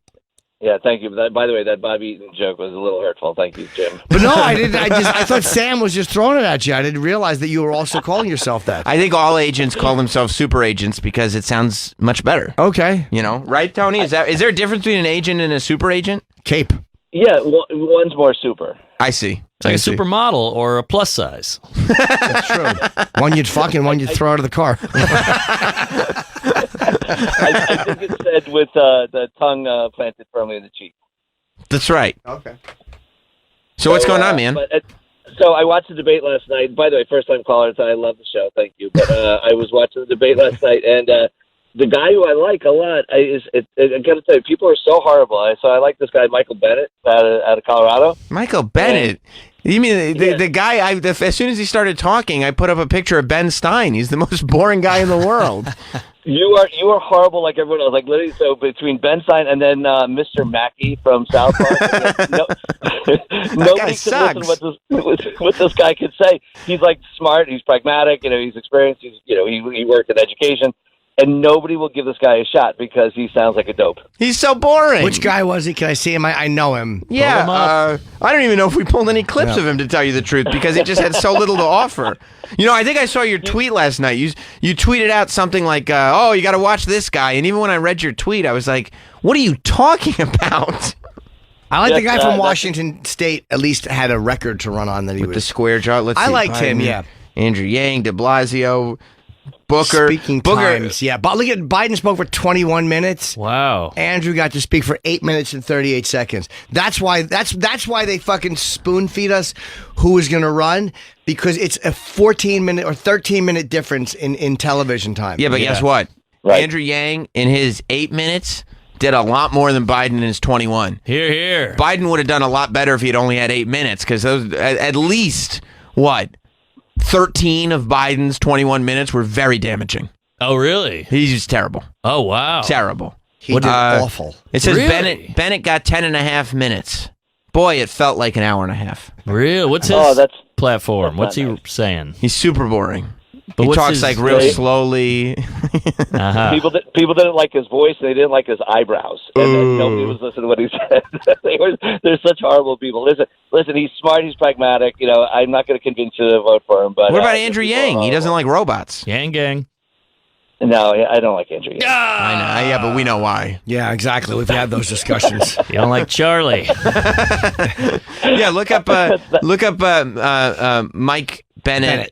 Yeah, thank you. By the way, that Bob Eaton joke was a little hurtful. Thank you, Jim. But no, I didn't. I thought Sam was just throwing it at you. I didn't realize that you were also calling yourself that. I think all agents call themselves super agents because it sounds much better. Okay. You know, right, Tony? Is there a difference between an agent and a super agent? Cape. Yeah, one's more super. I see. It's like a supermodel or a plus size. That's true. One you'd fuck and one you'd throw out of the car. I think it's said with the tongue planted firmly in the cheek. That's right. Okay. So what's going on, man? So I watched the debate last night. By the way, first-time caller, so I love the show. Thank you. But I was watching the debate last night, and the guy who I like a lot I got to tell you, people are so horrible. So I like this guy, Michael Bennett, out of Colorado. Michael Bennett? You mean the guy, as soon as he started talking, I put up a picture of Ben Stein. He's the most boring guy in the world. You are horrible like everyone else. Like literally, so between Ben Stein and then Mr. Mackey from South Park, nobody can listen what this guy could say. He's like smart, he's pragmatic, he's experienced, he worked in education. And nobody will give this guy a shot because he sounds like a dope. He's so boring. Which guy was he? Can I see him? I know him. Yeah, I don't even know if we pulled any clips of him, to tell you the truth, because he just had so little to offer. I think I saw your tweet last night. You tweeted out something like, oh, you got to watch this guy. And even when I read your tweet, I was like, what are you talking about? I like the guy from Washington State. At least had a record to run on that he With was the square jaw. Let's I see. liked him. Yeah. Andrew Yang, De Blasio, Booker. Speaking times, yeah. But look at Biden spoke for 21 minutes. Wow. Andrew got to speak for 8 minutes and 38 seconds. That's why they fucking spoon feed us who is going to run, because it's a 14-minute or 13-minute difference in television time. Yeah, but guess what? Right. Andrew Yang, in his 8 minutes, did a lot more than Biden in his 21. Here. Biden would have done a lot better if he had only had 8 minutes, because those at least, 13 of Biden's 21 minutes were very damaging. Oh, really? He's just terrible. Oh, wow. Terrible. He did awful. It says Really? Bennett got 10 and a half minutes. Boy, it felt like an hour and a half. Real? What's his platform? What's he nice. saying? He's super boring. He what's talks his- like real Right. slowly. Uh-huh. People didn't like his voice. They didn't like his eyebrows, and then nobody was listening to what he said. They're such horrible people. Listen. He's smart. He's pragmatic. You know, I'm not going to convince you to vote for him. But What about Andrew Yang? He doesn't like robots. Yang gang. No, I don't like Andrew Yang. I know. Yeah, but we know why. Yeah, exactly. We've had those discussions. You don't like Charlie. Yeah, look up Mike Bennett.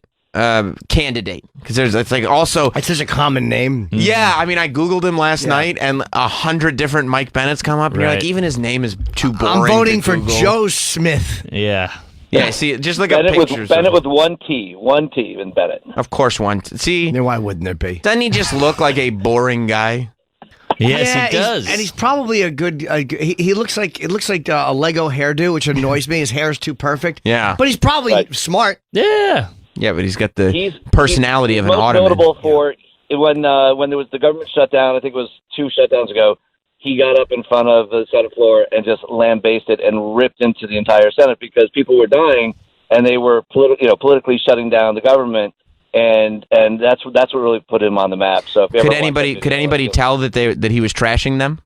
Candidate, because it's like also It's such a common name. yeah. I mean, I googled him last night, and 100 different Mike Bennetts come up. And you're Right. like, even his name is too boring. I'm voting to for Google. Joe Smith. Yeah. Yeah, see, just look up Bennett pictures. Bennett of, with one T in Bennett. of course, one. See, Then why wouldn't there be? doesn't he just look like a boring guy? Yes, Yeah, he does. and he's probably a good. He looks like a Lego hairdo, which annoys me. His hair's too perfect. Yeah, but he's probably Right. smart. yeah. yeah, but he's got the He's personality of an most ottoman. notable for when there was the government shutdown. I think it was 2 shutdowns ago. He got up in front of the Senate floor and just lambasted and ripped into the entire Senate because people were dying and they were politically shutting down the government. And that's what really put him on the map. So if you ever Could watch anybody that could video, anybody tell that he was trashing them?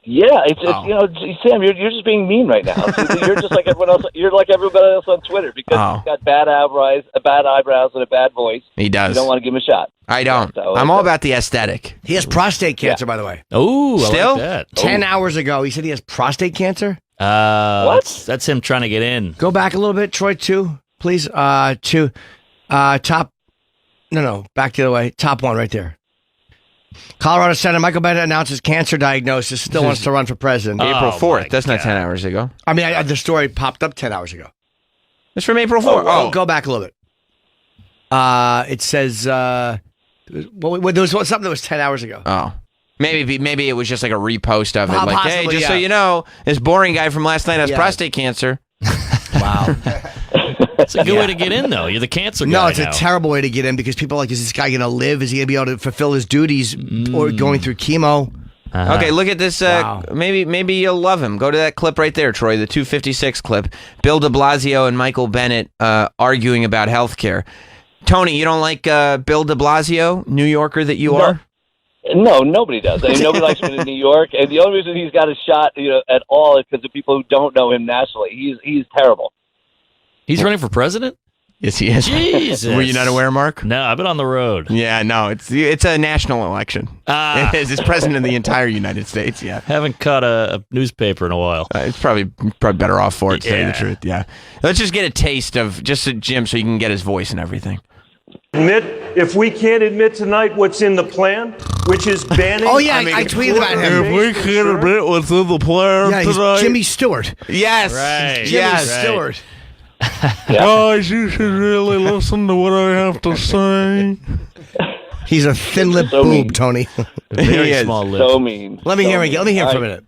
Yeah, it's Oh. Sam, you're just being mean right now. You're just like everyone else. You're like everybody else on Twitter because he's got bad eyebrows, and a bad voice. He does. You don't want to give him a shot. I don't. So, I'm all about the aesthetic. He has prostate cancer, by the way. Oh, Still? I like that. 10 hours ago, he said he has prostate cancer. What? That's him trying to get in. Go back a little bit, Troy. Please. Top. No. Back the other way. Top one right there. Colorado Senator Michael Bennett announces cancer diagnosis. Still wants to run for president. April Oh, 4th. my That's not God. 10 hours ago. I mean, the story popped up 10 hours ago. It's from April 4th. Oh, Go back a little bit. It says there was something that was 10 hours ago. Oh. Maybe it was just like a repost of it. Like, hey, Possibly, just yeah. so you know, this boring guy from last night has Yeah. prostate cancer. Wow. It's a good way to get in, though. You're the cancer guy No, it's now. a terrible way to get in because people are like, is this guy going to live? Is he going to be able to fulfill his duties or going through chemo? Uh-huh. Okay, look at this. Wow. Maybe you'll love him. Go to that clip right there, Troy, the 256 clip. Bill de Blasio and Michael Bennett arguing about health care. Tony, you don't like Bill de Blasio, New Yorker that you are? No, nobody does. I mean, nobody likes him in New York, and the only reason he's got a shot, at all, is because of people who don't know him nationally. He's terrible. He's running for president? Yes, he is. Jesus. Were you not aware, Mark? No, I've been on the road. Yeah, no, it's a national election. It is. It's president of the entire United States. Yeah, Haven't caught a newspaper in a while. it's probably better off for it. To tell you the Yeah. truth. Yeah, let's just get a taste of Jim, so you can get his voice and everything. If we can't admit tonight what's in the plan, which is banning. Oh, yeah, I tweeted about him. If we can't admit what's in the plan Yeah, he's Jimmy Stewart. Yes, Right. Jimmy yes. Stewart. Guys, you should really listen to what I have to say. He's a thin-lipped So boob, mean. Tony. Very He is. small lips. So mean. Let me So hear mean. him. Let me hear him for a minute.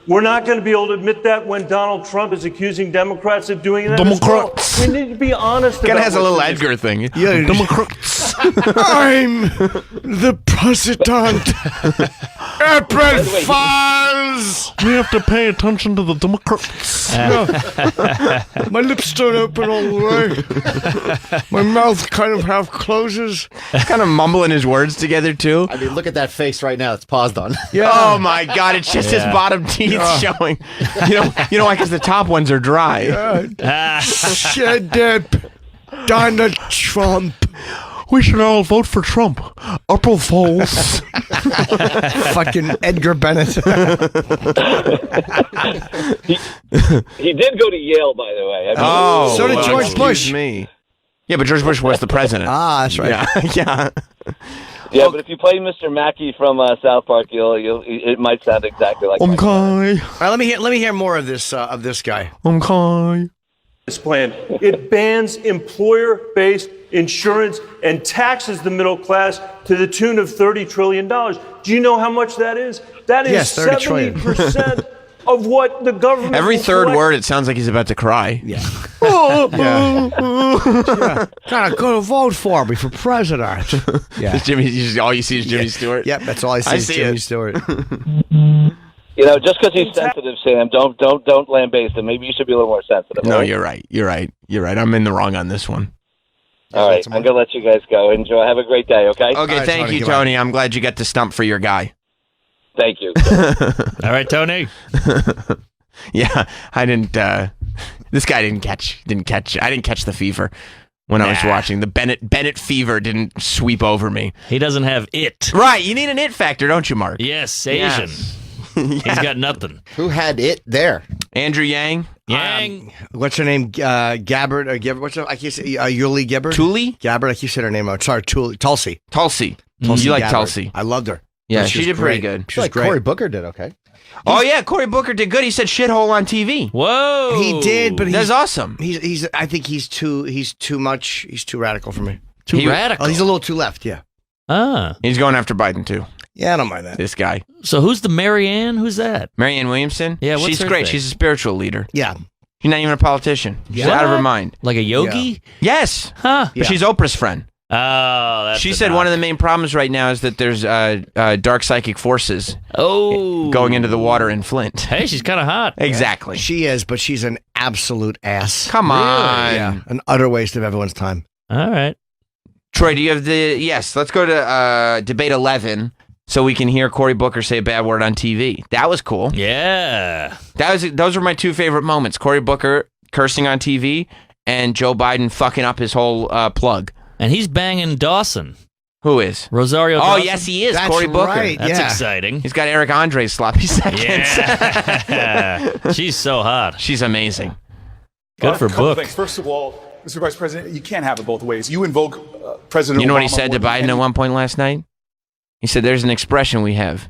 We're not going to be able to admit that when Donald Trump is accusing Democrats of doing that. Democrats. As well. We need to be honest. Kind about of has a what's little in this. Edgar thing. Yeah, Democrats. I'm the president. April Fools. We have to pay attention to the Democrats. My lips don't open all the way. My mouth kind of half closes. Kind of mumbling his words together too. I mean, look at that face right now. It's paused on. Oh my God! It's just his bottom teeth showing. You know why? Because the top ones are dry. Shut up, Donald Trump. We should all vote for Trump. April Fools. Fucking Edgar Bennett. He did go to Yale, by the way. I mean, Oh, So did well, George excuse Bush. Me. Yeah, but George Bush was the president. That's right. Yeah. yeah, but if you play Mr. Mackey from South Park, it might sound exactly like. Okay. All right, let me hear more of this guy. Okay. This plan. It bans employer-based insurance and taxes the middle class to the tune of $30 trillion. Do you know how much that is? That is Yes, 30 trillion. 70% of what the government. Every will third collect. word, it sounds like he's about to cry. Yeah. Gotta go to vote for me for president. Yeah. All you see is Jimmy Stewart. Yep, that's all I see. I is see Jimmy it. Stewart. Just because he's sensitive, Sam, don't lambaste him. Maybe you should be a little more sensitive. No, right? you're right. I'm in the wrong on this one. All right, I'm going to let you guys go. Enjoy. Have a great day, okay? Okay, right, thank Tony, you, goodbye. Tony. I'm glad you got to stump for your guy. Thank you. All right, Tony. Yeah, I didn't. This guy didn't catch. I didn't catch the fever when I was watching. The Bennett fever didn't sweep over me. He doesn't have it. Right, you need an it factor, don't you, Mark? Yes, Asian. He's got nothing. Who had it there? Andrew Yang. Yang. What's her name? Gabbard. Gabbard. What's her? I keep saying Yuli Gabbard. Tully? Gabbard. I keep saying her name out. Sorry, Tulsi. Tulsi. You like Gabbard. Tulsi? I loved her. Yeah, She she was did pretty great. good. She was Like great. Cory Booker did okay. Oh yeah, Cory Booker did good. He said shithole on TV. Whoa. He did, but That's awesome. He's. I think he's too much. He's too radical for me. Too radical. Oh, he's a little too left. Yeah. He's going after Biden too. Yeah, I don't mind that. This guy, So who's the Marianne? Who's that? Marianne Williamson. Yeah, what's she's her great. thing? She's a spiritual leader. Yeah. She's not even a politician. She's out of her mind. Like a yogi? Yes. Huh. But she's Oprah's friend. Oh, that's She said one of the main problems right now is that there's dark psychic forces going into the water in Flint. Hey, she's kind of hot. Exactly. She is, but she's an absolute ass. Come on. Yeah, an utter waste of everyone's time. All right. Troy, do you have the... Yes, let's go to debate 11 so we can hear Cory Booker say a bad word on TV. That was cool. Yeah. Those were my two favorite moments. Cory Booker cursing on TV and Joe Biden fucking up his whole plug. And he's banging Dawson. Who is? Rosario Oh, Dawson? yes, he is. That's Cory Booker. right. That's Yeah. exciting. He's got Eric Andre's sloppy seconds. Yeah. She's so hot. She's amazing. Good for Couple Book. things. First of all, Mr. Vice President, you can't have it both ways. You invoke President You know Obama what he said to more than Biden at one point last night? He said, there's an expression we have.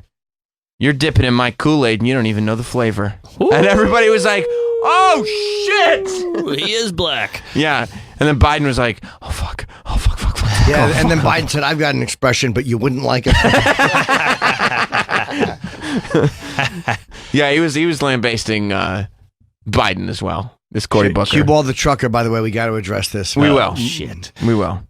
You're dipping in my Kool-Aid and you don't even know the flavor. Ooh. And everybody was like, oh, shit. Ooh, he is black. Yeah. And then Biden was like, oh, fuck. Oh, fuck, fuck, fuck. Yeah, oh, and then fuck. Biden said, "I've got an expression, but you wouldn't like it." Yeah, he was lambasting Biden as well. This Cory Booker. Cue Ball the trucker. By the way, we got to address this. We will. Shit. We will.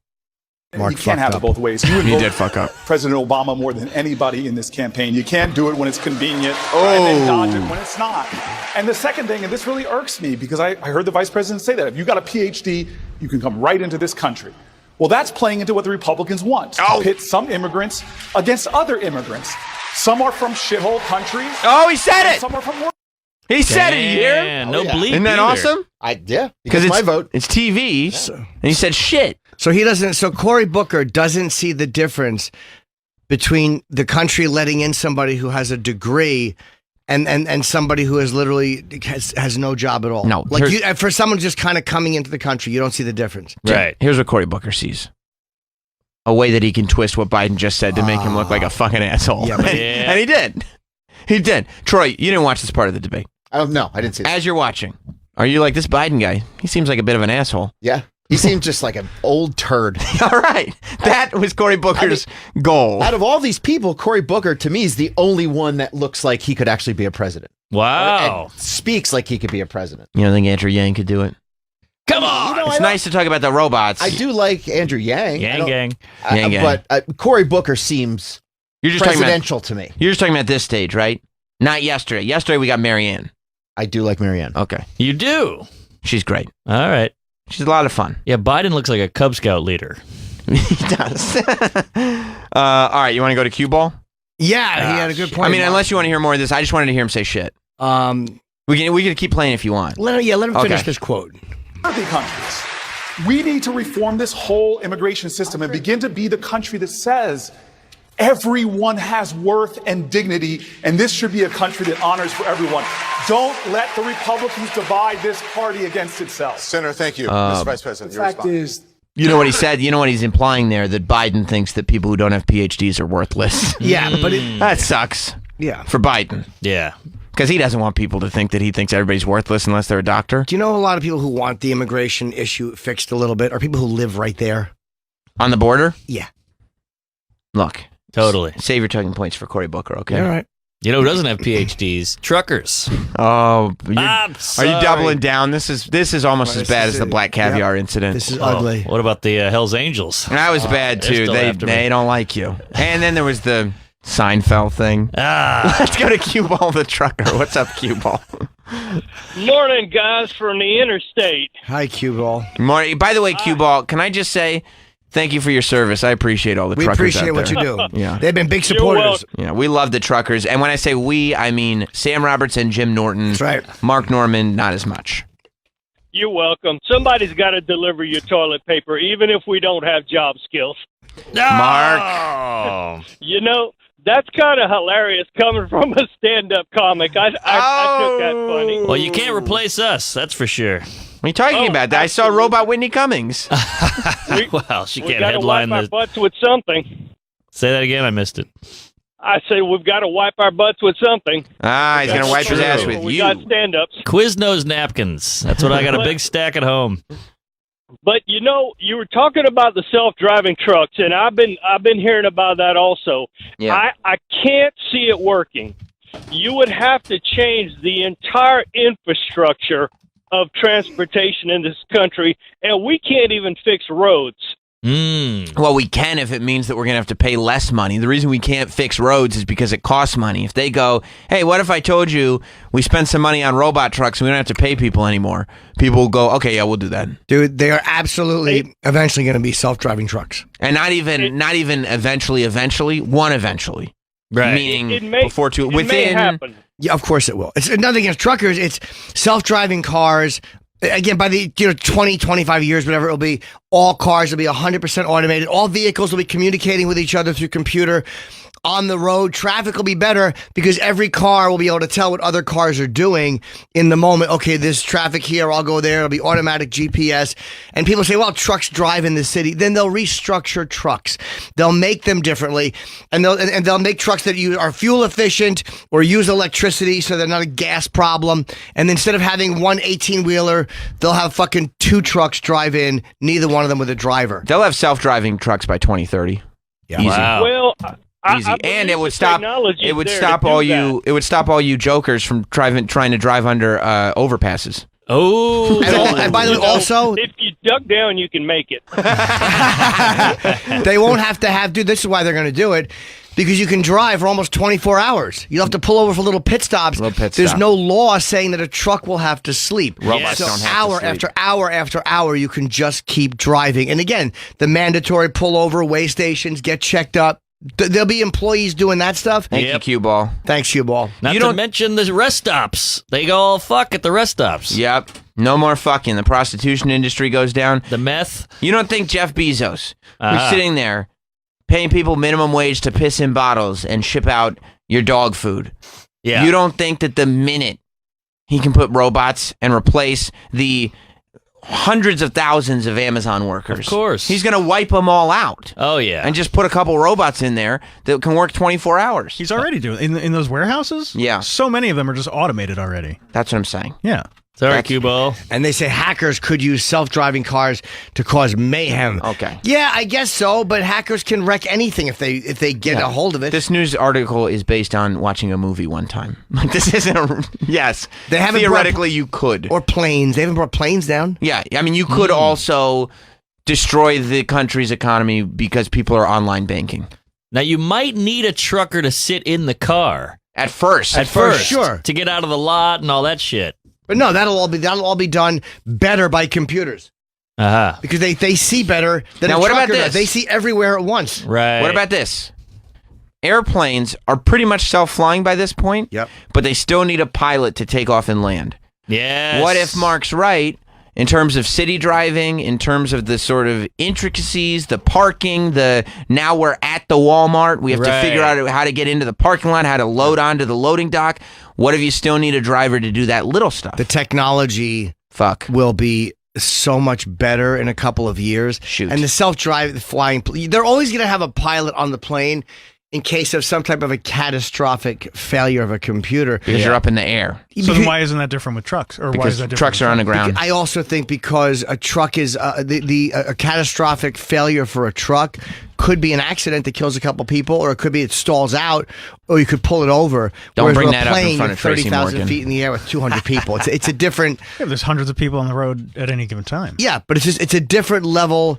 Mark you can't have fucked it up. both ways. You He invoke did fuck up. President Obama more than anybody in this campaign. You can't do it when it's convenient and Oh. then dodge it when it's not. And the second thing, and this really irks me because I heard the vice president say that if you got a PhD, you can come right into this country. Well, that's playing into what the Republicans want. Oh. To pit some immigrants against other immigrants. Some are from shithole countries. Oh, he said and it. Some are from worse. He said it here. Yeah, no bleep Isn't that either. awesome? Yeah, Because it's it's my vote. It's TV. And he said shit. So he doesn't. So Cory Booker doesn't see the difference between the country letting in somebody who has a degree and somebody who is literally has no job at all. No, like here's- you, for someone just kind of coming into the country, you don't see the difference. Right. Here's what Cory Booker sees. A way that he can twist what Biden just said to make him look like a fucking asshole. Yeah, but- And he did. He did. Troy, you didn't watch this part of the debate. I don't know. I didn't see that. As you're watching, are you like, this Biden guy, he seems like a bit of an asshole. Yeah. He seemed just like an old turd. All right. That was Cory Booker's goal. Out of all these people, Cory Booker, to me, is the only one that looks like he could actually be a president. Wow. And speaks like he could be a president. You don't think Andrew Yang could do it? Come on. It's nice to talk about the robots. I do like Andrew Yang. I Yang don't- gang. Yang gang. But Cory Booker seems You're just talking about, presidential to me. you're just talking about this stage, right? Not yesterday. Yesterday we got Marianne. I do like Marianne. Okay. You do. She's great. All right. She's a lot of fun. Yeah, Biden looks like a Cub Scout leader. He does. All right, you want to go to cue ball? Yeah, he had a good point. I mean, unless you want to hear more of this, I just wanted to hear him say shit. We can keep playing if you want. let him finish Okay. this quote. Worthy countries. We need to reform this whole immigration system and begin to be the country that says everyone has worth and dignity, and this should be a country that honors for everyone. Don't let the Republicans divide this party against itself. Senator, thank you. Mr. Vice President, The your fact response. is, You know what he said? You know what he's implying there? That Biden thinks that people who don't have PhDs are worthless. Yeah, but that sucks. Yeah. For Biden. Yeah. Because he doesn't want people to think that he thinks everybody's worthless unless they're a doctor. Do you know a lot of people who want the immigration issue fixed a little bit are people who live right there? On the border? Yeah. Look. Totally. Save your talking points for Cory Booker, okay? All right. You know who doesn't have PhDs? Truckers. Oh, I'm are sorry. you doubling down? This is almost Well, as this bad is as the it. black caviar Yep. incident. This is ugly. What about the Hells Angels? That was bad they're too. still They after me. don't like you. And then there was the Seinfeld thing. Ah. Let's go to Cue Ball the trucker. What's up, Cue Ball? Morning, guys, from the interstate. Hi, Cue Ball. Morning. By the way, Cue Ball, can I just say thank you for your service? I appreciate all the We truckers appreciate out what there. you do. Yeah. They've been big You're supporters. Yeah, we love the truckers. And when I say we, I mean Sam Roberts and Jim Norton. That's right. Mark Norman, not as much. You're welcome. Somebody's got to deliver your toilet paper, even if we don't have job skills. Mark. You know, that's kind of hilarious coming from a stand-up comic. I took that funny. Well, you can't replace us, that's for sure. What are you talking about? I saw Robot Whitney Cummings. Well, she We can't got to headline wipe our the... butts with something. Say that again, I missed it. I said we've got to wipe our butts with something. Ah, he's going to wipe his ass with We you. got stand-ups. Quiznos napkins. That's what I got a big stack at home. But you know, you were talking about the self-driving trucks, and I've been hearing about that also. Yeah. I can't see it working. You would have to change the entire infrastructure of transportation in this country, and we can't even fix roads. Well, we can if it means that we're going to have to pay less money. The reason we can't fix roads is because it costs money. If they go, hey, what if I told you we spend some money on robot trucks and we don't have to pay people anymore? People will go, okay, yeah, we'll do that. Dude, they are absolutely eventually going to be self-driving trucks. And not even eventually, one eventually. Right. Meaning It may- before two, it within. may happen. Yeah, of course it will. It's nothing against truckers. It's self-driving cars. Again, by the 20, 25 years, whatever it will be, all cars will be 100% automated. All vehicles will be communicating with each other through computer. On the road, traffic will be better because every car will be able to tell what other cars are doing in the moment. Okay, there's traffic here, I'll go there. It'll be automatic GPS. And people say, well, trucks drive in the city. Then they'll restructure trucks. They'll make them differently. And they'll make trucks that are fuel efficient or use electricity so they're not a gas problem. And instead of having one 18-wheeler, they'll have fucking 2 trucks drive in, neither one of them with a driver. They'll have self-driving trucks by 2030. Yeah. Easy. Wow. Well, Easy. I And it believe would the stop. technology It would is there stop to do all that. you. It would stop all you jokers from trying to drive under overpasses. Oh. And by the way, also, if you duck down, you can make it. they won't have to have, dude, this is why they're going to do it, because you can drive for almost 24 hours. You don't have to pull over for little pit stops. There's no law saying that a truck will have to sleep. Robots So don't have to hour sleep. after hour after hour, you can just keep driving. And again, the mandatory pullover, weigh stations, get checked up. There'll be employees doing that stuff. Thank you, Cue Ball. Thanks, Cue Ball. Not to mention the rest stops. They go all fuck at the rest stops. Yep. No more fucking. The prostitution industry goes down. The meth. You don't think Jeff Bezos, Uh-huh. who's sitting there paying people minimum wage to piss in bottles and ship out your dog food. Yeah. You don't think that the minute he can put robots and replace the hundreds of thousands of Amazon workers. Of course. He's going to wipe them all out. Oh, yeah. And just put a couple robots in there that can work 24 hours. He's already doing in those warehouses. Yeah. So many of them are just automated already. That's what I'm saying. Yeah. Sorry, Cue Ball. And they say hackers could use self-driving cars to cause mayhem. Okay. Yeah, I guess so, but hackers can wreck anything if they get a hold of it. This news article is based on watching a movie one time. Like, this isn't a... Yes. They haven't Theoretically, you could. Or planes. They haven't brought planes down. Yeah. I mean, you could also destroy the country's economy because people are online banking. Now, you might need a trucker to sit in the car. At first. At first. sure. To get out of the lot and all that shit. But no, that'll all be done better by computers. Uh-huh. Because they see better than Now, a what about trucker does. this? They see everywhere at once. Right. What about this? Airplanes are pretty much self-flying by this point. Yep. But they still need a pilot to take off and land. Yes. What if Mark's right in terms of city driving, in terms of the sort of intricacies, the parking, now we're at the Walmart. We have to figure out how to get into the parking lot, how to load onto the loading dock. What if you still need a driver to do that little stuff? The technology will be so much better in a couple of years. Shoot. And the self-driving flying, they're always going to have a pilot on the plane in case of some type of a catastrophic failure of a computer. Because you're up in the air. So then why isn't that different with trucks? Or why Because is that different trucks with are on the ground. I also think because a truck is a catastrophic failure for a truck could be an accident that kills a couple people, or it could be it stalls out, or you could pull it over. Don't Whereas bring with a that up in plane, front of Tracy 30,000 Morgan. feet in the air with 200 people. It's a different. Yeah, there's hundreds of people on the road at any given time. Yeah, but it's a different level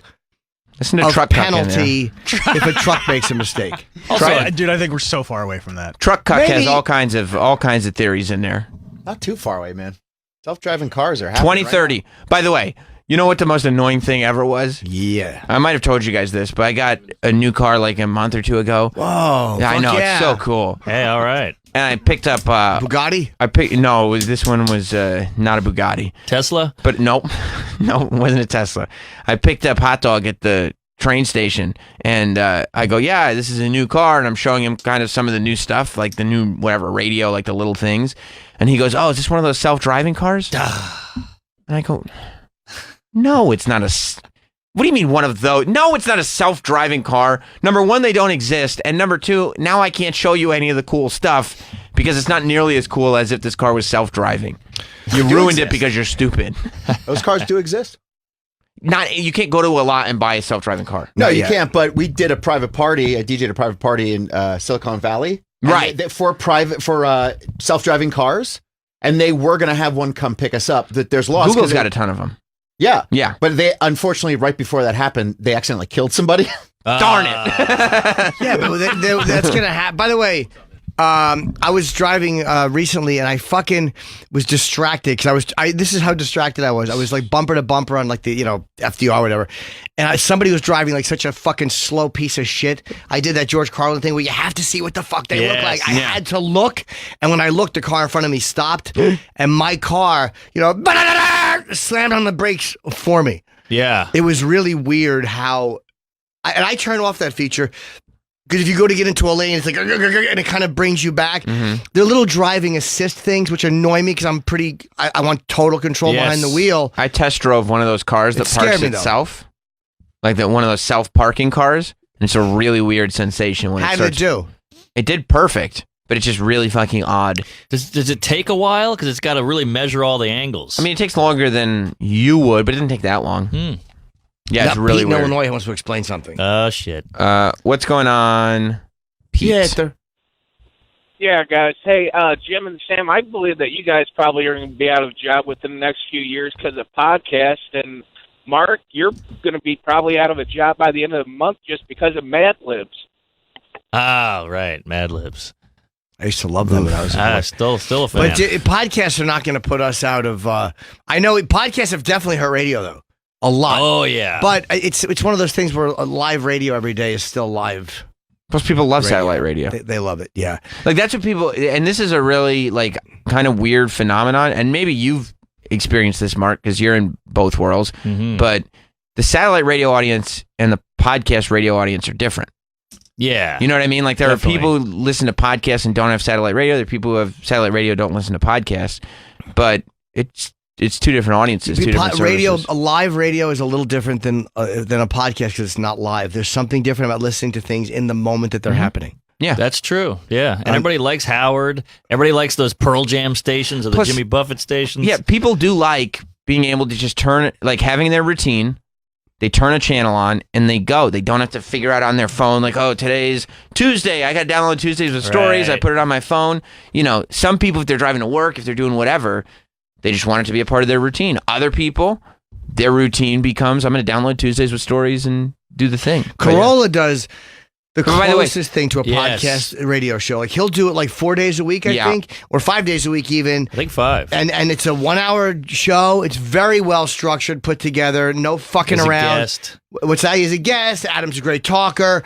Listen to of Truck Cuck in penalty if a truck makes a mistake. Also, dude, I think we're so far away from that. Truck Cuck has Maybe- all kinds of theories in there. Not too far away, man. Self-driving cars are happening 2030. By the way, you know what the most annoying thing ever was? Yeah. I might have told you guys this, but I got a new car like a month or two ago. Whoa. Yeah, I fuck know. yeah. It's so cool. Hey, all right. And I picked up Bugatti? This one was not a Bugatti. Tesla? But nope. No, it wasn't a Tesla. I picked up Hot Dog at the train station, and I go, yeah, this is a new car, and I'm showing him kind of some of the new stuff, like the new whatever radio, like the little things, and he goes, oh, is this one of those self-driving cars? And I go, no, it's not what do you mean one of those? No, it's not a self-driving car. Number one, they don't exist, and number two, now I can't show you any of the cool stuff because it's not nearly as cool as if this car was self-driving. You ruined it because you're stupid. Those cars do exist. You can't go to a lot and buy a self-driving car. No, you can't. But we did a private party. I DJ'd a private party in Silicon Valley, right? For self-driving cars, and they were going to have one come pick us up. That there's laws. Google's got a ton of them. Yeah, yeah. But they unfortunately, right before that happened, they accidentally killed somebody. Darn it! Yeah, but that's gonna happen. By the way. I was driving recently, and I fucking was distracted because this is how distracted I was. I was like bumper to bumper on like the FDR or whatever, and somebody was driving like such a fucking slow piece of shit. I did that George Carlin thing where you have to see what the fuck they look like. I had to look, and when I looked, the car in front of me stopped, and my car, slammed on the brakes for me. Yeah, it was really weird how, and I turned off that feature. Because if you go to get into a lane, it's like, and it kind of brings you back. Mm-hmm. They're little driving assist things, which annoy me because I want total control behind the wheel. I test drove one of those cars that scared parks me, though. itself. Like one of those self-parking cars. And it's a really weird sensation when How did it do? It did perfect, but it's just really fucking odd. Does it take a while? Because it's got to really measure all the angles. I mean, it takes longer than you would, but it didn't take that long. Yeah, it's really Pete in weird. Illinois wants to explain something. Oh, shit. What's going on, Pete? Yeah, guys. Hey, Jim and Sam, I believe that you guys probably are going to be out of a job within the next few years because of podcasts. And Mark, you're going to be probably out of a job by the end of the month just because of Mad Libs. Ah, right. Mad Libs. I used to love them when I was a boy. Still a fan. But podcasts are not going to put us out of. I know podcasts have definitely hurt radio though. A lot. Oh, yeah. But it's one of those things where a live radio every day is still live. Plus, people love satellite radio. They love it, yeah. Like, that's what people... And this is a really, like, kind of weird phenomenon. And maybe you've experienced this, Mark, because you're in both worlds. Mm-hmm. But the satellite radio audience and the podcast radio audience are different. Yeah. You know what I mean? Like, there Definitely. are people who listen to podcasts and don't have satellite radio. There are people who have satellite radio don't listen to podcasts. But it's two different audiences, two different services. A live radio is a little different than a podcast because it's not live. There's something different about listening to things in the moment that they're happening. Yeah, that's true. Yeah, and everybody likes Howard. Everybody likes those Pearl Jam stations or the Plus- Jimmy Buffett stations. Yeah, people do like being able to just turn, like having their routine. They turn a channel on and they go. They don't have to figure out on their phone, like, oh, today's Tuesday. I got to download Tuesdays with stories. Right. I put it on my phone. You know, some people, if they're driving to work, if they're doing whatever, they just want it to be a part of their routine. Other people, their routine becomes, I'm going to download Tuesdays with stories and do the thing. Corolla does the By the way- closest thing to a Yes. podcast radio show. Like he'll do it like 4 days a week, I Yeah. think, or 5 days a week even. I think 5. And it's a 1 hour show. It's very well structured, put together. No fucking As a around. guest. What's that? He's a guest. Adam's a great talker.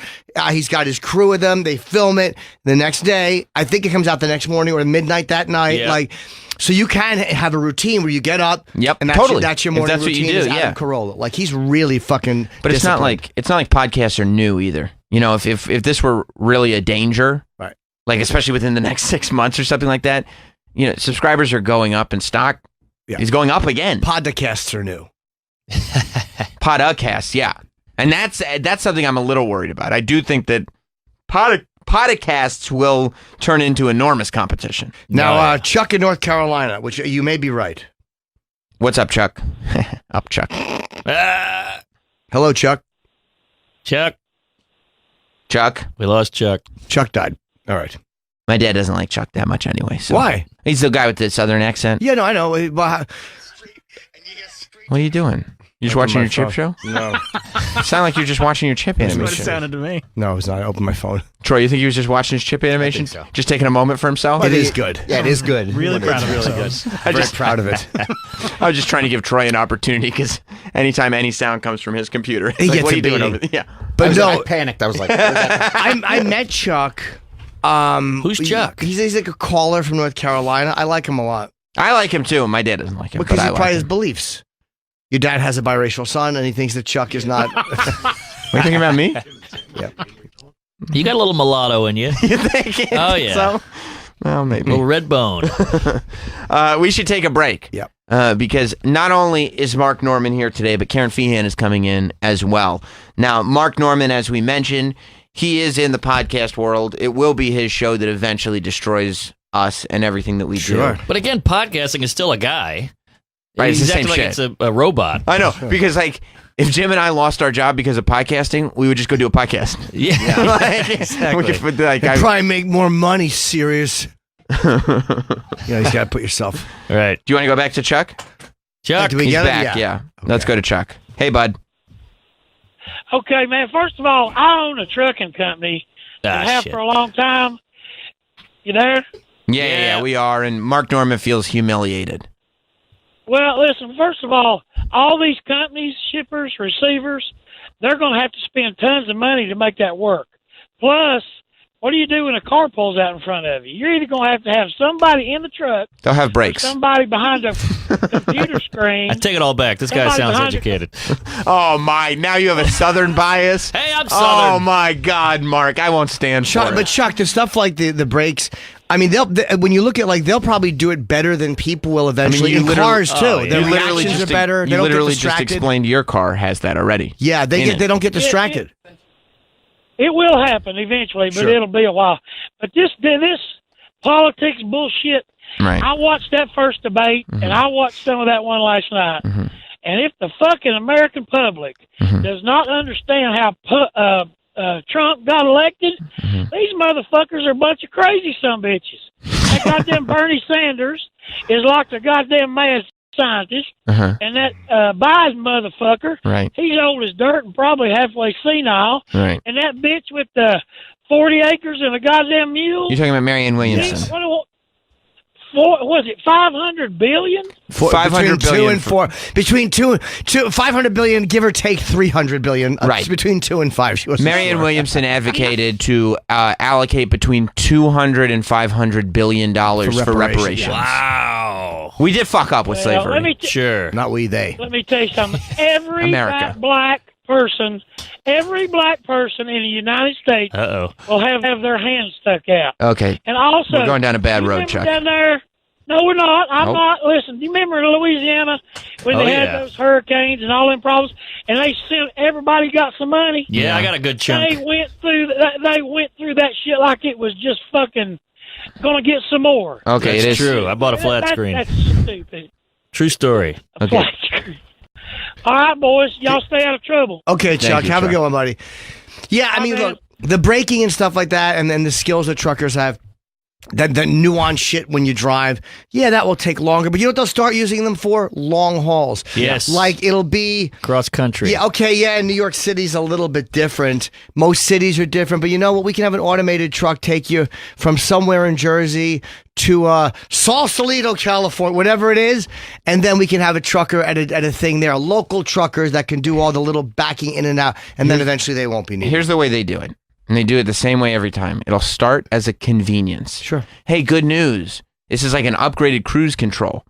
He's got his crew with him. They film it the next day. I think it comes out the next morning or midnight that night. Yeah. Like, so you can have a routine where you get up. Yep, and that's totally. That's your If morning that's what you routine. do, is Adam yeah. Carolla. Like he's really fucking. But it's not disciplined. like podcasts are new either. You know, if this were really a danger, Right. like especially within the next 6 months or something like that, you know, subscribers are going up and stock is going up again. Podcasts are new. Podcasts, yeah. And that's something I'm a little worried about. I do think that podcasts will turn into enormous competition. Now, Chuck in North Carolina, which you may be right. What's up, Chuck? Up, Chuck. Hello, Chuck. Chuck. We lost Chuck. Chuck died. All right. My dad doesn't like Chuck that much anyway. So. Why? He's the guy with the southern accent. Yeah, no, I know. But What are you doing? You just Open watching my your chip phone. show? No. You sound like you're just watching your chip That's what it animation. sounded to me. No, it's not. I opened my phone. Troy, you think he was just watching his chip animation? so. Just taking a moment for himself? It is good. Yeah, it is good. Really It's proud of really themselves. I'm very proud of it. I was just trying to give Troy an opportunity because anytime any sound comes from his computer, it's He like, gets what are a you doing beating. over there? Yeah. But I no, panicked. I was like, where's that? I met Chuck. Who's Chuck? He's like a caller from North Carolina. I like him a lot I like him too. My dad doesn't like him. because but I he like probably him. his beliefs. Your dad has a biracial son, and he thinks that Chuck is not. What are you thinking about me? Yeah. You got a little mulatto in you. You think? Oh, yeah. So? Well, maybe. Little red bone. We should take a break. Yep. Because not only is Mark Norman here today, but Karen Feehan is coming in as well. Now, Mark Norman, as we mentioned, he is in the podcast world. It will be his show that eventually destroys us and everything that we do. But again, podcasting is still a guy. Right, it's He's the same acting like shit. it's a robot. I know, because like if Jim and I lost our job because of podcasting, we would just go do a podcast. Yeah, Like, exactly. we could, like, You'd probably make more money, serious. You got to put yourself. All right. Do you want to go back to Chuck? Chuck, Do we He's get it? back, yeah. Let's go to Chuck. Hey, bud. Okay, man. First of all, I own a trucking company and have shit. for a long time. You there? Yeah, we are. And Mark Norman feels humiliated. Well, listen, first of all these companies, shippers, receivers, they're going to have to spend tons of money to make that work. Plus, what do you do when a car pulls out in front of you? You're either going to have somebody in the truck, They'll have or brakes. somebody behind the computer screen. I take it all back. This guy Somebody sounds behind it. educated. Oh, my. Now you have a Southern bias. Hey, I'm Oh, Southern. my God, Mark. I won't stand Chuck, for but it. Chuck, the stuff like the brakes. I mean, when you look at they'll probably do it better than people will eventually. In cars too, oh, yeah. their You literally reactions just are better. They You don't get literally just distracted. explained your car has that already. Yeah, they in it. don't get distracted. It will happen eventually, but Sure. it'll be a while. But this politics bullshit, Right. I watched that first debate, and I watched some of that one last night. And if the fucking American public does not understand how Trump got elected, these motherfuckers are a bunch of crazy sumbitches. That goddamn Bernie Sanders is like the goddamn mad scientist, and that Biden motherfucker, Right. he's old as dirt and probably halfway senile. Right. And that bitch with the 40 acres and a goddamn mule. You're talking about Marianne Williamson. Was it 500 billion? 500 billion Between 500 billion, give or take 300 billion. Right. Between 2 and 5. She was Marianne Williamson advocated to allocate between $200 and $500 billion for reparations. Wow. We did fuck up with Well, slavery. let me Sure. Not we, they. Let me tell you something. Every America. black person in the United States Uh-oh. will have their hands stuck out. Okay. And also, We're going down a bad you road, remember Chuck. Down there, no, we're not. I'm Nope. not. Listen, do you remember in Louisiana when Oh, they yeah. had those hurricanes and all them problems, and they sent everybody got some money? Yeah, I got a good chunk. They went through that. They went through that shit like it was just fucking gonna get some more. Okay, That's it is true. I bought a flat screen. That's stupid. True story. A Okay. flat screen. All right, boys, y'all stay out of trouble. Okay, Chuck, you, have Chuck. a good one, buddy. Yeah, I mean, man. look, the braking and stuff like that, and then the skills that truckers have, that nuanced shit when you drive, yeah, that will take longer. But you know what they'll start using them for? Long hauls. Yes. Like it'll be. Cross country. Yeah, okay, yeah, New York City's a little bit different. Most cities are different, but you know what? We can have an automated truck take you from somewhere in Jersey to Sausalito, California, whatever it is, and then we can have a trucker at a thing there, local truckers that can do all the little backing in and out, and then eventually they won't be needed. Here's the way they do it. And they do it the same way every time. It'll start as a convenience. Sure. Hey, good news. This is like an upgraded cruise control.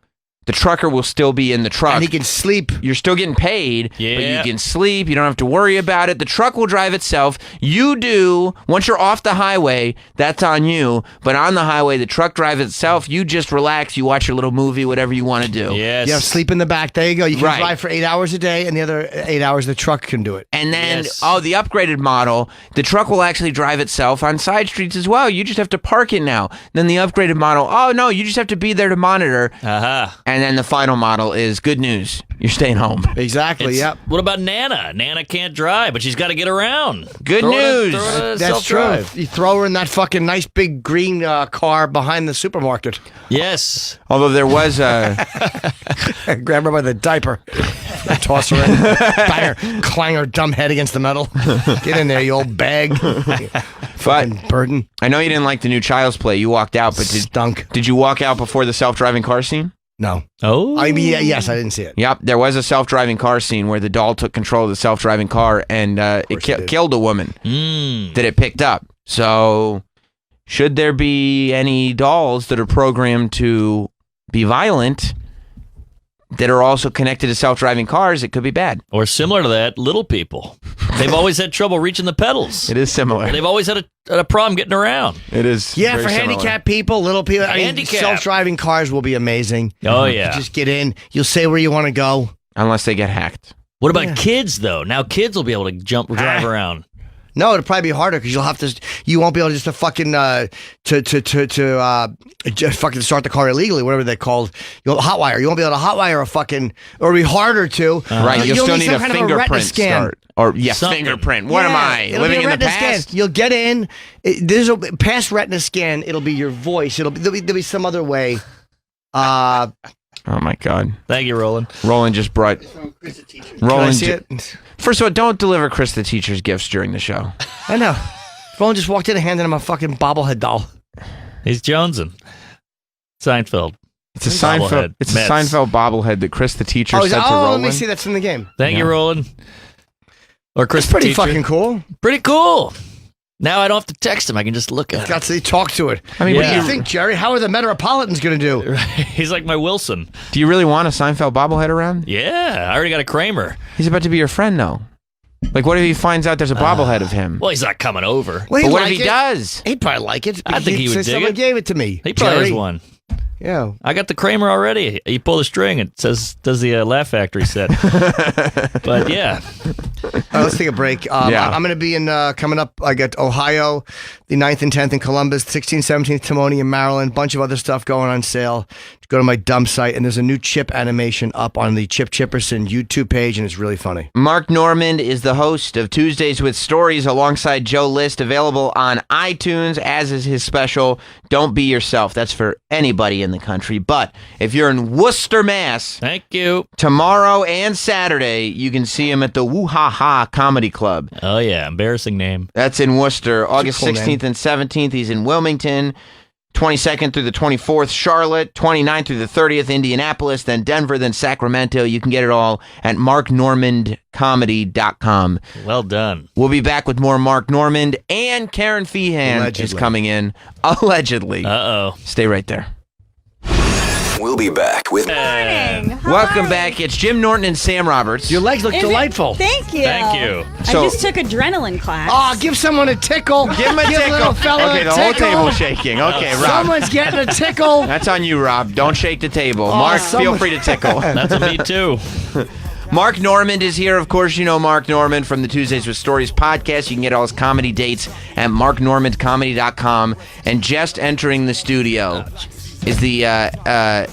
The trucker will still be in the truck. And he can sleep. You're still getting paid, but you Yeah. can sleep. You don't have to worry about it. The truck will drive itself. You do. Once you're off the highway, that's on you. But on the highway, the truck drives itself. You just relax. You watch your little movie, whatever you want to do. Yes. You have sleep in the back. There you go. You can Right. drive for 8 hours a day, and the other 8 hours the truck can do it. And then, Yes. the upgraded model, the truck will actually drive itself on side streets as well. You just have to park it now. Then the upgraded model, oh no, you just have to be there to monitor. Aha. And then the final model is good news. You're staying home. Exactly. It's- Yep. What about Nana? Nana can't drive, but she's got to get around. Good Throw it in- news. throw it in a That's true. self-drive. You throw her in that fucking nice big green car behind the supermarket. Yes. Although there was a Grab her by the diaper. Toss her in. Bang her, clang her dumb head against the metal. Get in there, you old bag. But burden. I know you didn't like the new Child's Play. You walked out, but did you walk out before the self-driving car scene? No. Oh. I mean, yes, I didn't see it. Yep, there was a self-driving car scene where the doll took control of the self-driving car and it killed a woman that it picked up. So, should there be any dolls that are programmed to be violent that are also connected to self-driving cars, it could be bad. Or similar to that, little people. They've always had trouble reaching the pedals. It is similar. They've always had a problem getting around. It is. Yeah, for handicapped people, little people. I mean, Handicap. self-driving cars will be amazing. Oh, yeah. You just get in. You'll say where you want to go. Unless they get hacked. What about kids, though? Now kids will be able to drive around. No, it'll probably be harder because you won't be able just to fucking just fucking start the car illegally, whatever they're called. You'll hotwire. You won't be able to hotwire or it'll be harder to. Right, you'll still need a kind fingerprint scan. start. Or fingerprint. What am I It'll living be a in the retina past? Scan. You'll get in. There's a past retina scan. It'll be your voice. There'll be some other way. Oh my God! Thank you, Roland. Roland just brought. Can I see it? First of all, don't deliver Chris the teacher's gifts during the show. I know. Roland just walked in and handed him a fucking bobblehead doll. He's jonesing. Seinfeld. It's a Seinfeld. It's a Seinfeld bobblehead that Chris the teacher said to Roland. Let me see. That's in the game. Thank you, Roland. Or Chris It's pretty the teacher. fucking cool. Pretty cool. Now I don't have to text him. I can just look at it. Got to talk to it. I mean, what do you think, Jerry? How are the Metropolitans going to do? He's like my Wilson. Do you really want a Seinfeld bobblehead around? Yeah, I already got a Kramer. He's about to be your friend, though. Like, what if he finds out there's a bobblehead of him? Well, he's not coming over. Well, but what if he does? He'd probably like it. I think he would dig Someone it. gave it to me. He probably Jerry. has one. Yeah. I got the Kramer already. You pull the string, it says, does the Laugh Factory set. But yeah. All right, let's take a break. I'm going to be in, coming up, I got Ohio, the 9th and 10th in Columbus, 16th, 17th, Timony in Maryland, bunch of other stuff going on sale. Go to my dumb site, and there's a new Chip animation up on the Chip Chipperson YouTube page, and it's really funny. Mark Normand is the host of Tuesdays with Stories alongside Joe List, available on iTunes, as is his special, Don't Be Yourself. That's for anybody in the country. But if you're in Worcester, Mass, thank you. Tomorrow and Saturday, you can see him at the Woo Ha Ha Comedy Club. Oh, yeah. Embarrassing name. That's in Worcester. August cool 16th name. and 17th, he's in Wilmington. 22nd through the 24th, Charlotte. 29th through the 30th, Indianapolis. Then Denver, then Sacramento. You can get it all at marknormandcomedy.com. Well done. We'll be back with more Mark Normand, and Karen Feehan is coming in. Allegedly. Uh-oh. Stay right there. We'll be back with Welcome back. It's Jim Norton and Sam Roberts. Your legs look delightful. Thank you. Thank you. I So- just took adrenaline class. Oh, give someone a tickle. Give him a tickle. little fella Okay, a the whole tickle. table's shaking. Okay, Rob. Someone's getting a tickle. That's on you, Rob. Don't shake the table. Mark, feel free to tickle. That's a me, too. Mark Normand is here. Of course, you know Mark Normand from the Tuesdays with Stories podcast. You can get all his comedy dates at marknormandcomedy.com. And just entering the studio is the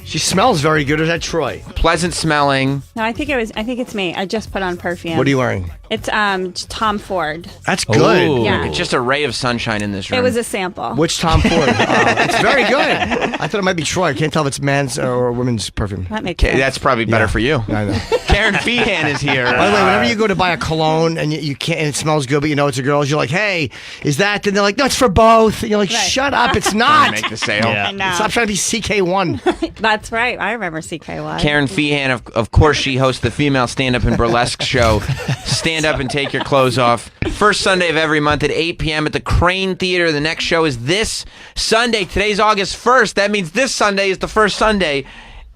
She smells very good. Is that Troy? pleasant smelling. No, I think it's me. I just put on perfume. What are you wearing? It's Tom Ford. That's good. Ooh. Yeah. It's just a ray of sunshine in this room. It was a sample. Which Tom Ford? It's very good. I thought it might be Troy. I can't tell if it's man's or women's perfume. That makes Okay, sense. that's probably better for you. I know. Karen Feehan is here. By the way, whenever you go to buy a cologne and you can't, and it smells good, but you know it's a girl's, you're like, "Hey, is that?" And they're like, "No, it's for both." And you're like, Right. "Shut up, it's not." Make the sale. Yeah. I know. Stop trying to be CK1. That's right. I remember CKY. Karen Feehan, of course, she hosts the female stand-up and burlesque show, Stand Up and Take Your Clothes Off. First Sunday of every month at 8 p.m. at the Crane Theater. The next show is this Sunday. Today's August 1st. That means this Sunday is the first Sunday,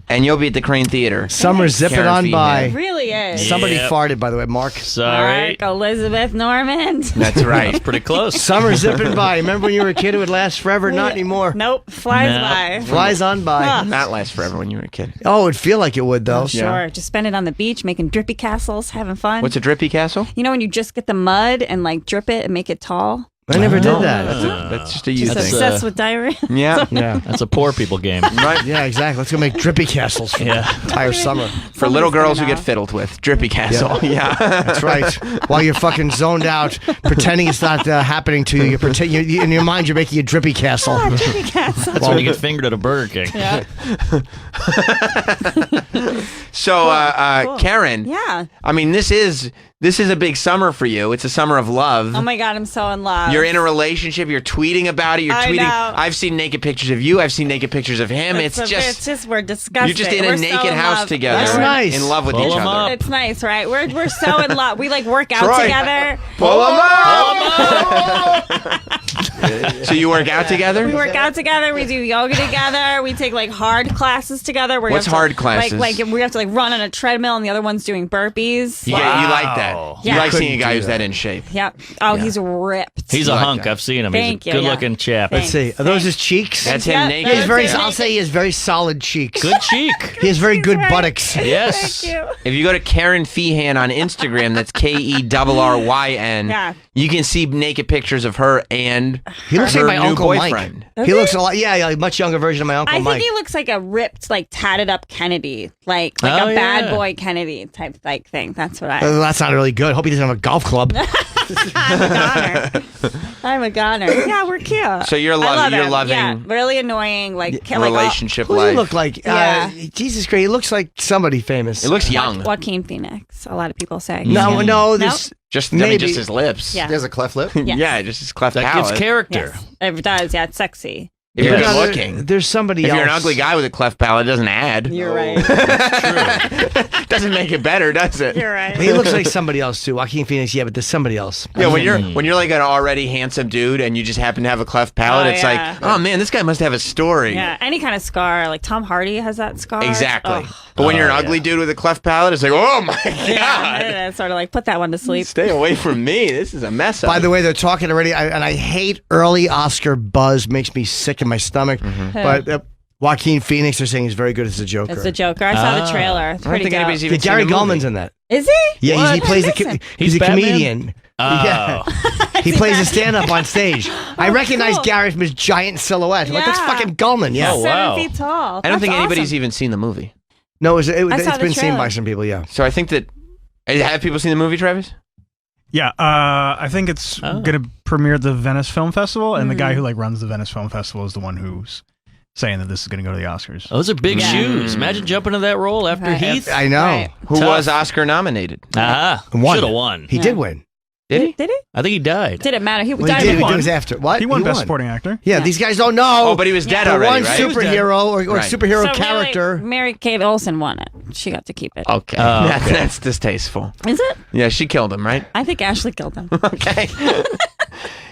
and you'll be at the Crane Theater. Summer's zipping Karen on Feehan. by. It really is. Somebody Yep. farted, by the way, Mark. Sorry. Mark Elizabeth Norman. That's right. That's pretty close. Summer's zipping by. Remember when you were a kid, it would last forever? Not anymore. Nope. Flies No. by. Flies on by. Huh. Not last forever when you were a kid. Oh, it'd feel like it would, though. Sure. Just spend it on the beach, making drippy castles, having fun. What's a drippy castle? You know when you just get the mud and like drip it and make it tall? I never did that. That's just a you Just thing. obsessed with diarrhea. Yeah. Yeah. That's a poor people game. Right. Yeah, exactly. Let's go make drippy castles for the entire summer. For little girls who get fiddled with. Drippy castle. Yeah. That's right. While you're fucking zoned out, pretending it's not happening to you, in your mind, you're making a drippy castle. Oh, drippy castle. That's when you get fingered at a Burger King. Yeah. So, Cool. Karen. Yeah. I mean, this is a big summer for you. It's a summer of love. Oh my God, I'm so in love. You're in a relationship. You're tweeting about it. You're I tweeting. know. I've seen naked pictures of you. I've seen naked pictures of him. It's just we're disgusting. you're just in a We're so naked house love. together. That's nice. In love with Pull each 'em other. up. It's nice, right? We're so in love. We like work out Troy. together. Pull them up. So you work out together? We work out together. We do yoga together. We take like hard classes together. Where you What's have to, hard classes? Like we have to like run on a treadmill, and the other one's doing burpees. You like that. You Yeah. like seeing a Couldn't guy do who's that in shape. Yep. Oh, he's ripped. He's a like hunk. that. I've seen him. Thank He's you, a good-looking chap. Let's see. Are those his cheeks? That's him Yep, naked. He has very. That's I'll say he has very solid cheeks. Good cheek. He has very good right. buttocks. Yes. Thank you. If you go to Karen Feehan on Instagram, that's KERRYN. Yeah. You can see naked pictures of her and He looks her like my new Uncle boyfriend. Mike. He looks a lot. Yeah, a much younger version of my Uncle I Mike. think he looks like a ripped, like tatted up Kennedy, like Oh, a bad yeah. boy Kennedy type like thing. That's what I. That's not really good. Hope he doesn't have a golf club. I'm a goner. I'm a goner. Yeah, we're cute. So you're I love you're him. loving Yeah, really annoying. Like like all- relationship Who does life. he look like? Yeah. Jesus Christ, he looks like somebody famous. It looks young. Joaquin Phoenix. A lot of people say. No, Yeah. no, Nope. this Just I mean, maybe. just his lips. Yeah. He has a cleft lip. Yes. Yeah, just his cleft That palate. gives character. Yes. It does. Yeah, it's sexy. If you're Yeah. good looking. There's somebody If else. you're an ugly guy with a cleft palate, it doesn't add. You're right. Doesn't make it better, does it? You're right. He looks like somebody else too. Joaquin Phoenix, yeah, but there's somebody else. Yeah, when you're like an already handsome dude and you just happen to have a cleft palate, Oh, it's yeah. like, oh man, this guy must have a story. Yeah, any kind of scar. Like Tom Hardy has that scar. Exactly. Ugh. But when you're an ugly dude with a cleft palate, it's like, oh my god, Yeah, it's sort of like put that one to sleep. stay away from me. This is a mess up. By the way, they're talking already, and I hate early Oscar buzz. Makes me sick in my stomach. But Joaquin Phoenix, they're saying he's very good as a Joker. It's the Joker. I saw the trailer. It's I don't pretty think dope. anybody's even Yeah, Gary seen the movie. Gulman's in that. Is he? Yeah, he What? plays Listen. he's a Batman? comedian. Oh. Yeah. He plays a stand-up on stage. I recognize cool. Gary from his giant silhouette. I'm like, that's Yeah. fucking Gulman. Yeah. Oh, wow. 7 feet tall. I don't think That's anybody's awesome. even seen the movie. No, it's I saw been the seen by trailer. some people. Yeah. So I think that have people seen the movie, Travis? Yeah, I think it's gonna premiere at the Venice Film Festival, and the guy who like runs the Venice Film Festival is the one who's saying that this is gonna go to the Oscars. Those are big Yeah. shoes. Imagine jumping into that role after Right. Heath. I know. Right. Who Tough. was Oscar nominated? Ah, Won. should have won. He did win. Did he? Did he? I think he died. Didn't matter. He Well, died he did. before. It was after. What? He won Best Supporting Actor. Yeah, these guys don't know. Oh, but he was dead the already, one right? superhero or Right. superhero So character. Really, Mary Kate Olsen won it. She got to keep it. Okay. Oh, okay. That's distasteful. Is it? Yeah, she killed him, right? I think Ashley killed him. Okay.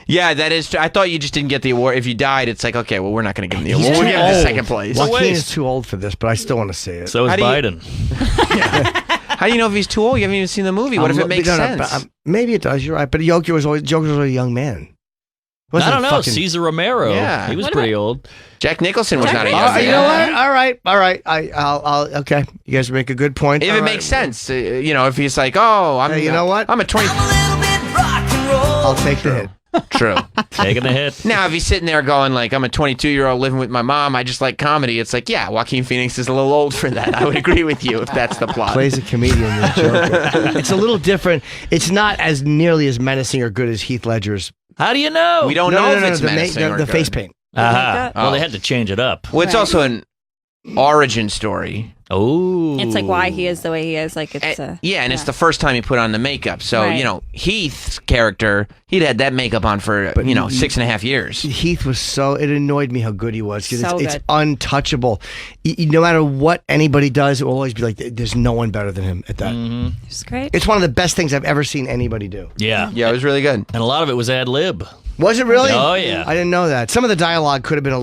Yeah, that is true. I thought you just didn't get the award. If you died, it's like, okay, well, we're not going to give him the He's award. We'll too give him the old. second place. Joaquin is too old for this, but I still want to see it. So is How do you- Biden. How do you know if he's too old? You haven't even seen the movie. What if it makes sense? But, maybe it does. You're right. But Joker was always a young man. I don't know. Fucking- Caesar Romero. Yeah. He was What pretty about- old. Jack Nicholson was Jack not a Nicholson. young You man. know what? All right. I'll. Okay. You guys make a good point. If All it right. makes sense, if he's like, oh, I'm, Hey, you know what? I'm a 20. I'll take the hit. True. Taking the hit. Now, if he's sitting there going like, I'm a 22-year-old living with my mom, I just like comedy. It's like, yeah, Joaquin Phoenix is a little old for that. I would agree with you if that's the plot. Plays a comedian. The Joker. It's a little different. It's not as nearly as menacing or good as Heath Ledger's. How do you know? We don't know if it's menacing or the face good. paint. Aha. Oh. Well, they had to change it up. Well, it's also an origin story. Oh. It's like why he is the way he is. Like it's It's the first time he put on the makeup. So, Right. Heath's character, he'd had that makeup on for, 6.5 years. Heath was it annoyed me how good he was because So it's good. untouchable. No matter what anybody does, it will always be like, there's no one better than him at that. It's great. It's one of the best things I've ever seen anybody do. Yeah. Yeah, it was really good. And a lot of it was ad lib. Was it really? Oh, yeah. I didn't know that. Some of the dialogue could have been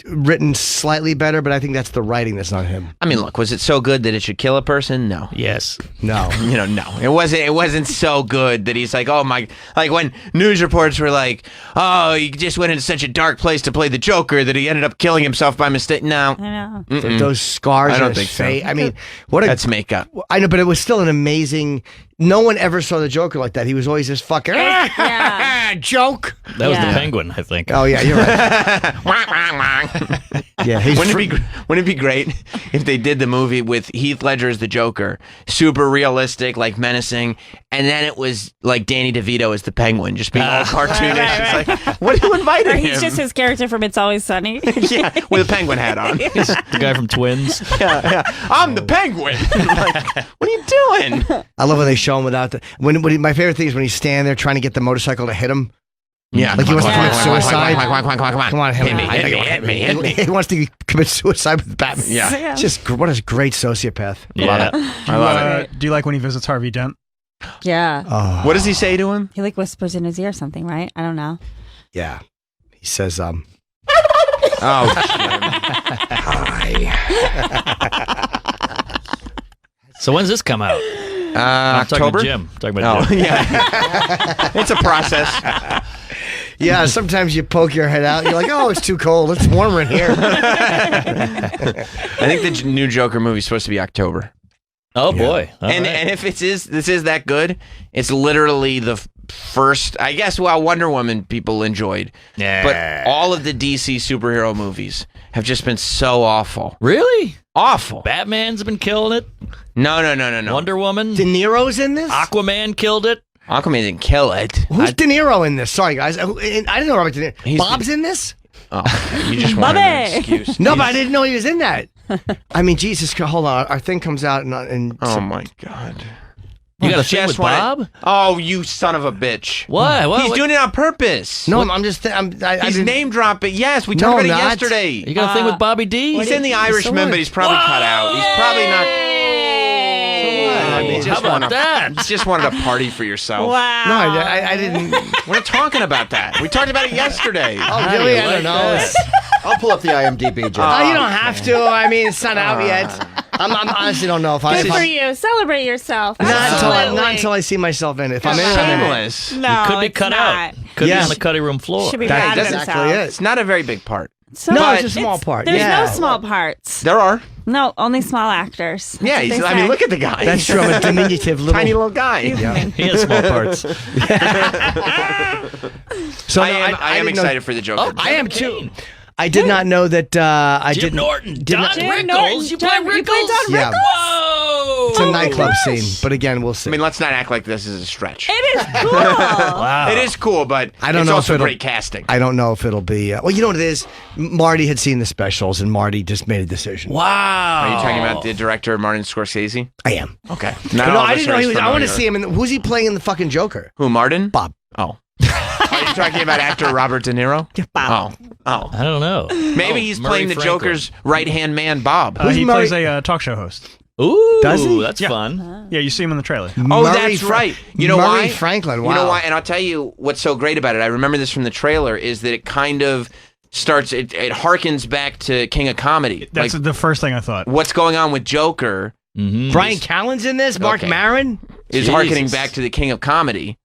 written slightly better, but I think that's the writing that's not him. I mean, look, was it so good that it should kill a person? No. Yes. No. No. It wasn't so good that he's like, oh my, like when news reports were like, oh, he just went into such a dark place to play the Joker that he ended up killing himself by mistake. No. I know. Those scars. I don't on his think so. face. I mean, what a That's makeup. I know, but it was still an amazing. No one ever saw the Joker like that. He was always this fucking joke. That was the Penguin, I think. Oh yeah, you're right. Yeah, he's wouldn't it be great if they did the movie with Heath Ledger as the Joker, super realistic, like menacing, and then it was like Danny DeVito as the Penguin, just being all cartoonish. Right. It's like, what are you inviting Or him? he's just his character from It's Always Sunny. Yeah, with a penguin hat on. He's the guy from Twins. Yeah. I'm the Penguin. Like, what are you doing? I love when they show him without the. My favorite thing is when he's standing there trying to get the motorcycle to hit him. Yeah, like he wants to commit suicide. Come on, Come on, hit me. He wants to commit suicide with Batman. Yeah. It's just what a great sociopath. Love it. I love it. Do you like when he visits Harvey Dent? Yeah. Oh. What does he say to him? He like whispers in his ear something, right? I don't know. Yeah. He says, Oh, So when's this come out? I'm talking October? to Jim. Talking about Jim. Yeah. It's a process. yeah, sometimes you poke your head out. You're like, oh, it's too cold. It's warmer in here. I think the new Joker movie is supposed to be October. Oh boy! And if this is that good, it's literally the first. I guess Wonder Woman people enjoyed. Yeah. But all of the DC superhero movies have just been so awful. Really? Awful. Batman's been killing it. No. Wonder Woman. De Niro's in this? Aquaman killed it. Aquaman didn't kill it. Who's De Niro in this? Sorry, guys. I didn't know Robert De Niro. Bob's in this? Oh, you just wanted an excuse. No, but I didn't know he was in that. I mean, Jesus, hold on. Our thing comes out and oh my God. You got a thing with Bob? Oh, you son of a bitch. What? He's doing it on purpose. No, I'm just. He's name dropping. Yes, we talked about it yesterday. You got a thing with Bobby D? He's in The Irishman, but he's probably cut out. He's probably not. How about that? You just wanted a party for yourself. Wow. No, I didn't. We're not talking about that. We talked about it yesterday. Oh, really? I don't know. I'll pull up the IMDb, Jim. Oh, you don't have to. I mean, it's not out yet. I'm honestly don't know if Good for you. Celebrate yourself. Not until I see myself in it. If I'm in it, I'm in it. Shameless. No, You could be it's cut not. out. Could be on the cutting room floor. Should be That's proud of exactly himself. it. It's not a very big part. So No, but it's a small part. There's Yeah. no small parts. There are. No, only small actors. That's Yeah, what they I mean, say. look at the guy. That's true. I'm a diminutive little. Tiny little guy. He has small parts. So I no, am didn't know- excited for the Joker. I am too. I did not know that. I Jim didn't. Norton. did Don not- Rickles. You play Rickles? You played Don Yeah. Whoa! It's a nightclub scene, but again, we'll see. I mean, let's not act like this is a stretch. It is cool. Wow. It is cool, but I don't it's know also if it'll- great casting. I don't know if it'll be. Well, you know what it is. Marty had seen the specials, and Marty just made a decision. Wow. Are you talking about the director Martin Scorsese? I am. Okay. No, I didn't know he was. I want to see him. Who's he playing in the fucking Joker? Who, Martin? Bob. Oh. Are you talking about actor Robert De Niro? Yeah, Bob. Oh. I don't know. Maybe he's playing the Murray Franklin. Joker's right-hand man, Bob. He Murray- plays a talk show host. Ooh, Does he? that's fun. Yeah, you see him in the trailer. Oh, Murray that's Fra- right. You know Murray why? Franklin. Wow. You know why? And I'll tell you what's so great about it. I remember this from the trailer, is that it kind of starts, it harkens back to King of Comedy. That's like, the first thing I thought. what's going on with Joker Brian Callen's in this. Mark Okay. Maron. is harkening back to the King of Comedy.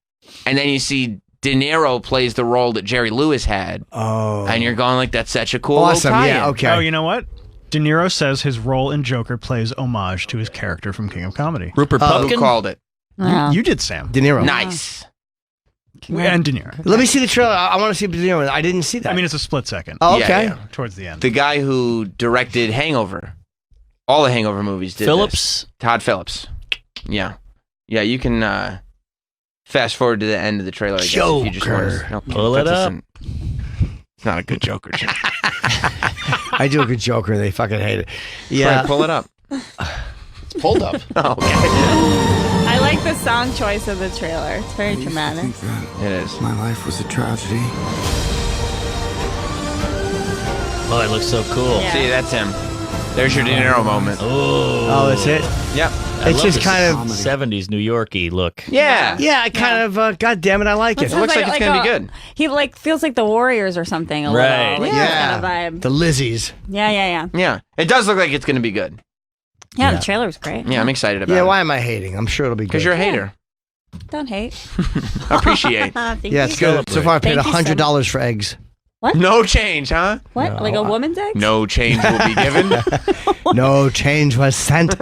And then you see De Niro plays the role that Jerry Lewis had. Oh. And you're going like, that's such a cool Awesome. little Yeah. tie-in. Okay. Oh, you know what? De Niro says his role in Joker plays homage to his character from King of Comedy. Rupert Who Pupkin. called it? Wow. You did, Sam. De Niro. Nice. And De Niro. Let me see the trailer. I want to see De Niro. I didn't see that. I mean, it's a split second. Oh, Yeah, okay. yeah. Towards the end. The guy who directed Hangover. All the Hangover movies did Phillips. this. Todd Phillips. Yeah. Yeah, you can fast forward to the end of the trailer, I guess. If you just want Joker. to, Pull it up. It's not a good Joker. Jim. I do a good Joker. And they fucking hate it. Yeah. Right, pull it up. It's pulled up. Okay. I like the song choice of the trailer. It's very dramatic. It is. My life was a tragedy. Oh, it looks so cool. Yeah. See, that's him. There's your De Niro moment. Oh, Oh, that's it. Yep. It's just kind of 70s New Yorky look. Yeah. Yeah, I kind of. God damn it, I like it. It looks like it's gonna be good. He feels like the Warriors or something. Right. Little, Yeah. kind of vibe. The Lizzies. Yeah. Yeah, it does look like it's gonna be good. Yeah, the trailer was great. Yeah, I'm excited about it. Yeah, why am I hating? I'm sure it'll be good. Because you're a hater. Don't hate. Appreciate. Thank Yeah, you. it's good. So far, I paid Thank you so $100 for eggs. What? No change, huh? What? Like a woman's egg? No change will be given. No change was sent.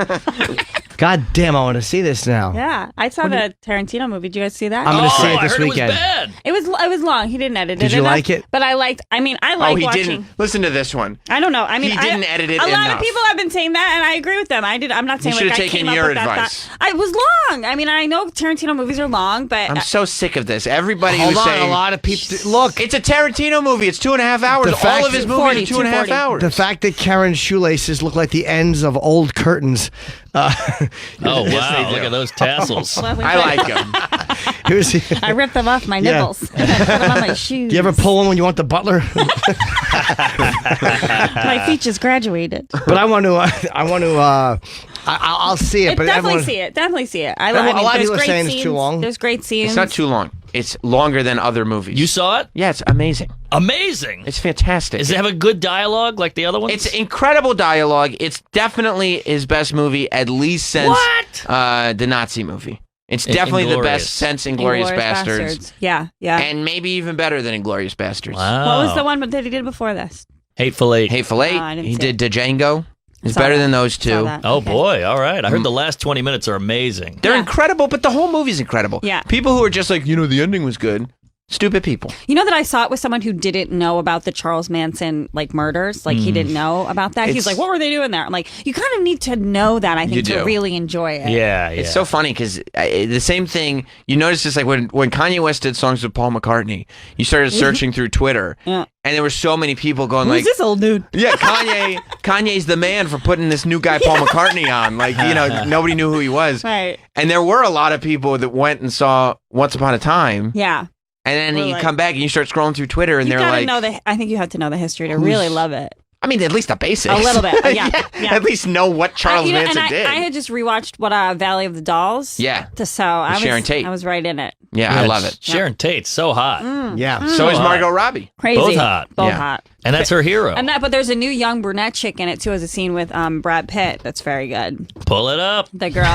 God damn, I want to see this now. Yeah, I saw the Tarantino movie. Did you guys see that? I'm going to see it this weekend. It was long. He didn't edit it. Did you enough, like it? But I liked. I mean, I Oh, like he watching. didn't. Listen to this one. I don't know. I mean, He didn't edit it A lot enough. of people have been saying that, and I agree with them. I'm not saying You like should I have came taken up your with that advice. thought. I was long. I mean, I know Tarantino movies are long, but I'm so sick of this. Everybody Hold was on, saying a lot of people. Look, it's a Tarantino movie. It's 2.5 hours. The All fact- of his movies are 2.5 hours. The fact that Karen's shoelaces look like the ends of old curtains. Oh, Yes, wow. they do. Look at those tassels. I like him. I ripped them off my Yeah. nipples. I put them on my shoes. Do you ever pull one when you want the butler? My feet just graduated. But I want to. I'll see it. But Definitely everyone, see it. Definitely see it. I A lot of there's people are great saying it's scenes. too long. There's great scenes. It's not too long. It's longer than other movies. You saw it? Yeah, it's amazing. Amazing. It's fantastic. Does it have a good dialogue like the other ones? It's incredible dialogue. It's definitely his best movie, at least since the Nazi movie. It's definitely the Inglourious. best since Inglourious Bastards. Yeah. And maybe even better than Inglourious Bastards. Wow. What was the one that he did before this? Hateful Eight. Hateful Eight. I didn't He see did Django. It's Saw better that. than those Saw two. that. Oh, Okay. boy. All right. I heard the last 20 minutes are amazing. They're incredible, but the whole movie's incredible. Yeah. People who are just like, the ending was good. Stupid people. You know that I saw it with someone who didn't know about the Charles Manson murders. Like he didn't know about that. He's It's- like, "What were they doing there?" I'm like, "You kind of need to know that. I You think to do. really enjoy it." Yeah. It's so funny because the same thing, you notice this like when Kanye West did songs with Paul McCartney, you started searching through Twitter, Yeah. and there were so many people going Who's like, this old dude? yeah, Kanye's the man for putting this new guy Paul McCartney on. Like, nobody knew who he was. Right. And there were a lot of people that went and saw Once Upon a Time, Yeah. and then We're you like- come back and you start scrolling through Twitter, and You they're gotta like, know I think you have to know the history to really love it. I mean, at least the basics. A little bit, yeah. At least know what Charles Manson and did. I had just rewatched Valley of the Dolls. Yeah. So I was Sharon Tate. I was right in it. yeah, I love it. Sharon Tate's so hot. Yeah. So is hot. Margot Robbie. Crazy. Both hot. Both Yeah. hot. And that's her hero. But there's a new young brunette chick in it too, as a scene with Brad Pitt. That's very good. Pull it up. The girl.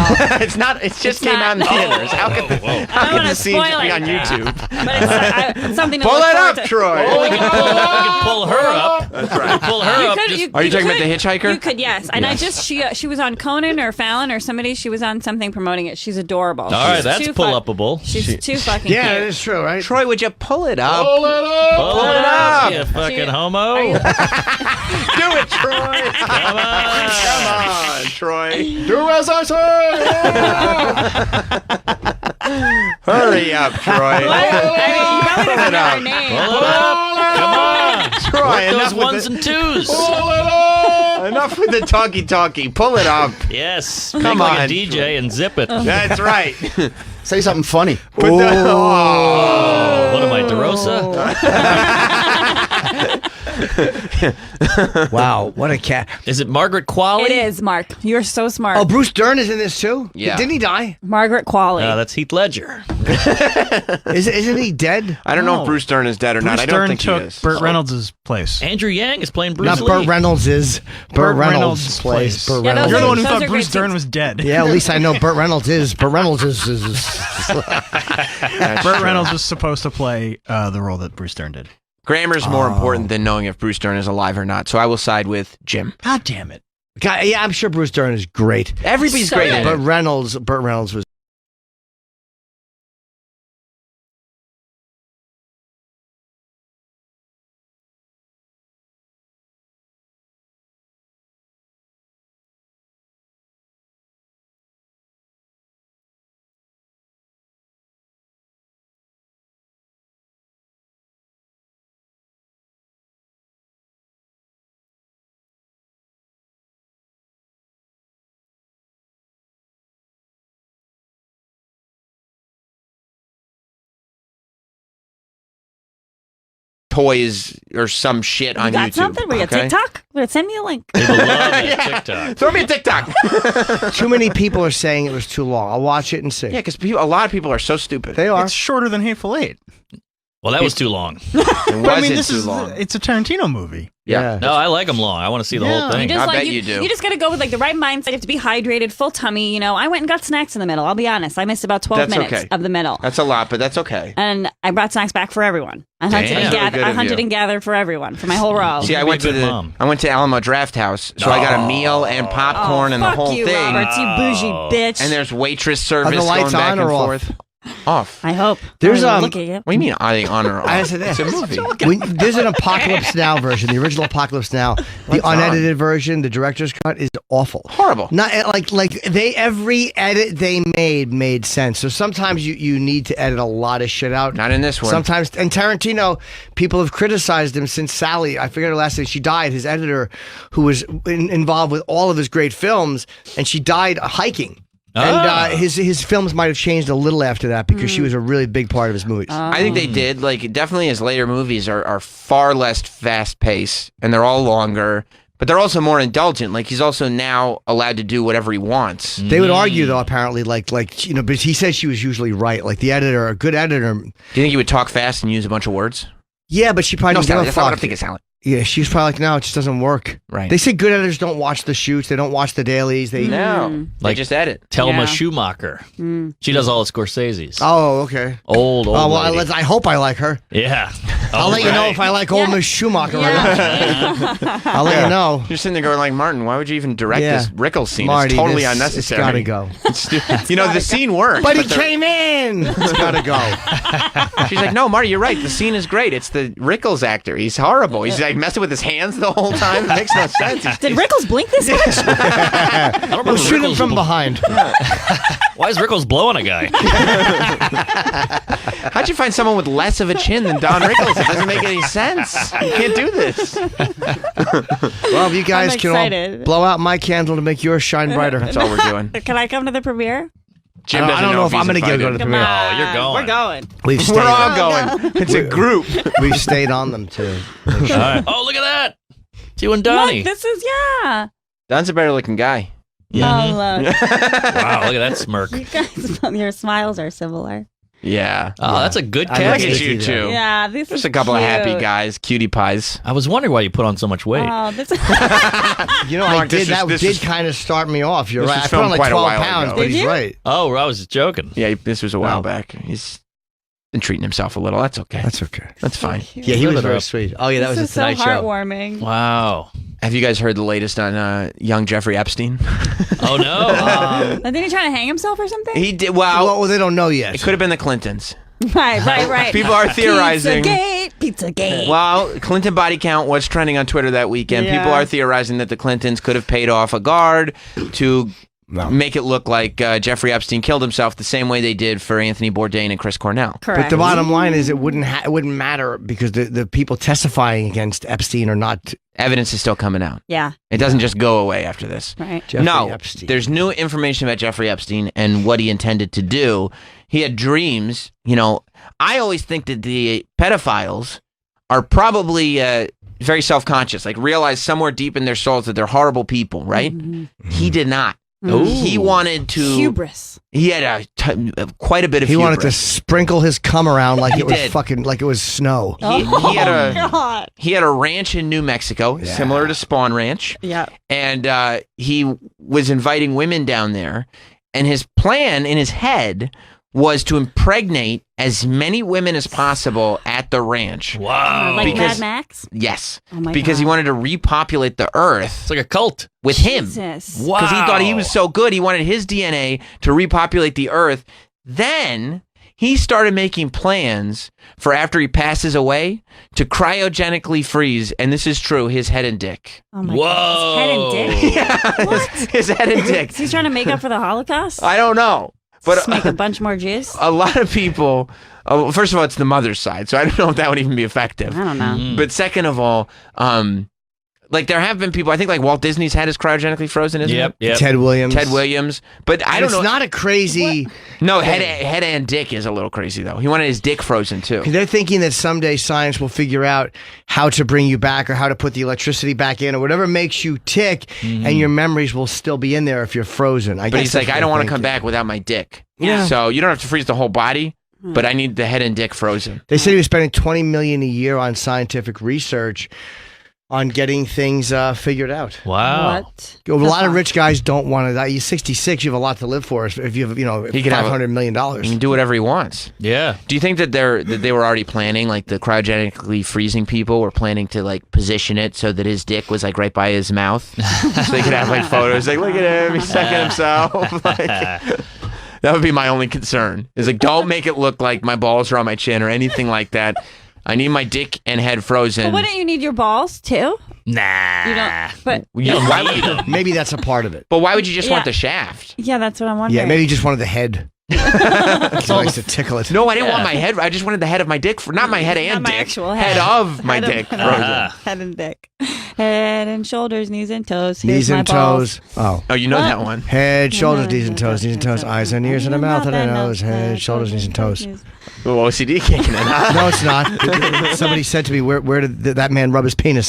It's not. It just came out in not- theaters. How could I how don't could wanna the scene spoil be it. on YouTube? But it's something to Pull look it forward up, to. Troy. Well, we can pull her up. That's right. Pull her You up. could- just- you- Are you talking could- about the hitchhiker? You could, yes. And I just she was on Conan or Fallon or somebody. She was on something promoting it. She's adorable. All right, She's that's too pull-upable. She's too fucking Yeah, cute. it is true, right? Troy, would you pull it up? Pull it up, you She- fucking homo. Do it, Troy. Come on. Come on, Troy. Do as I say. Hurry up, Troy. I mean, you probably Pull don't it know up. her name. Pull it up. Come on. Troy, Work enough those with ones the- and twos. Enough with the talkie. Pull it up. Yes. Come Make like on. a DJ and zip it. That's right. Say something funny. Put the- Oh, what am I, DeRosa? Wow, what a cat. Is it Margaret Qualley? It is, Mark. You're so smart. Oh, Bruce Dern is in this too? Yeah. Didn't he die? Margaret Qualley. That's Heath Ledger. Isn't he dead? I don't know No. if Bruce Dern is dead or not. Bruce I don't Dern think he took is. Burt Reynolds' place. Andrew Yang is playing Bruce Not Lee. Burt Reynolds is. Burt Reynolds' place. Burt Yeah, Reynolds. You're the one who Those thought are Bruce great Dern scenes. was dead. Yeah, at least I know Burt Reynolds is. Burt Reynolds is. That's Burt true. Reynolds was supposed to play the role that Bruce Dern did. Grammar's more important than knowing if Bruce Dern is alive or not. So I will side with Jim. God damn it. God, yeah, I'm sure Bruce Dern is great. Everybody's So great good. in But it. Burt Reynolds was toys or some shit on got YouTube. something? We got okay? TikTok? Send me a link. People love it. TikTok. Throw me a TikTok. Too many people are saying it was too long. I'll watch it and see. Yeah, because a lot of people are so stupid. They are. It's shorter than Hateful Eight. Well, that was too long. It But I mean, wasn't too long. it's a Tarantino movie. Yeah. No, I like them long. I want to see the whole thing. Just I like bet you do. You just got to go with like the right mindset. You have to be hydrated, full tummy. You know, I went and got snacks in the middle. I'll be honest. I missed about 12 That's minutes okay. of the middle. That's a lot, but that's okay. And I brought snacks back for everyone. I hunted, Damn. and, Really good I of hunted you. and gathered for everyone, for my whole row. See, I went to Alamo Draft House, so I got a meal and popcorn and the fuck whole you, thing. Roberts, you bougie bitch. And there's waitress service Are the lights going back on and or off? forth. Off. I hope. There's look at you. What do you mean on or off? I said It's a movie. There's an Apocalypse Now version, the original Apocalypse Now. The What's on? unedited version, the director's cut, is awful. Horrible. Not like every edit they made sense. So sometimes you need to edit a lot of shit out. Not in this one. Sometimes, and Tarantino, people have criticized him since Sally, I forget her last name, she died, his editor, who was involved with all of his great films, and she died hiking. And his films might have changed a little after that because she was a really big part of his movies. I think they did. Like, definitely his later movies are far less fast paced and they're all longer, but they're also more indulgent. Like, he's also now allowed to do whatever he wants. They would argue, though, apparently, like but he said she was usually right. Like the editor, a good editor. Do you think he would talk fast and use a bunch of words? Yeah, but she probably No, didn't Sally, give a that's not what I'm fuck. thinking, Sally. Yeah, she's probably like, no, it just doesn't work. Right. They say good editors don't watch the shoots. They don't watch the dailies. They No. They just edit. Thelma Yeah. Schumacher. She does all the Scorsese's. Oh, okay. Old Oh, well, lady. I hope I like her. Yeah. I'll let you know if I like old Miss Schumacher or not. I'll let you know. You're sitting there going like, Martin, why would you even direct Yeah. this Rickles scene? Marty, it's totally this- unnecessary. It's gotta go. It's stupid. You know, the scene worked. But he the- came in. It's gotta go. She's like, no, Marty, you're right. The scene is great. It's the Rickles actor. He's horrible. He's like messing with his hands the whole time. It makes no sense. Did Rickles blink this much? I don't remember We'll shoot him Rickles from bl- behind. Why is Rickles blowing a guy? How'd you find someone with less of a chin than Don Rickles? It doesn't make any sense. You can't do this. Well, you guys I'm can all excited. blow out my candle to make yours shine brighter. That's all we're doing. Can I come to the premiere? Jim I doesn't don't know if he's I'm gonna invited. go to the Come premiere. on. you're going. We're going. We've stayed We're all on. going. It's a group. We've stayed on them too. All right. Oh, look at that. It's you and Donnie. Look, this is, yeah. Don's a better looking guy. Oh, look. Wow, look at that smirk. You guys, your smiles are similar. Yeah. Oh, that's a good I Look cast. like at it. you two. Yeah, this Just is a couple of happy cute. guys, cutie pies. I was wondering why you put on so much weight. Oh, this You know, Mark, this that was- did this was- kind of start me off. You're this right. was I put on filmed like quite a 12 while pounds, ago. but Did he's you? right. Oh, I was just joking. Yeah, this was a while Wow. back. He's been treating himself a little. That's okay. That's okay. That's fine. Yeah, he Live was it very up. sweet. Oh yeah, that this was is the so Tonight Show. heartwarming. Wow. Have you guys heard the latest on young Jeffrey Epstein? Oh, no. Didn't he try to hang himself or something? He did. Well, Well, they don't know yet. it could have been the Clintons. Right. People are theorizing. Pizzagate. Well, Clinton body count was trending on Twitter that weekend. Yeah. People are theorizing that the Clintons could have paid off a guard to make it look like Jeffrey Epstein killed himself the same way they did for Anthony Bourdain and Chris Cornell. Correct. But the bottom line is, it wouldn't matter because the people testifying against Epstein are not Evidence is still coming out. Yeah. It doesn't just go away after this. Right. Jeffrey no, Epstein. there's new information about Jeffrey Epstein and what he intended to do. He had dreams. You know, I always think that the pedophiles are probably very self-conscious, like realize somewhere deep in their souls that they're horrible people, right? Mm-hmm. He did not. Ooh. He wanted to... Hubris. He had quite a bit of He hubris. wanted to sprinkle his cum around like He it was did. fucking like it was snow. He God. he had a ranch in New Mexico, similar to Spawn Ranch. Yeah. And he was inviting women down there. And his plan in his head was to impregnate as many women as possible at the ranch. Wow. Like Because- Mad Max? Yes. Oh my because God. he wanted to repopulate the earth. It's like a cult. With him. Jesus. Wow. Because he thought he was so good, he wanted his DNA to repopulate the earth. Then he started making plans for after he passes away to cryogenically freeze, and this is true, his head and dick. Oh my Whoa. God. His head and dick? Yeah, his head and dick. Is he trying to make up for the Holocaust? I don't know. But Just make a bunch more Jews? a lot of people, first of all, it's the mother's side, so I don't know if that would even be effective. I don't know. But second of all, like there have been people. I think like Walt Disney's had his cryogenically frozen, isn't it? Yep. Ted Williams. But I And don't know. It's not a crazy. No, head and dick is a little crazy though. He wanted his dick frozen too. They're thinking that someday science will figure out how to bring you back or how to put the electricity back in or whatever makes you tick, and your memories will still be in there if you're frozen. But he's like, I don't want to come back without my dick. Yeah. So you don't have to freeze the whole body, but I need the head and dick frozen. They said he was spending $20 million a year on scientific research on getting things figured out. Wow. What? A lot of rich guys don't want to die. You're 66. You have a lot to live for. If you have, He could have $500 million. He can do whatever he wants. Yeah. Do you think that they were already planning, like the cryogenically freezing people were planning to like position it so that his dick was like right by his mouth, so they could have like photos like, look at him, he's sucking himself. That would be my only concern. Is like, don't make it look like my balls are on my chin or anything like that. I need my dick and head frozen. But wouldn't you need your balls too? Nah. You don't. But Why would, maybe that's a part of it. but why would you just want Yeah. the shaft? yeah, that's what I'm wondering. Yeah, maybe you just wanted the head. He likes to tickle it. No, I didn't want my head. I just wanted the head of my dick. Not my head and Not my dick. actual head. of my Head of- dick frozen. Head and dick. Head and shoulders, knees and toes. Here's Knees my and balls. toes. Oh. Oh, you know What? that one. Head, shoulders, knees and toes, eyes and ears and a mouth and a nose, head, shoulders, knees and toes. Well, OCD kicking in, huh? No, it's not. Somebody said to me, where did that man rub his penis?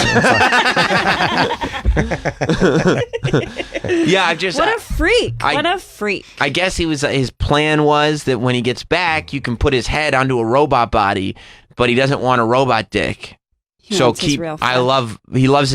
Yeah, I've just. What a freak! What a freak! I guess his plan was that when he gets back, you can put his head onto a robot body, but he doesn't want a robot dick. He So wants his real flesh. he loves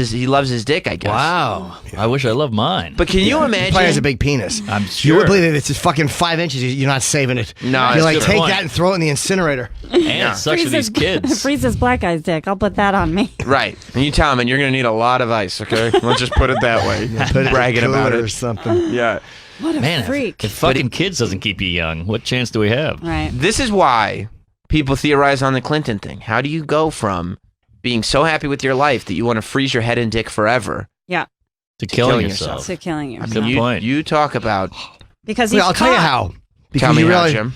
his dick, I guess. Wow. I wish I loved mine. But can you He probably imagine? has a big penis. I'm You sure. would believe it. It's just fucking 5 inches. You're not saving it. No, You're that's like, a good take point. that and throw it in the incinerator. And it sucks for these kids. Freezes black guy's dick. I'll put that on me. Right, and you tell him, and you're gonna need a lot of ice. Okay, let's just put it that way. Put it in Bragging a about cooler it or something. Yeah. What a Man, freak! if fucking kids doesn't keep you young, what chance do we have? Right. This is why people theorize on the Clinton thing. How do you go from being so happy with your life that you want to freeze your head and dick forever Yeah. To killing killing yourself. To killing yourself. Good point. You talk about. Because he's I'll tell you caught. how. Because Tell me you how, realize, Jim.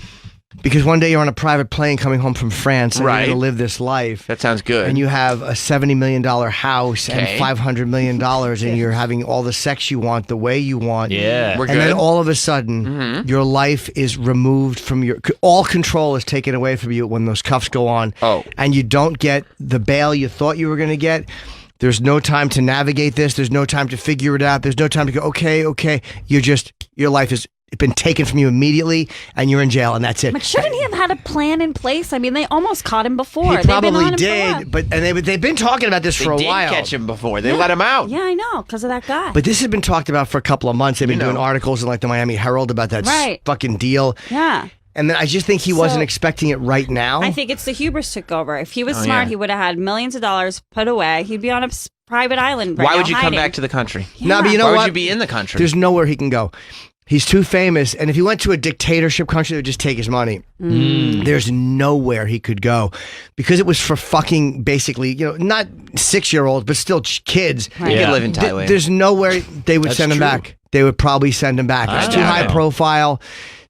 because one day you're on a private plane coming home from France and Right. you're going to live this life. That sounds good. And you have a $70 million house Okay. and $500 million, and you're having all the sex you want, the way you want. Yeah. We're And good. then all of a sudden, your life is removed from all control is taken away from you when those cuffs go on. Oh. And you don't get the bail you thought you were going to get. There's no time to navigate this. There's no time to figure it out. There's no time to go, okay. Your life has been taken from you immediately, and you're in jail, and that's it. But shouldn't he have had a plan in place? I mean, they almost caught him before. He They've been probably on him for a while. did, but they've been talking about this They for a did while. catch him before. They let him out. Yeah, I know, because of that guy. But this has been talked about for a couple of months. They've been doing articles in like the Miami Herald about that Right. fucking deal. yeah. And then I just think he wasn't expecting it right now. I think it's the hubris took over. If he was Oh, smart, yeah. he would have had millions of dollars put away. He'd be on a private island right Why now would you come hiding. back to the country? No, but you know Why what? would you be in the country? There's nowhere he can go. He's too famous, and if he went to a dictatorship country, they would just take his money. There's nowhere he could go because it was for fucking basically, not 6-year-olds, but still kids. He could live in Thailand. There's nowhere they would That's send him true. back. They would probably send him back. I It's too doubt high it. profile.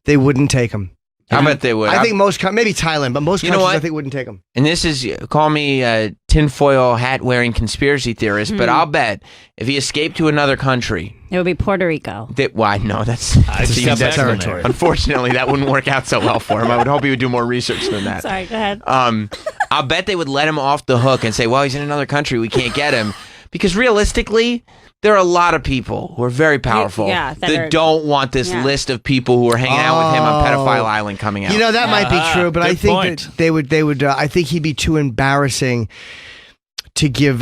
They wouldn't take him. I bet they would. I think maybe Thailand, but most You know countries what? I think wouldn't take him. And this is, call me a tinfoil hat wearing conspiracy theorist, but I'll bet if he escaped to another country, It would be Puerto Rico. why? No, that's just got back from there. Unfortunately, that wouldn't work out so well for him. I would hope he would do more research than that. Sorry, go ahead. I'll bet they would let him off the hook and say, well, he's in another country. We can't get him. Because realistically, there are a lot of people who are very powerful yeah, that that are- don't want this yeah. list of people who are hanging out with him on Pedophile Island coming out. That might be true, but I good think point. that they would. I think he'd be too embarrassing to give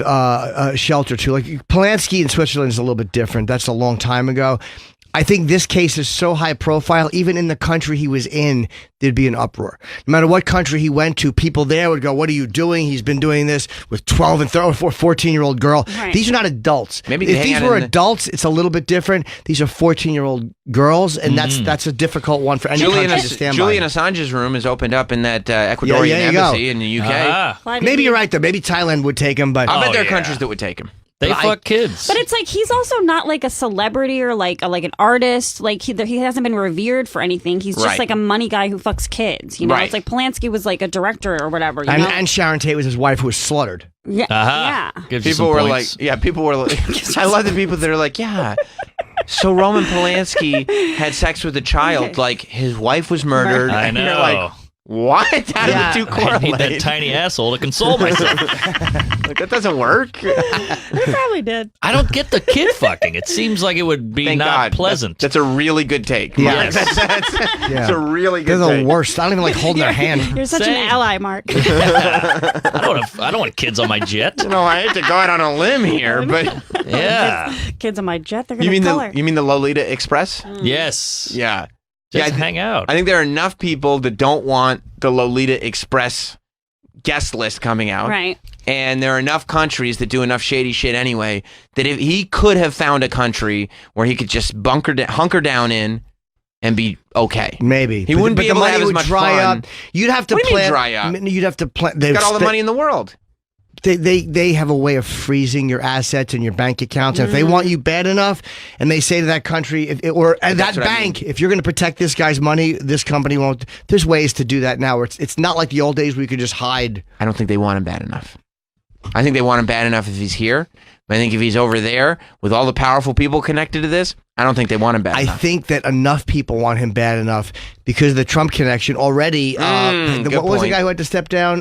shelter to. Like Polanski in Switzerland is a little bit different. That's a long time ago. I think this case is so high profile, even in the country he was in, there'd be an uproar. No matter what country he went to, people there would go, what are you doing? He's been doing this with 12 and 14-year-old girl. Right. These are not adults. Maybe if hang these out were in the- adults, it's a little bit different. These are 14-year-old girls, and that's a difficult one for any country to stand Julian by. Assange's room is opened up in that Ecuadorian there you go. embassy in the UK. Ah, Maybe you're right, though. Maybe Thailand would take him, but I bet there are yeah. countries that would take him. they fuck kids. But it's like he's also not like a celebrity or like an artist. Like he hasn't been revered for anything. He's just Right. like a money guy who fucks kids. You know, Right. it's like Polanski was like a director or whatever. You and, know? and Sharon Tate was his wife who was slaughtered. Yeah. Aha. Yeah. Gives you People some were points. like, yeah, people were like, I love the people that are like, yeah. So Roman Polanski had sex with a child, like his wife was murdered. I And you're know. like, what? How Yeah. do the two I need correlate? that tiny asshole to console myself. Like, that doesn't work. I probably did. I don't get the kid fucking. It seems like it would be Thank not God. pleasant. That's a really good take. Yeah. Mark. That's Yeah. a really They're good the take. worst. I don't even like holding their hand. You're such Same. an ally, Mark. I don't want kids on my jet. You know, I hate to go out on a limb here, but Yeah. Kids on my jet, they're you going to mean color. the Lolita Express? Yes. Yeah. Just Yeah, hang out. I think there are enough people that don't want the Lolita Express guest list coming out. Right. And there are enough countries that do enough shady shit anyway that if he could have found a country where he could just hunker down in and be okay. Maybe He wouldn't but be the able to money have as would much dry fun. up. You'd have to What do you mean plan. dry up? You'd have to plan. He's got all the money in the world. They have a way of freezing your assets and your bank accounts. And if they want you bad enough, and they say to that country, that what I bank, mean. if you're going to protect this guy's money, this company won't. There's ways to do that now. Where it's not like the old days where you could just hide. I don't think they want him bad enough. I think they want him bad enough if he's here. But I think if he's over there with all the powerful people connected to this, I don't think they want him bad I enough. think that enough people want him bad enough because of the Trump connection already. good What was the point. guy who had to step down?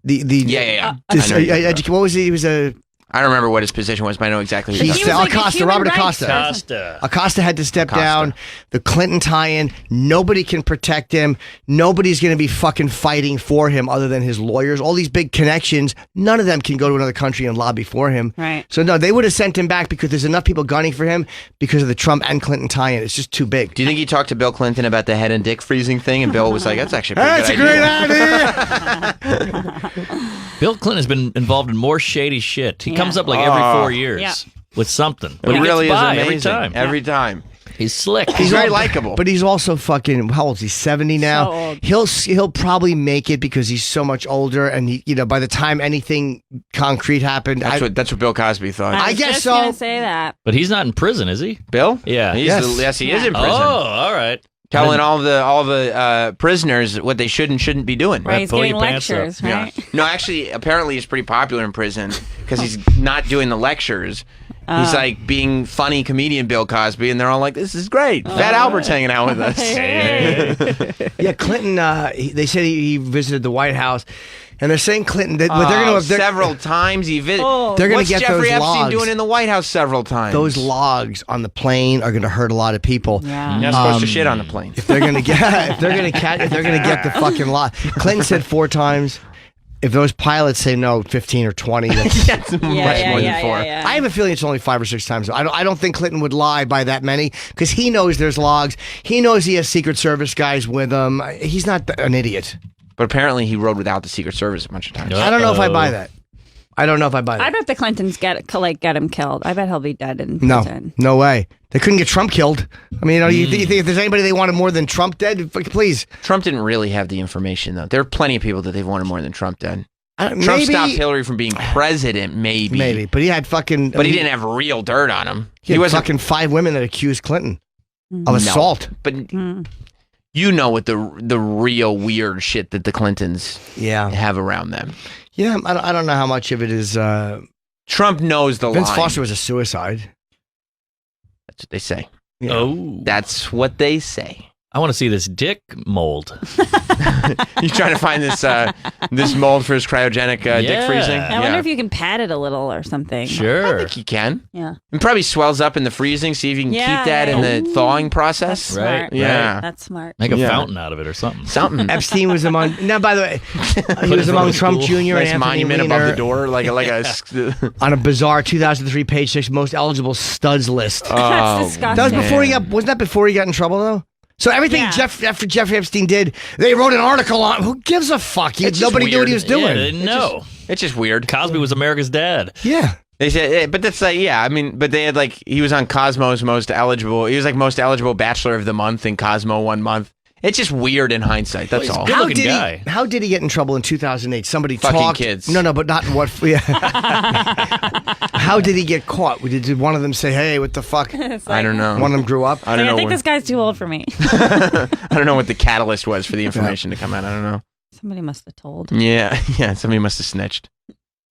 Yeah. This, I know you're talking what was he? He was a. I don't remember what his position was, but I know exactly who He you're said- talking about. Acosta, Robert Acosta. Acosta. Acosta had to step Acosta. down. The Clinton tie-in. Nobody can protect him. Nobody's going to be fucking fighting for him other than his lawyers. All these big connections. None of them can go to another country and lobby for him. Right. So no, they would have sent him back because there's enough people gunning for him because of the Trump and Clinton tie-in. It's just too big. Do you think he talked to Bill Clinton about the head and dick freezing thing? And Bill was like, that's actually a pretty That's good a great idea. Bill Clinton has been involved in more shady shit. He comes up like every 4 years Yeah. with something. But It he really gets is by amazing. every time. Every time. He's slick. He's very likable. But he's also fucking. How old is he? 70 now. So old. He'll probably make it because he's so much older, and he, by the time anything concrete happened, That's what Bill Cosby thought. I was guess just so. gonna say that. But he's not in prison, is he? Bill? Yeah. Yes, he is in prison. Oh, all right. Telling all the prisoners what they should and shouldn't be doing. Right, he's pull getting your pants up. lectures, right? No, actually, apparently he's pretty popular in prison because he's not doing the lectures. He's like being funny comedian Bill Cosby, and they're all like, "This is great. Fat Albert's hanging out with us." Yeah, Clinton. They said he visited the White House, and they're saying Clinton. They're going to several times. They're They're gonna What's get Jeffrey those Epstein logs. doing in the White House several times? Those logs on the plane are going to hurt a lot of people. Yeah. You're not supposed to shit on the plane. If they're going to get, if they're going to get the fucking log. Clinton said 4 times. If those pilots say no, 15 or 20, that's much more than 4. yeah. I have a feeling it's only 5 or 6 times. I don't think Clinton would lie by that many because he knows there's logs. He knows he has Secret Service guys with him. He's not an idiot. But apparently he rode without the Secret Service a bunch of times. I don't know if I buy that. I don't know if I buy that. I bet the Clintons get him killed. I bet he'll be dead in No, prison. no way. They couldn't get Trump killed. I mean, you think if there's anybody they wanted more than Trump dead, please. Trump didn't really have the information, though. There are plenty of people that they've wanted more than Trump dead. Trump Maybe- stopped Hillary from being president, maybe. But he had fucking. But he didn't have real dirt on him. He had wasn't fucking 5 women that accused Clinton Mm-hmm. of assault. But you know what the real weird shit that the Clintons have around them. Yeah, I don't know how much of it is. Trump knows the Vince line. Foster was a suicide. That's what they say. Yeah. Oh. That's what they say. I want to see this dick mold. He's trying to find this this mold for his cryogenic dick Yeah. freezing. I wonder if you can pad it a little or something. I Sure. think he can. Yeah. It probably swells up in the freezing, see if you can Yeah, keep that in yeah. the thawing process. Right. Smart. Yeah. That's smart. Make a Yeah. fountain out of it or something. Something. Epstein was among. Now, by the way, he it was in among the Trump school. Jr. and Nice Anthony monument Weiner above the door, like a on a bizarre 2003 page 6 most eligible studs list. That's disgusting. That was before he got. Wasn't that before he got in trouble though? So everything Yeah. after Jeffrey Epstein did, they wrote an article on. Who gives a fuck? It's just Nobody knew what he weird. was doing. Yeah, they didn't know. It's just weird. Cosby was America's dad. Yeah. They said, but that's like, yeah. I mean, but they had like he was on Cosmo's most eligible. He was like most eligible Bachelor of the Month in Cosmo one month. It's just weird in hindsight. That's all. good looking guy. How did he get in trouble in 2008? Somebody Fucking talked. kids. No, but not what. Yeah. How did he get caught? Did one of them say, "Hey, what the fuck"? I don't know. One of them grew up. I don't I know. think this guy's too old for me. I don't know what the catalyst was for the information to come out. I don't know. Somebody must have told. Yeah, yeah. Somebody must have snitched.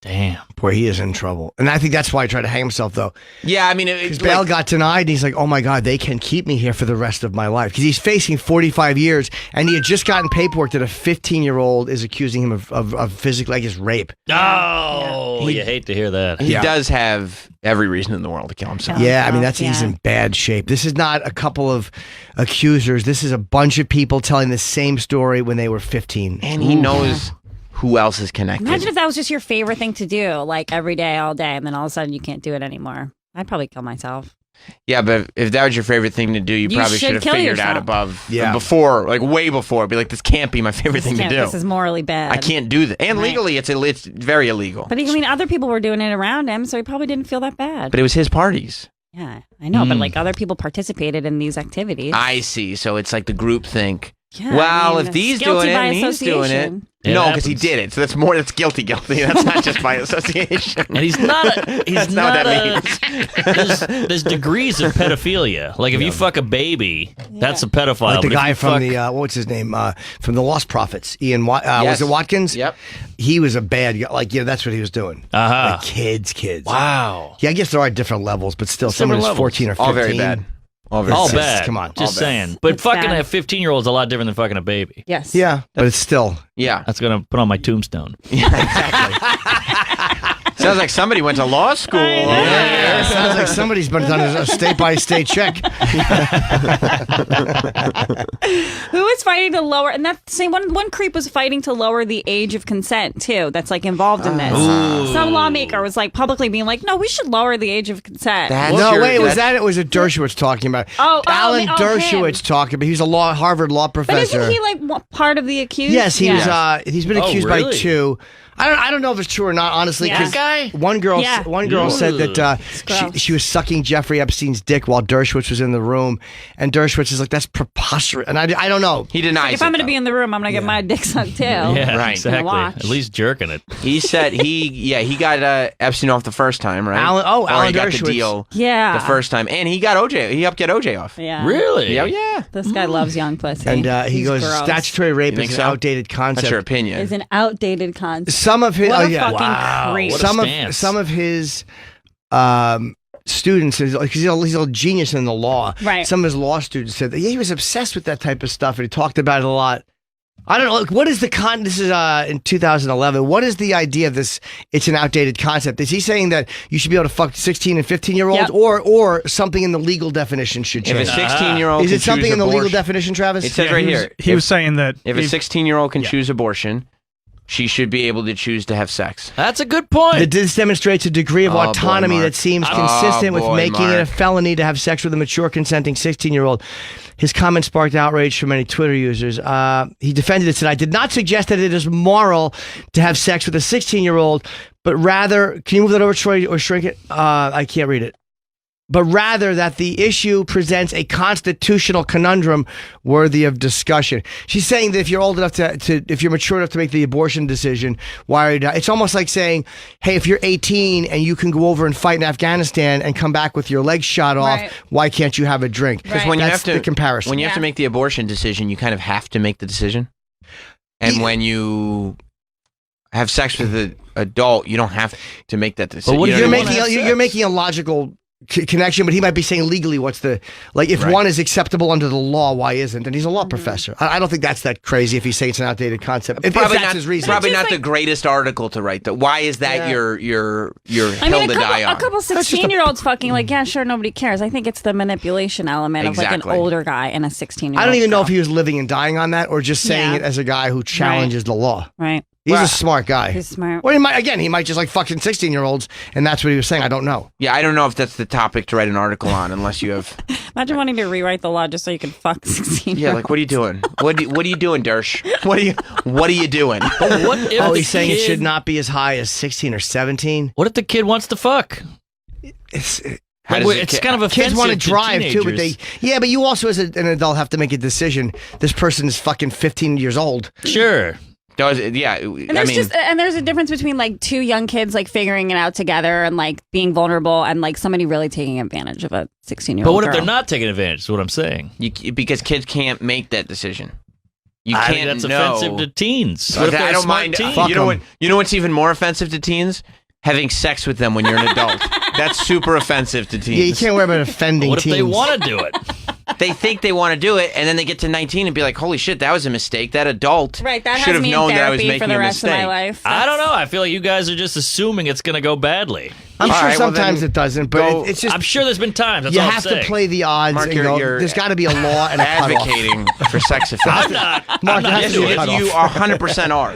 Damn. Boy, he is in trouble. And I think that's why he tried to hang himself, though. Yeah, I mean, His bail got denied, and he's like, oh my God, they can keep me here for the rest of my life. Because he's facing 45 years, and he had just gotten paperwork that a 15-year-old is accusing him of physically, I guess, rape. Oh, you hate to hear that. He does have every reason in the world to kill himself. Yeah, I mean, he's in bad shape. This is not a couple of accusers. This is a bunch of people telling the same story when they were 15. And he knows who else is connected. Imagine if that was just your favorite thing to do, like every day, all day, and then all of a sudden you can't do it anymore. I'd probably kill myself. Yeah, but if that was your favorite thing to do, you probably should have figured out before, like way before. Be like, this can't be my favorite thing to do. This is morally bad. I can't do that. And legally, it's very illegal. But I mean, other people were doing it around him, so he probably didn't feel that bad. But it was his parties. Yeah, I know, but like other people participated in these activities. I see. So it's like the group think. Yeah, well, I mean, if he's guilty doing it by and he's doing it. association. No, because he did it. So that's guilty. That's not just by association. And he's not That's not what that means. There's degrees of pedophilia. Like if you fuck a baby, that's a pedophile. Like the But if guy you from fuck- what's his name? From the Lost Prophets, Ian. Was it Watkins? Yep. He was a bad guy. Like, that's what he was doing. Uh-huh. Like kids. Wow. Yeah, I guess there are different levels, but still, someone who's 14 or 15. All very bad. All bad. Come on. Just All saying. bad. But It's fucking bad. a 15-year-old is a lot different than fucking a baby. Yes. Yeah, but it's still. Yeah. That's going to put on my tombstone. Sounds like somebody went to law school. Yeah, sounds like somebody's been done a state-by-state check. Who is fighting to lower? And that same one creep was fighting to lower the age of consent too. That's like involved in this. Some lawmaker was like publicly being like, "No, we should lower the age of consent." Was it Dershowitz talking about? Alan Dershowitz talking about. He's a Harvard law But professor. isn't he like part of the accused? Yes, he was. He's been accused by really? 2. I don't know if it's true or not, honestly. Yeah. 'Cause Guy? One girl said that gross. she was sucking Jeffrey Epstein's dick while Dershowitz was in the room, and Dershowitz is like, "That's preposterous." And I don't know. He denies If I'm going to be in the room, I'm going to get my dick sucked too. Yeah, Right. exactly. Watch. At least jerking it. He said he got Epstein off the first time, right? Alan Or he got the Dershowitz. deal Yeah. the first time, and he got OJ. He helped get OJ off. Yeah. Really? Yeah. This guy loves young pussy. And he He's goes, gross. "Statutory rape You think is an so? outdated concept." That's your opinion. Is an outdated concept. Some of his, What a yeah. fucking creep. What a stance. Some of his students, because he's a genius in the law. Right. Some of his law students said that he was obsessed with that type of stuff, and he talked about it a lot. I don't know. Like, what is the This is in 2011. What is the idea of this? It's an outdated concept. Is he saying that you should be able to fuck 16 and 15-year-olds, Yep. or something in the legal definition should If change? a 16-year-old Is can it something choose in the legal abortion- definition, Travis? It says right here. He was saying that If a 16-year-old can choose abortion, she should be able to choose to have sex. That's a good point. This demonstrates a degree of Oh, boy, autonomy Mark. that seems Oh, consistent with boy, making it a Mark. felony to have sex with a mature consenting 16-year-old. His comment sparked outrage from many Twitter users. He defended it, said, "I did not suggest that it is moral to have sex with a 16-year-old, but rather," can you move that over, Troy, or shrink it? I can't read it. "But rather that the issue presents a constitutional conundrum worthy of discussion." She's saying that if you're old enough if you're mature enough to make the abortion decision, why are you not? It's almost like saying, hey, if you're 18 and you can go over and fight in Afghanistan and come back with your legs shot off, Right. why can't you have a drink? Because when you That's have to the comparison. when you have to make the abortion decision, you kind of have to make the decision. And when you have sex with an adult, you don't have to make that decision. But what if you're you making wanna have you're sex? making a logical connection, but he might be saying legally what's the if Right. one is acceptable under the law, why isn't? And he's a law professor. I don't think that's that crazy if he's saying it's an outdated concept. If Probably that's not, his reason. probably not the greatest article to write. Though. Why is that your I hill mean, to die on? a couple 16-year-olds fucking like, yeah, sure, nobody cares. I think it's the manipulation element of like Exactly. an older guy and a 16-year-old. I don't even know if he was living and dying on that or just saying Yeah. it as a guy who challenges the law. Right. He's a smart guy. He's smart. Well, he might just like fucking 16-year-olds, and that's what he was saying. I don't know. Yeah, I don't know if that's the topic to write an article on, unless you have. Imagine wanting to rewrite the law just so you can fuck 16. Yeah, like what are you doing? What are you doing, Dersh? What are you doing? But what if Oh, the he's saying it kid- should not be as high as 16 or 17. What if the kid wants to fuck? How Like, does it's it- kind of offensive Kids want to to drive too, but teenagers. but you also as an adult have to make a decision. This person is fucking 15 years old. Sure. Yeah, And there's a difference between like two young kids like figuring it out together and like being vulnerable and like somebody really taking advantage of a 16-year-old. But what if girl. they're not taking advantage? Is what I'm saying. because kids can't make that decision. You I can't think that's know. offensive to teens. What if they're I a don't smart mind. teen? You know what's even more offensive to teens? Having sex with them when you're an adult. That's super offensive to teens. Yeah, you can't worry about offending What if teens. they want to do it? They think they want to do it, and then they get to 19 and be like, "Holy shit, that was a mistake. That adult Right, that should has have me in known that I was therapy making for the a rest of mistake." my life. I don't know. I feel like you guys are just assuming it's going to go badly. I'm All sure right, well, sometimes then it doesn't, but go- it's just I'm sure there's been times. That's you all have I'm saying. to play the odds. Mark, and, you know, you're there's got to be a law and a cutoff. advocating for sex offense. I'm not. Mark, I'm not there has to into be a it. cutoff. You are 100% are.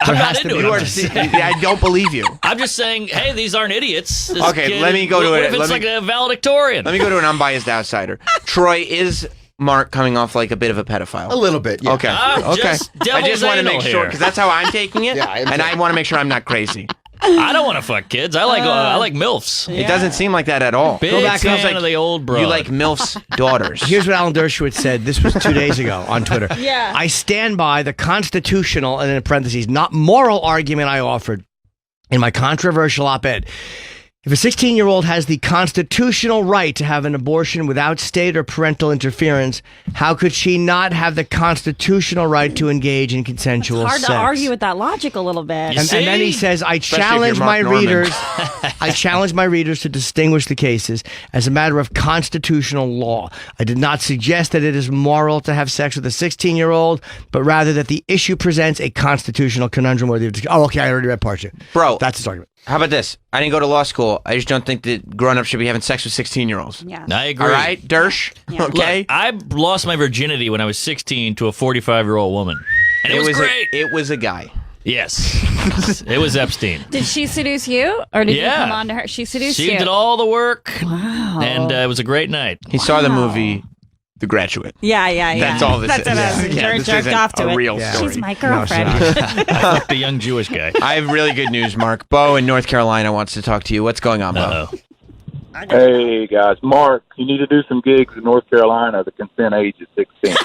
I'm has not to into be. it. You I'm are just saying- I don't believe you. I'm just saying, hey, these aren't idiots. This Okay, kid- let me go to what it. if it's Let like me- a valedictorian? Let me go to an unbiased outsider. Troy, is Mark coming off like a bit of a pedophile? A little bit, yeah. Okay. I'm okay. just I devil's just want to make anal sure here. because that's how I'm taking it, Yeah, I am and too. I want to make sure I'm not crazy. I don't want to fuck kids. I like MILFs. It doesn't seem like that at all. Big Go back. fan Sounds like of the old bro. you like MILF's daughters. Here's what Alan Dershowitz said. This was 2 days ago on Twitter. Yeah. I stand by the constitutional, and in parentheses, not moral argument I offered in my controversial op-ed. If a 16-year-old has the constitutional right to have an abortion without state or parental interference, how could she not have the constitutional right to engage in consensual Hard sex? to argue with that logic a little bit. And then he says, I Especially if challenge you're my Mark Norman. readers. I challenge my readers to distinguish the cases as a matter of constitutional law. I did not suggest that it is moral to have sex with a 16-year-old, but rather that the issue presents a constitutional conundrum worthy of discussion. Oh, okay, I already read part two. Bro, That's his argument. how about this? I didn't go to law school. I just don't think that grown-ups should be having sex with 16-year-olds. Yeah. I agree. All right, Dersh? Okay? Look, I lost my virginity when I was 16 to a 45-year-old woman. And it was great. It was a guy. Yes. It was Epstein. Did she seduce you, or did you Yeah. come on to her? She seduced She you. did all the work. Wow. And it was a great night. He saw the movie The Graduate. Yeah. That's all this That's is. what I was this jerked isn't off to a it. real story. She's my girlfriend. I fucked the young Jewish guy. I have really good news, Mark. Bo in North Carolina wants to talk to you. What's going on, Bo? Uh-oh. Hey guys, Mark, you need to do some gigs in North Carolina. The consent age is 16.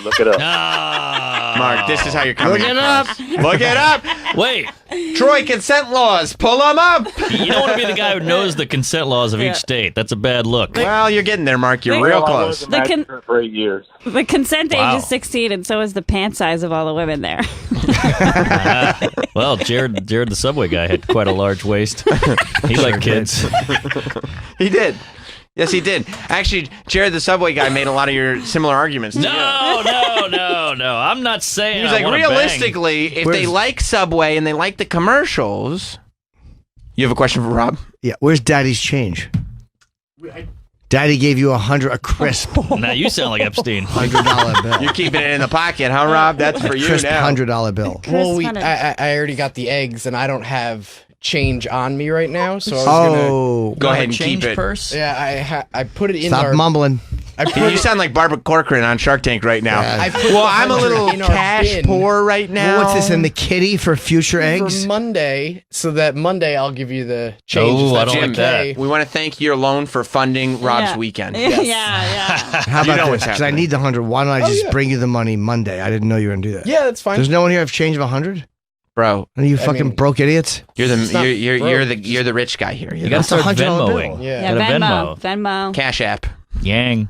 Look it up. Mark, this is how you're coming. Look it up. Look it up. Wait. Troy, consent laws. Pull them up. You don't want to be the guy who knows the consent laws of each state. That's a bad look. Well, you're getting there, Mark. You're Wait. real Well, I was close. a The con- magistrate for 8 years. The consent Wow. age is 16, and so is the pant size of all the women there. Well, Jared the subway guy had quite a large waist. He liked kids. He did. Yes, he did. Actually, Jared, the subway guy, made a lot of your similar arguments. to you. No. I'm not saying. He was I like, wanna realistically, if they like Subway and they like the commercials. You have a question for Rob? Yeah, where's Daddy's change? Daddy gave you a crisp bang. Now you sound like Epstein. $100 bill. You're keeping it in the pocket, huh, Rob? That's for you Crisp now. $100 bill. Well, Chris, I already got the eggs, and I don't have change on me right now, so I was Oh, Go ahead and keep Change it. purse. gonna. I put it in. stop our, mumbling. I put You it, sound like Barbara Corcoran on Shark Tank right now. Yeah. I put Well, the I'm a 100 little in our cash bin poor right now. Well, what's this in the kitty for future eggs? for Monday, so that Monday I'll give you the change. Oh, if I that's don't like okay. that. We want to thank your loan for funding Rob's Yeah. weekend. Yeah. How You know about this? what's Because I happening. need the 100. Why don't I just bring you the money Monday? I didn't know you were gonna do that. Yeah, that's fine. There's no one here have change of 100. Bro, Are you I fucking mean, broke idiots? you're It's the not you're the rich guy here. You got to That's start $100 bill. Venmoing. Yeah. Gotta Venmo. Venmo. Cash app. Yang.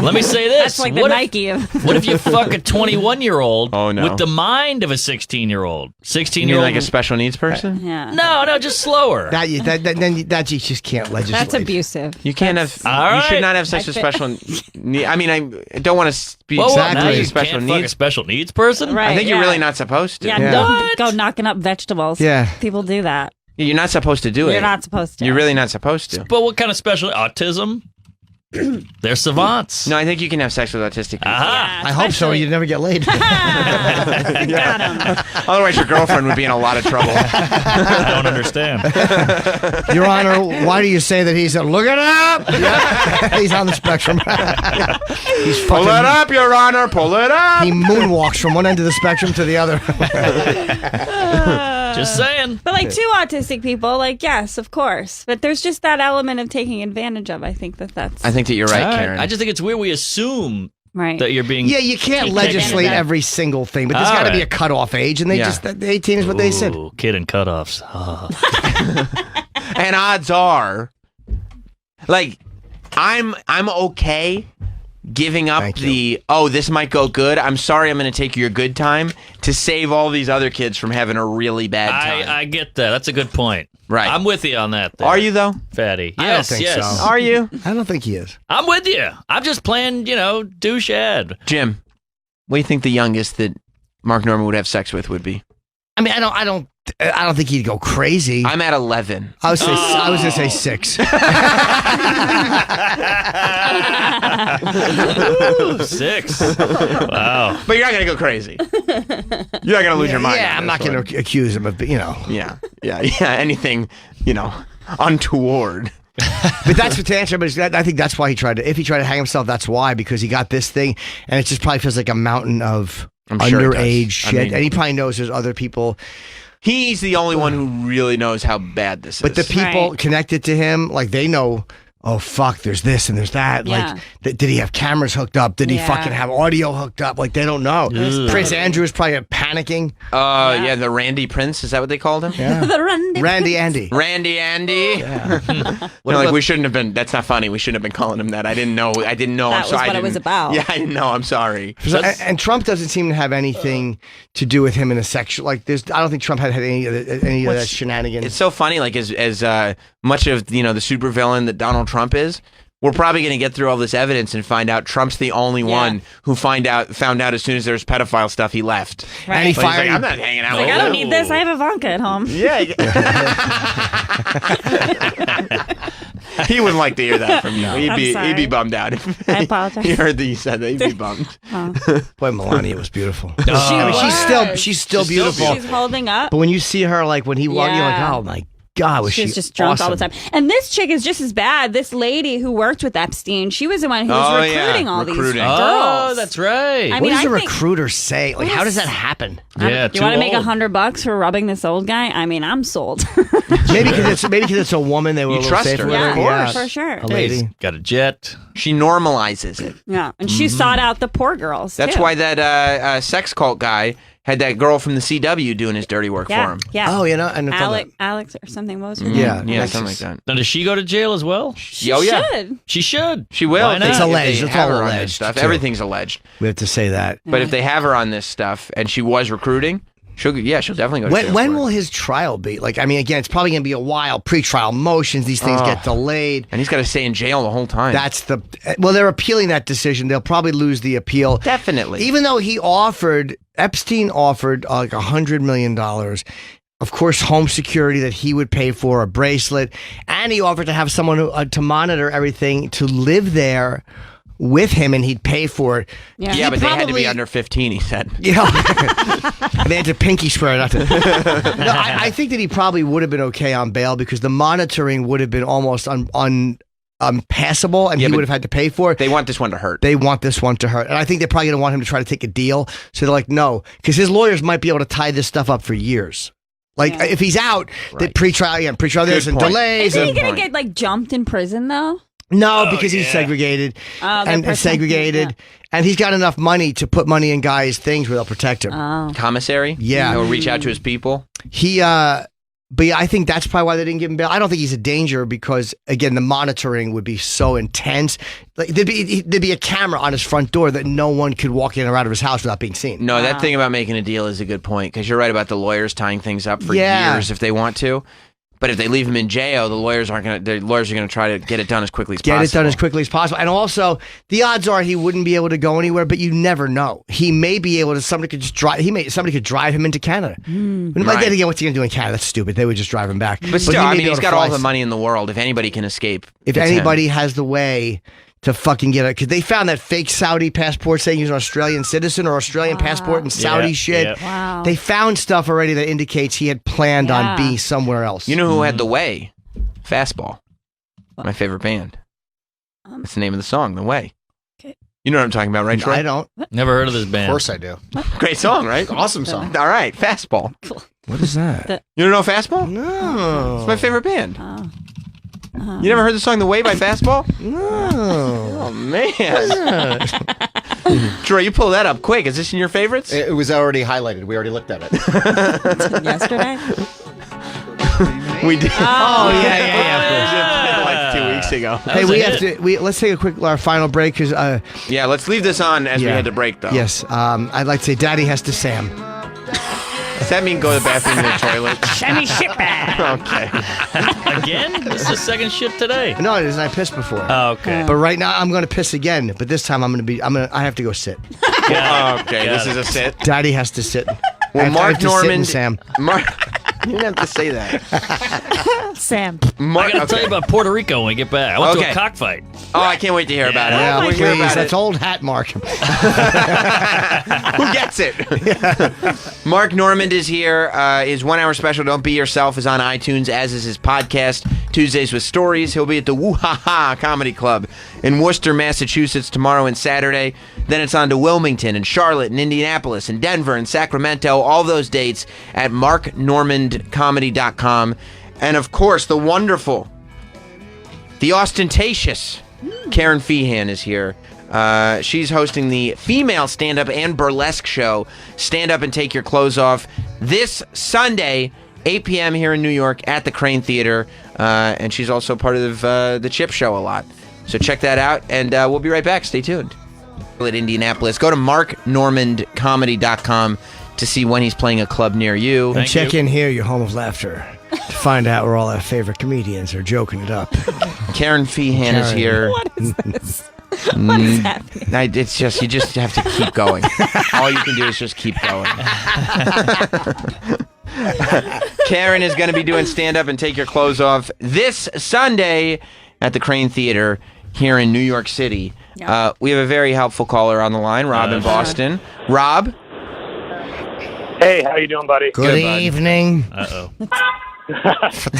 Let me say this. That's like the What if- Nike of. What if you fuck a 21-year-old Oh, no. with the mind of a 16-year-old? You mean 16-year-old. like a special needs person? Yeah. No, just slower. That you just can't legislate. That's abusive. You can't have. All You should right. not have sex with special. I mean, I don't want to be Whoa, now exactly you special can't fuck a needs. special needs person? Right. I think you're yeah. really not supposed to. Yeah, Yeah. don't go knocking up vegetables. Yeah. People do that. You're not supposed to do it. You're not supposed to. You're really not supposed to. But what kind of special autism? They're savants. No, I think you can have sex with autistic people. Aha. I hope so. You'd never get laid. Otherwise, your girlfriend would be in a lot of trouble. I don't understand. Your Honor, why do you say that he's look it up? He's on the spectrum. He's fucking. Pull it up, Your Honor. Pull it up. He moonwalks from one end of the spectrum to the other. Just saying. But like two autistic people, like yes, of course. But there's just that element of taking advantage of. I think that's I think that you're right, All right. Karen. I just think it's weird we assume right. that you're being. Yeah, you can't Take legislate advantage of. every single thing, but there's All got to be right. a cutoff age, and they Yeah. just the 18 is what they said. Ooh, kid and cutoffs. Oh. And odds are, like, I'm okay giving up this might go good. I'm sorry, I'm going to take your good time to save all these other kids from having a really bad time. I get that. That's a good point. Right. I'm with you on that. There. Are you, though? Fatty? I Yes, don't think yes. so. Are you? I don't think he is. I'm with you. I'm just playing, douche ad. Jim, what do you think the youngest that Mark Norman would have sex with would be? I mean, I don't think he'd go crazy. I'm at 11. I was gonna say 6. Ooh, 6. Wow. But you're not gonna go crazy. You're not gonna lose your mind. Yeah, I'm not gonna accuse him of, Yeah. Anything, untoward. But that's what to answer. But I think that's why he tried to. If he tried to hang himself, that's why, because he got this thing, and it just probably feels like a mountain of underage shit. And he probably knows there's other people. He's the only one who really knows how bad this is. But the people connected to him, like they know. Oh fuck! There's this and there's that. Yeah. Like, did he have cameras hooked up? Did he fucking have audio hooked up? Like they don't know. Prince Andrew is probably panicking. Yeah, the Randy Prince, is that what they called him? Yeah. The Randy Andy. Randy Andy. Yeah. We shouldn't have been. That's not funny. We shouldn't have been calling him that. I didn't know. That I'm sorry. was what it was about. Yeah, I didn't know. I'm sorry. And Trump doesn't seem to have anything to do with him in a sexual. Like I don't think Trump had any of that shenanigans. It's so funny. Like as much of the supervillain that Donald Trump is. We're probably going to get through all this evidence and find out Trump's the only one who found out as soon as there was pedophile stuff, he left. Right. And he But he's fired. like, I'm not hanging out. Like, I don't need this. I have Ivanka at home. Yeah. He wouldn't like to hear that from you. He'd be bummed out. I apologize. He heard that you said that. He'd be bummed. Boy, Melania was beautiful. She she's still beautiful. She's holding up. But when you see her, like when he walked, you're like, Yeah. oh my God, was she She's just drunk all the awesome. time. And this chick is just as bad. This lady who worked with Epstein, she was the one who was recruiting all these girls. Oh, that's right. I What mean, does I a think- recruiter say? Like, how does that happen? Yeah, you want to make $100 for rubbing this old guy? I mean, I'm sold. Maybe because it's a woman. They were You a little trust safer her, with of her. course. For sure. A lady. Got a jet. She normalizes it. Yeah, and she sought out the poor girls. That's too. why that sex cult guy had that girl from the CW doing his dirty work Yeah, for him. yeah. Oh, I never thought Alex or something. What was her that. name? Yeah, Yeah, something like that. Now, does she go to jail as well? She Oh, yeah. should. She should. She will. Why if not? they- It's if alleged. they It's have all her on this alleged, stuff. too. Everything's alleged. We have to say that. But if they have her on this stuff and she was recruiting, she'll definitely go to jail. When for will it. his trial be? Like, I mean, again, it's probably going to be a while. Pre-trial motions, these things get delayed. And he's got to stay in jail the whole time. They're appealing that decision. They'll probably lose the appeal. Definitely. Even though Epstein offered like $100 million. Of course, home security that he would pay for, a bracelet, and he offered to have someone to monitor everything, to live there with him, and he'd pay for it. Yeah, but they had to be under 15, he said. Yeah, they had to pinky swear not to. No, I think that he probably would have been okay on bail because the monitoring would have been almost unpassable, and he but would have had to pay for it. They want this one to hurt. They want this one to hurt. And I think they're probably going to want him to try to take a deal. So they're like, no, because his lawyers might be able to tie this stuff up for years. Like, if he's out, the pre-trial there's and delays. Isn't he And, going to get like jumped in prison though? no, because he's segregated and segregated. And he's got enough money to put money in guys' things where they'll protect him. Commissary? Yeah. He'll reach out to his people. But yeah, I think that's probably why they didn't give him bail. I don't think he's a danger because, again, the monitoring would be so intense. Like there'd be a camera on his front door that no one could walk in or out of his house without being seen. No, that thing about making a deal is a good point because you're right about the lawyers tying things up for years if they want to. But if they leave him in jail, the lawyers are going to try to get it done as quickly as possible. Get it done as quickly as possible. And also, the odds are he wouldn't be able to go anywhere, but you never know. He may be able to, somebody could drive him into Canada. Like, again, what's he going to do in Canada? That's stupid. They would just drive him back. But still, I mean, he's got all the money in the world. If anybody can escape. If anybody has the way to fucking get it, because they found that fake Saudi passport saying he's an Australian citizen or Australian passport and Saudi shit. Yeah. Wow. They found stuff already that indicates he had planned on being somewhere else. You know who had The Way? Fastball. My favorite band. That's the name of the song, The Way. Okay. You know what I'm talking about, right, Troy? I don't. Never heard of this band. Of course I do. Great song, right? Awesome song. All right, Fastball. What is that? You don't know Fastball? No. It's my favorite band. Oh. You never heard the song The Way by Fastball? No. Oh, man. Troy, you pull that up quick. Is this in your favorites? It was already highlighted. We already looked at it. Yesterday? We did. Oh, yeah. Like 2 weeks weeks ago. Hey, let's take a quick our final break because yeah, let's leave this on as we head to break though. Yes, I'd like to say, Daddy has to Sam. Does that mean go to the bathroom in the toilet? Sammy shitbag. Okay. Again? This is the second shit today. No, it isn't. I pissed before. Oh, okay. But right now I'm going to piss again. But this time I have to go sit. Okay, this is a sit. Daddy has to sit. Well, I Mark have to sit Norman, and Sam. Mark, you didn't have to say that. Sam. I gotta tell you about Puerto Rico when we get back. I went to a cockfight. Oh, I can't wait to hear about it. Yeah, We'll please. hear about That's it. old hat, Mark. Who gets it? Mark Normand is here. His 1 hour special, Don't Be Yourself, is on iTunes, as is his podcast, Tuesdays with Stories. He'll be at the Woo-Ha-Ha Comedy Club in Worcester, Massachusetts tomorrow and Saturday. Then it's on to Wilmington and Charlotte and Indianapolis and Denver and Sacramento. All those dates at marknormandcomedy.com. And of course, the wonderful, the ostentatious Karen Feehan is here. She's hosting the female stand-up and burlesque show, Stand Up and Take Your Clothes Off, this Sunday, 8 p.m. here in New York at the Crane Theater. And she's also part of the Chip Show a lot. So check that out, and we'll be right back. Stay tuned. At Indianapolis, go to marknormandcomedy.com to see when he's playing a club near you. And check in here, your home of laughter, to find out where all our favorite comedians are joking it up. Karen Feehan is here. What is this? What is happening? It's just, you just have to keep going. All you can do is just keep going. Karen is going to be doing Stand Up and Take Your Clothes Off this Sunday at the Crane Theater here in New York City. Yeah. We have a very helpful caller on the line, Rob in Boston. Rob? Hey, how you doing, buddy? Good evening. Uh-oh.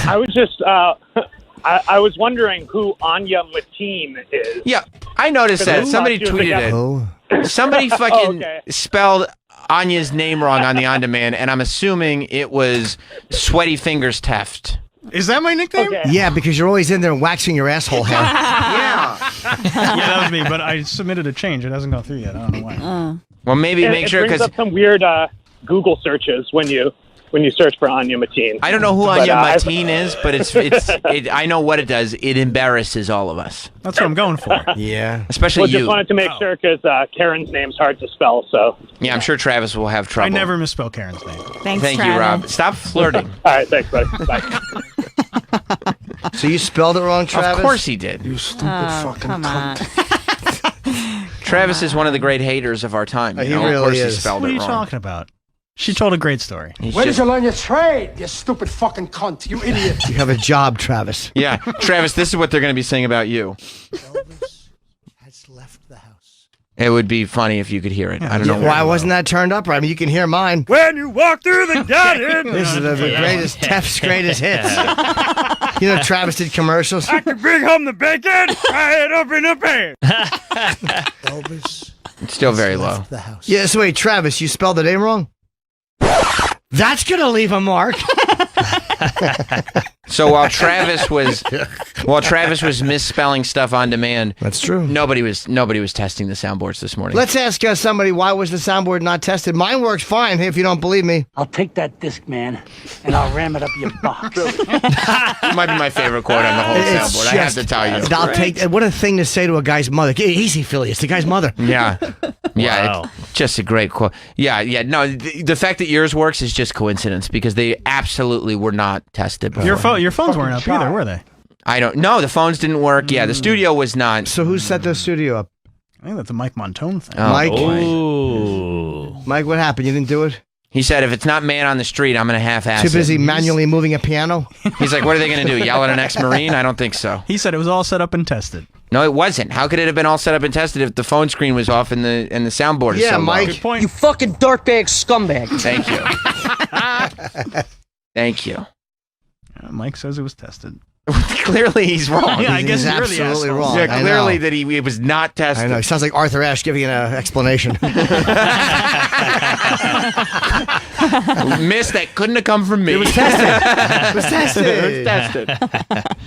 I was just, I was wondering who Anya Mateen is. Yeah, I noticed that. Somebody tweeted it. Somebody fucking spelled Anya's name wrong on the On Demand, and I'm assuming it was Sweaty Fingers Teft. Is that my nickname? Okay. Yeah, because you're always in there waxing your asshole hair. Yeah. Yeah, that was me, but I submitted a change. It hasn't gone through yet. I don't know why. Well, maybe make sure, it brings because up some weird Google searches when you search for Anya Mateen. I don't know who Anya Mateen is, but I know what it does. It embarrasses all of us. That's what I'm going for. Yeah. Especially Well, you. just wanted to make sure because Karen's name's hard to spell. So Yeah, I'm sure Travis will have trouble. I never misspell Karen's name. Thanks, Thank you, Travis. Rob. Stop flirting. all right, thanks, buddy. Bye. So you spelled it wrong, Travis? Of course he did. You stupid fucking Come on. Travis is one of the great haters of our time. He of really course he is. spelled What are it you wrong. talking about? She told a great story. Where did you learn your trade, you stupid fucking cunt, you idiot? You have a job, Travis. Yeah, Travis, this is what they're going to be saying about you. Elvis has left the house. It would be funny if you could hear it. I don't know Why wasn't that turned up? I mean, you can hear mine. When you walk through the garden, This is the greatest, Tef's greatest hits. You know, Travis did commercials. I can bring home the bacon, fry it up in a pan. Elvis It's still very low. left the house. Yeah, so wait, Travis, you spelled the name wrong? That's going to leave a mark. So while Travis was misspelling stuff on demand, that's true. Nobody was testing the soundboards this morning. Let's ask somebody, why was the soundboard not tested? Mine works fine, if you don't believe me. I'll take that disc, man, and I'll ram it up your box. It might be my favorite quote on the whole It's soundboard. I have to tell you. I'll take. What a thing to say to a guy's mother. Easy, Philly. It's the guy's mother. Yeah. Yeah, Wow. it's just a great quote. Yeah. No, the fact that yours works is just coincidence because they absolutely were not tested before. Your phones weren't up either, were they? I don't know. The phones didn't work. Yeah, the studio was not. So who set the studio up? I think that's a Mike Montone thing. Oh, Mike? boy. Ooh. Mike, what happened? You didn't do it? He said, if it's not man on the street, I'm going to half-ass Too busy it. manually moving a piano? He's like, what are they going to do? Yell at an ex-Marine? I don't think so. He said it was all set up and tested. No, it wasn't. How could it have been all set up and tested if the phone screen was off and the soundboard is Yeah, so low? Mike. Good point. You fucking dirtbag scumbag. Thank you. Thank you. Mike says it was tested. Clearly, he's wrong. Yeah, I guess He's you're the absolutely asshole. wrong. Yeah, I clearly know. that it was not tested. I know. He sounds like Arthur Ashe giving an explanation. Miss, that couldn't have come from me. It was tested. It was tested. It was tested.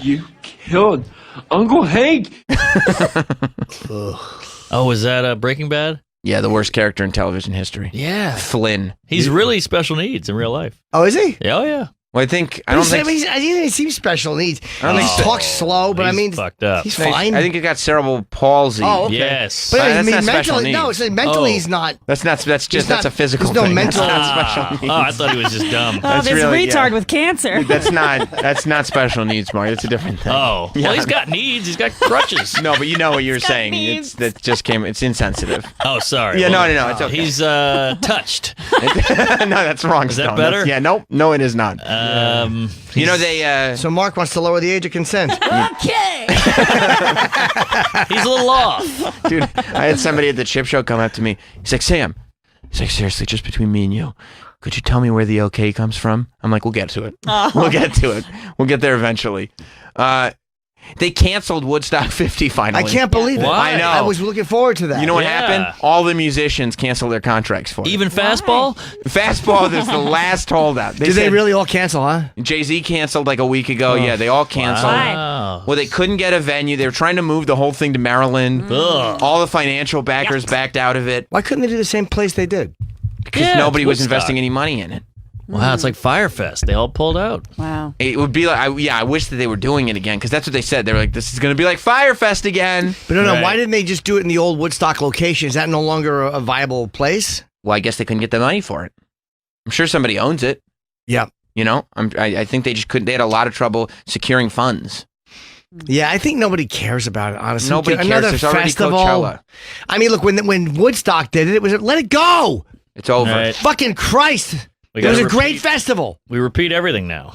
You killed Uncle Hank. Oh, is that Breaking Bad? Yeah, the worst character in television history. Yeah. Flynn. He's really special needs in real life. Oh, is he? Yeah, oh, yeah. Well, I don't think he seems special needs. I don't think he so. talks slow, but I He's mean, fucked up. he's No, fine. I think he got cerebral palsy. Oh, okay. Yes. But I That's mean, not special mentally, no, needs. it's mentally he's not. That's a physical there's no thing. mental- That's not special needs. Oh, I thought he was just dumb. Oh, That's this really- retard yeah. with cancer. That's not special needs, Mark. It's a different thing. Oh, Yeah. well, he's got needs. He's got crutches. No, but you know what you're saying. needs. It's insensitive. Oh, sorry. Yeah, Well, no, it's okay. He's touched. No, that's wrong. Is that Stone. better? No, it is not. You know they. So Mark wants to lower the age of consent. Okay. He's a little off. Dude, I had somebody at the chip show come up to me. He's like, Sam. He's like, seriously, just between me and you, could you tell me where the okay comes from? I'm like, we'll get to it. Oh. We'll get to it. We'll get there eventually. They canceled Woodstock 50 finally. I can't believe it. Why? I know. I was looking forward to that. You know what Yeah. happened? All the musicians canceled their contracts for it. Even fastball? Fastball is the last holdout. Did they said- really all cancel, huh? Jay-Z canceled like a week ago. Yeah, they all canceled. Wow. Well, they couldn't get a venue. They were trying to move the whole thing to Maryland. Ugh. All the financial backers backed out of it Why couldn't they do the same place they did? because Yeah, nobody was Woodstock. investing any money in it. Wow, it's like Firefest. They all pulled out. Wow. It would be like, I wish that they were doing it again because that's what they said. They were like, this is going to be like Firefest again. But no, Right. why didn't they just do it in the old Woodstock location? Is that no longer a viable place? Well, I guess they couldn't get the money for it. I'm sure somebody owns it. Yeah. You know, I think they just couldn't. They had a lot of trouble securing funds. Yeah, I think nobody cares about it, honestly. Nobody cares. Another There's already festival. Coachella. I mean, look, when Woodstock did it, it was let it go. It's over. Right. Fucking Christ. We It was a gotta great repeat- festival. We repeat everything now.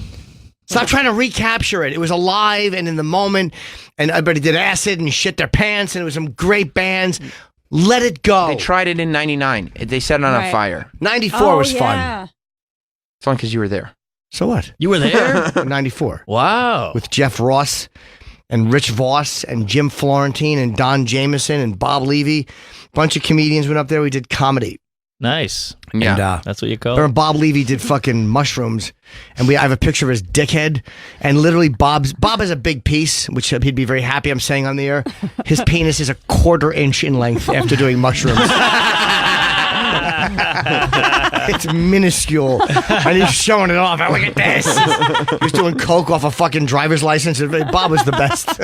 Stop trying to recapture it. It was alive and in the moment, and everybody did acid and shit their pants, and it was some great bands. Let it go. They tried it in '99. They set it on a Right. fire. 94 was fun. Yeah. It's fun because you were there. So what? You were there? 94. Wow. With Jeff Ross and Rich Voss and Jim Florentine and Don Jameson and Bob Levy. Bunch of comedians went up there. We did comedy. Nice. Yeah. And, That's what you call remember it. Bob Levy did fucking mushrooms, and I have a picture of his dickhead, and literally Bob has a big piece, which he'd be very happy I'm saying on the air. His penis is a 1/4 inch in length after doing mushrooms. It's minuscule, and he's showing it off. Look at this. He's doing coke off a fucking driver's license. Bob was the best.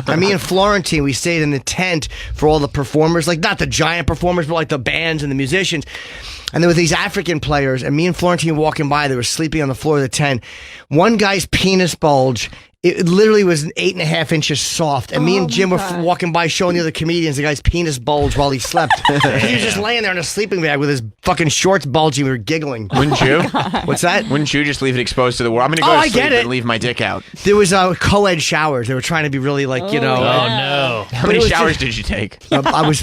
And me and Florentine, we stayed in the tent for all the performers, like not the giant performers, but like the bands and the musicians. And there were these African players, and me and Florentine walking by, they were sleeping on the floor of the tent. One guy's penis bulge, it literally was 8.5 inches soft. And me and Jim were walking by showing the other comedians the guy's penis bulge while he slept. He was just laying there in a sleeping bag with his fucking shorts bulging. We were giggling. Wouldn't you? What's that? Wouldn't you just leave it exposed to the world? I'm going to go Oh, to I sleep get it. and leave my dick out. There was co-ed showers. They were trying to be really like, you know. Oh, no. How But many it was showers just- did you take?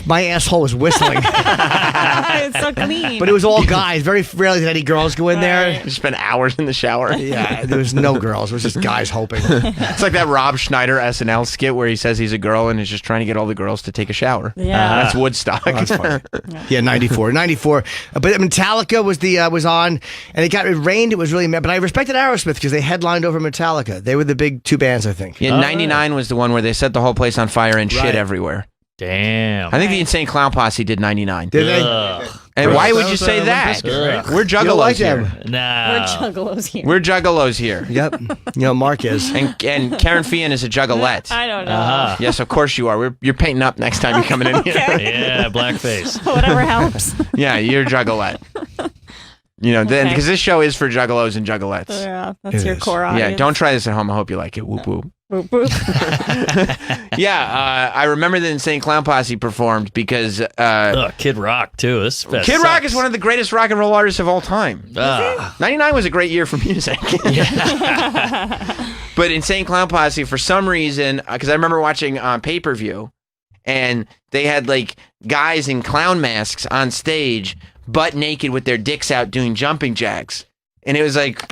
My asshole was whistling. It's so clean. But it was all guys. Very rarely did any girls go in there. You spent hours in the shower. Yeah, there was no girls. It was just guys hoping. It's like that Rob Schneider SNL skit where he says he's a girl and is just trying to get all the girls to take a shower. Yeah. That's Woodstock. Oh, that's funny. Yeah, 94. But Metallica was on, and it rained. It was really mad. But I respected Aerosmith because they headlined over Metallica. They were the big two bands, I think. Yeah, 99 was the one where they set the whole place on fire and Right. shit everywhere. Damn. I think the Insane Clown Posse did 99. Did they? Ugh. And why would That you was, say Limp that? Bizkit, right? We're You don't like juggalos here. them. No. We're juggalos here. We're juggalos here. Yep. You know, Mark is. And Karen Fian is a juggalette. I don't know. Uh-huh. Yes, of course you are. You're painting up next time you're coming in here. Yeah, blackface. Whatever helps. Yeah, you're a juggalette. You know, then Okay. because this show is for juggalos and juggalettes. Yeah, that's It your is. core audience. Yeah, don't try this at home. I hope you like it. Whoop whoop. Boop, boop. Yeah, I remember the Insane Clown Posse performed because Kid Rock, too. This fest Kid Rock sucks. is one of the greatest rock and roll artists of all time. 99 was a great year for music. But Insane Clown Posse, for some reason, because I remember watching on pay-per-view, and they had like guys in clown masks on stage, butt naked with their dicks out doing jumping jacks. And it was like,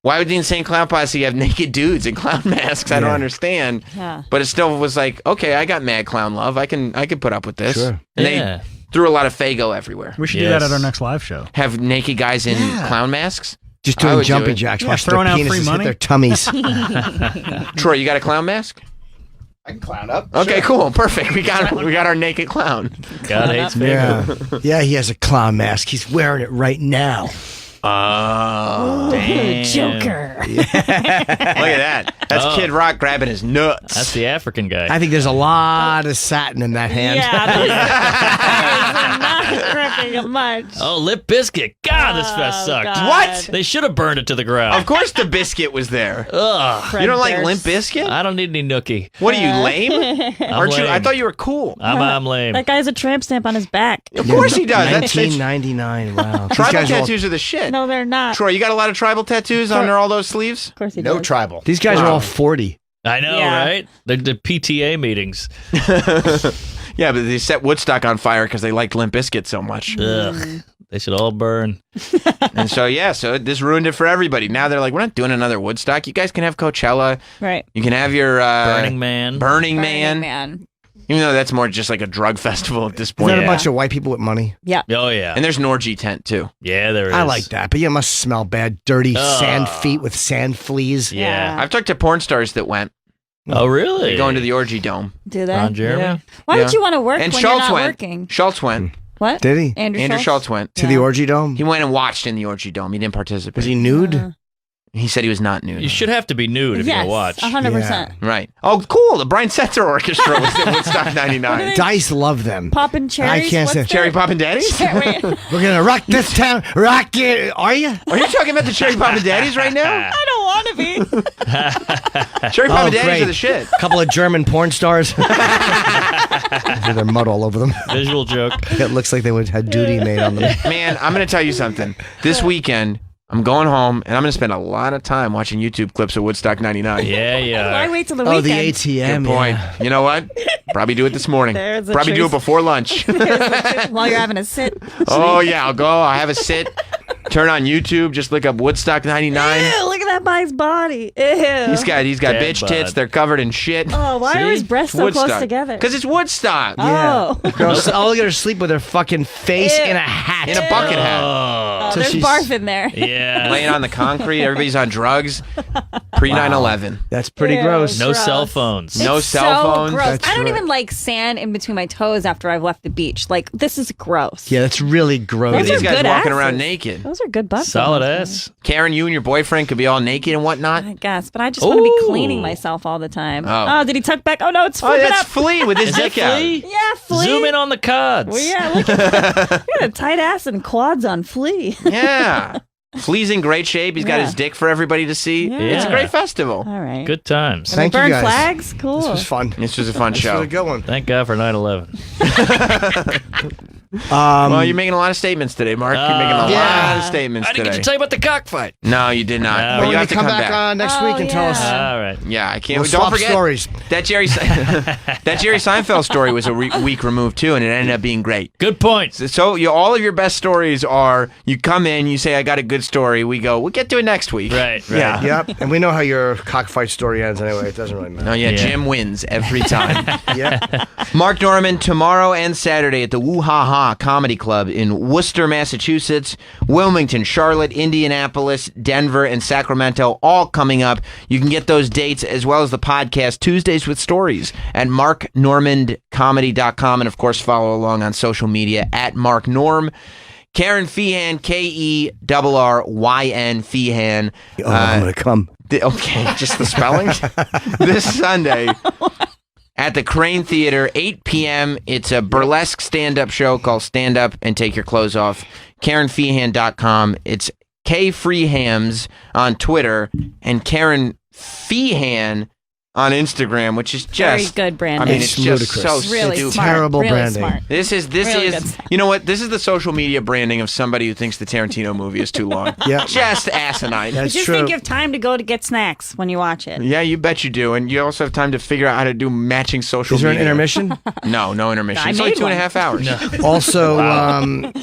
why would the Insane Clown Posse have naked dudes in clown masks? I don't understand. Yeah. But it still was like, okay, I got mad clown love. I can put up with this. Sure. And Yeah. they threw a lot of Faygo everywhere. We should do that at our next live show. Have naked guys in clown masks? Just I doing would do jumping it. jacks. Yeah, Watch their throwing out free penises hit money. their tummies. Troy, you got a clown mask? I can clown up. Okay, cool, perfect. We got our naked clown. God hates Yeah. Faygo. Yeah, he has a clown mask. He's wearing it right now. Oh, damn. Joker. Look at that. That's Kid Rock grabbing his nuts. That's the African guy. I think there's a lot of satin in that hand. Yeah, not gripping much. Oh, Limp Bizkit. God, this fest sucked. God. What? They should have burned it to the ground. Of course the biscuit was there. Ugh. You don't like Limp Bizkit? I don't need any nookie. What are you, lame? Aren't you? I lame. thought you were cool. I'm lame. That guy has a tramp stamp on his back. Of course he does. That's 1999. Wow. These tribal guys are all- tattoos are the shit. No, they're not. Troy, you got a lot of tribal tattoos under all those sleeves? Of course he No does. tribal. These guys are all 40. I know, Yeah. right? They're the PTA meetings. Yeah, but they set Woodstock on fire because they liked Limp Bizkit so much. Ugh. They should all burn. And so this ruined it for everybody. Now they're like, we're not doing another Woodstock. You guys can have Coachella. Right. You can have your Burning Man. Burning Man. Even though that's more just like a drug festival at this Is point. that a bunch of white people with money? Yeah. Oh, yeah. And there's an orgy tent too. Yeah, there is. I like that, but you must smell bad, dirty Ugh. sand feet with sand fleas. Yeah. I've talked to porn stars that went. Oh, really? They go into the orgy dome. Do they? Ron Jeremy? Yeah. Why Yeah. would you want to work And when Schultz you're not went. working? Schultz went. What? Did he? Andrew Schultz went To the orgy dome? He went and watched in the orgy dome. He didn't participate. Was he nude? He said he was not nude. You should have to be nude if you're Yes, going to watch. 100%. Right. Oh, cool. The Brian Setzer Orchestra was at Woodstock 99. Dice love them. Poppin' cherries? I can't say. What's Cherry that? Poppin' Daddies? Wait. We're going to rock this town. Rock it. Are you? Are you talking about the Cherry Poppin' Daddies right now? I don't want to be. Cherry Poppin' Daddies great. are the shit. A couple of German porn stars. There's mud all over them. Visual joke. It looks like they would have duty made on them. Man, I'm going to tell you something. This weekend, I'm going home, and I'm going to spend a lot of time watching YouTube clips of Woodstock 99. Yeah, yeah. Why wait till the Oh, weekend? the ATM. Good point. Yeah. You know what? Probably do it this morning. There's a Probably do it truth. before lunch. While you're having a sit. Oh, yeah. I'll have a sit, turn on YouTube, just look up Woodstock 99. Ew, look at that guy's body. Ew. He's got Dead bitch tits. bod. They're covered in shit. Oh, why are his breasts so close together? Because it's Woodstock. Oh. Girls, I'll look at her sleep with her fucking face Ew. in a hat. In a bucket hat. Oh, So there's she's- barf in there. Yeah. Laying on the concrete. Everybody's on drugs. Pre 9/11. That's pretty Ew. gross. No Gross. cell phones. No It's cell so phones. Gross. That's I don't right. even like sand in between my toes after I've left the beach. Like, this is gross. Yeah, that's really gross. Look at Those these are guys good walking asses. around naked. Those are good butts. Solid almost. ass. Karen, you and your boyfriend could be all naked and whatnot. I guess, but I just want to be Ooh. cleaning myself all the time. Oh. Oh, did he tuck back? Oh no, it's Oh, flipping that's up. Flea with his Is that dick out. Flea? Yeah, Flea. Zoom in on the cards. Well, yeah, look at a tight ass and quads on Flea. Yeah. Flea's in great shape. He's got Yeah. his dick for everybody to see. Yeah. It's a great festival. All right. Good times. And they Thank you, burn guys. flags? Cool. This was fun. This was a fun This was show. a good one. Thank God for 9/11. Well, you're making a lot of statements today, Mark. You're making a lot of statements I didn't get today. to tell you about the cockfight. No, you did not. No. But We're you going have to to come back next week and tell us. All right. Yeah, I can't. We'll Don't swap forget stories. that Jerry Seinfeld story was a week removed too, and it ended up being great. Good point. So all of your best stories are you come in, you say I got a good story. We go, we'll get to it next week. Right. Yeah. Yep. And we know how your cockfight story ends anyway. It doesn't really matter. Oh yeah, Yeah. Jim wins every time. Yeah. Mark Norman tomorrow and Saturday at the Woo Ha Ha Comedy Club in Worcester, Massachusetts, Wilmington, Charlotte, Indianapolis, Denver, and Sacramento, all coming up. You can get those dates as well as the podcast Tuesdays with Stories at marknormandcomedy.com, and of course follow along on social media at Mark Norm. Karen Feehan, Kerryn Feehan. Oh, I'm going to come. Okay, just the spelling. This Sunday at the Crane Theater, 8 p.m. It's a burlesque stand-up show called Stand Up and Take Your Clothes Off. KarenFeehan.com. It's KFreehams on Twitter and Karen Feehan on Instagram, which is Very just good branding. I mean, it's just ludicrous. so Really stupid. smart. Terrible really branding. Smart. This is Really good stuff. you know what? This is the social media branding of somebody who thinks the Tarantino movie is too long. Yeah. Just asinine. That's Just true. think you have time to go to get snacks when you watch it. Yeah, you bet you do. And you also have time to figure out how to do matching social Is there an media. intermission? No intermission. I It's only made 2.5 hours. Also,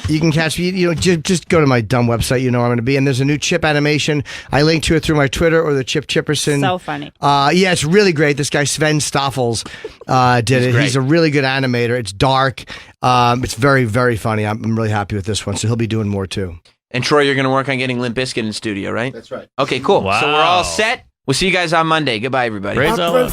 you can catch me. Just go to my dumb website. You know where I'm going to be. And there's a new Chip animation. I link to it through my Twitter or the Chip Chipperson. So funny. Yeah, it's really great. This guy Sven Stoffels did it. great. He's a really good animator. It's dark. It's very, very funny. I'm really happy with this one. So he'll be doing more too. And Troy, you're going to work on getting Limp Bizkit in studio, right? That's right. Okay, cool. Wow. So we're all set. We'll see you guys on Monday. Goodbye, everybody. Praise Allah.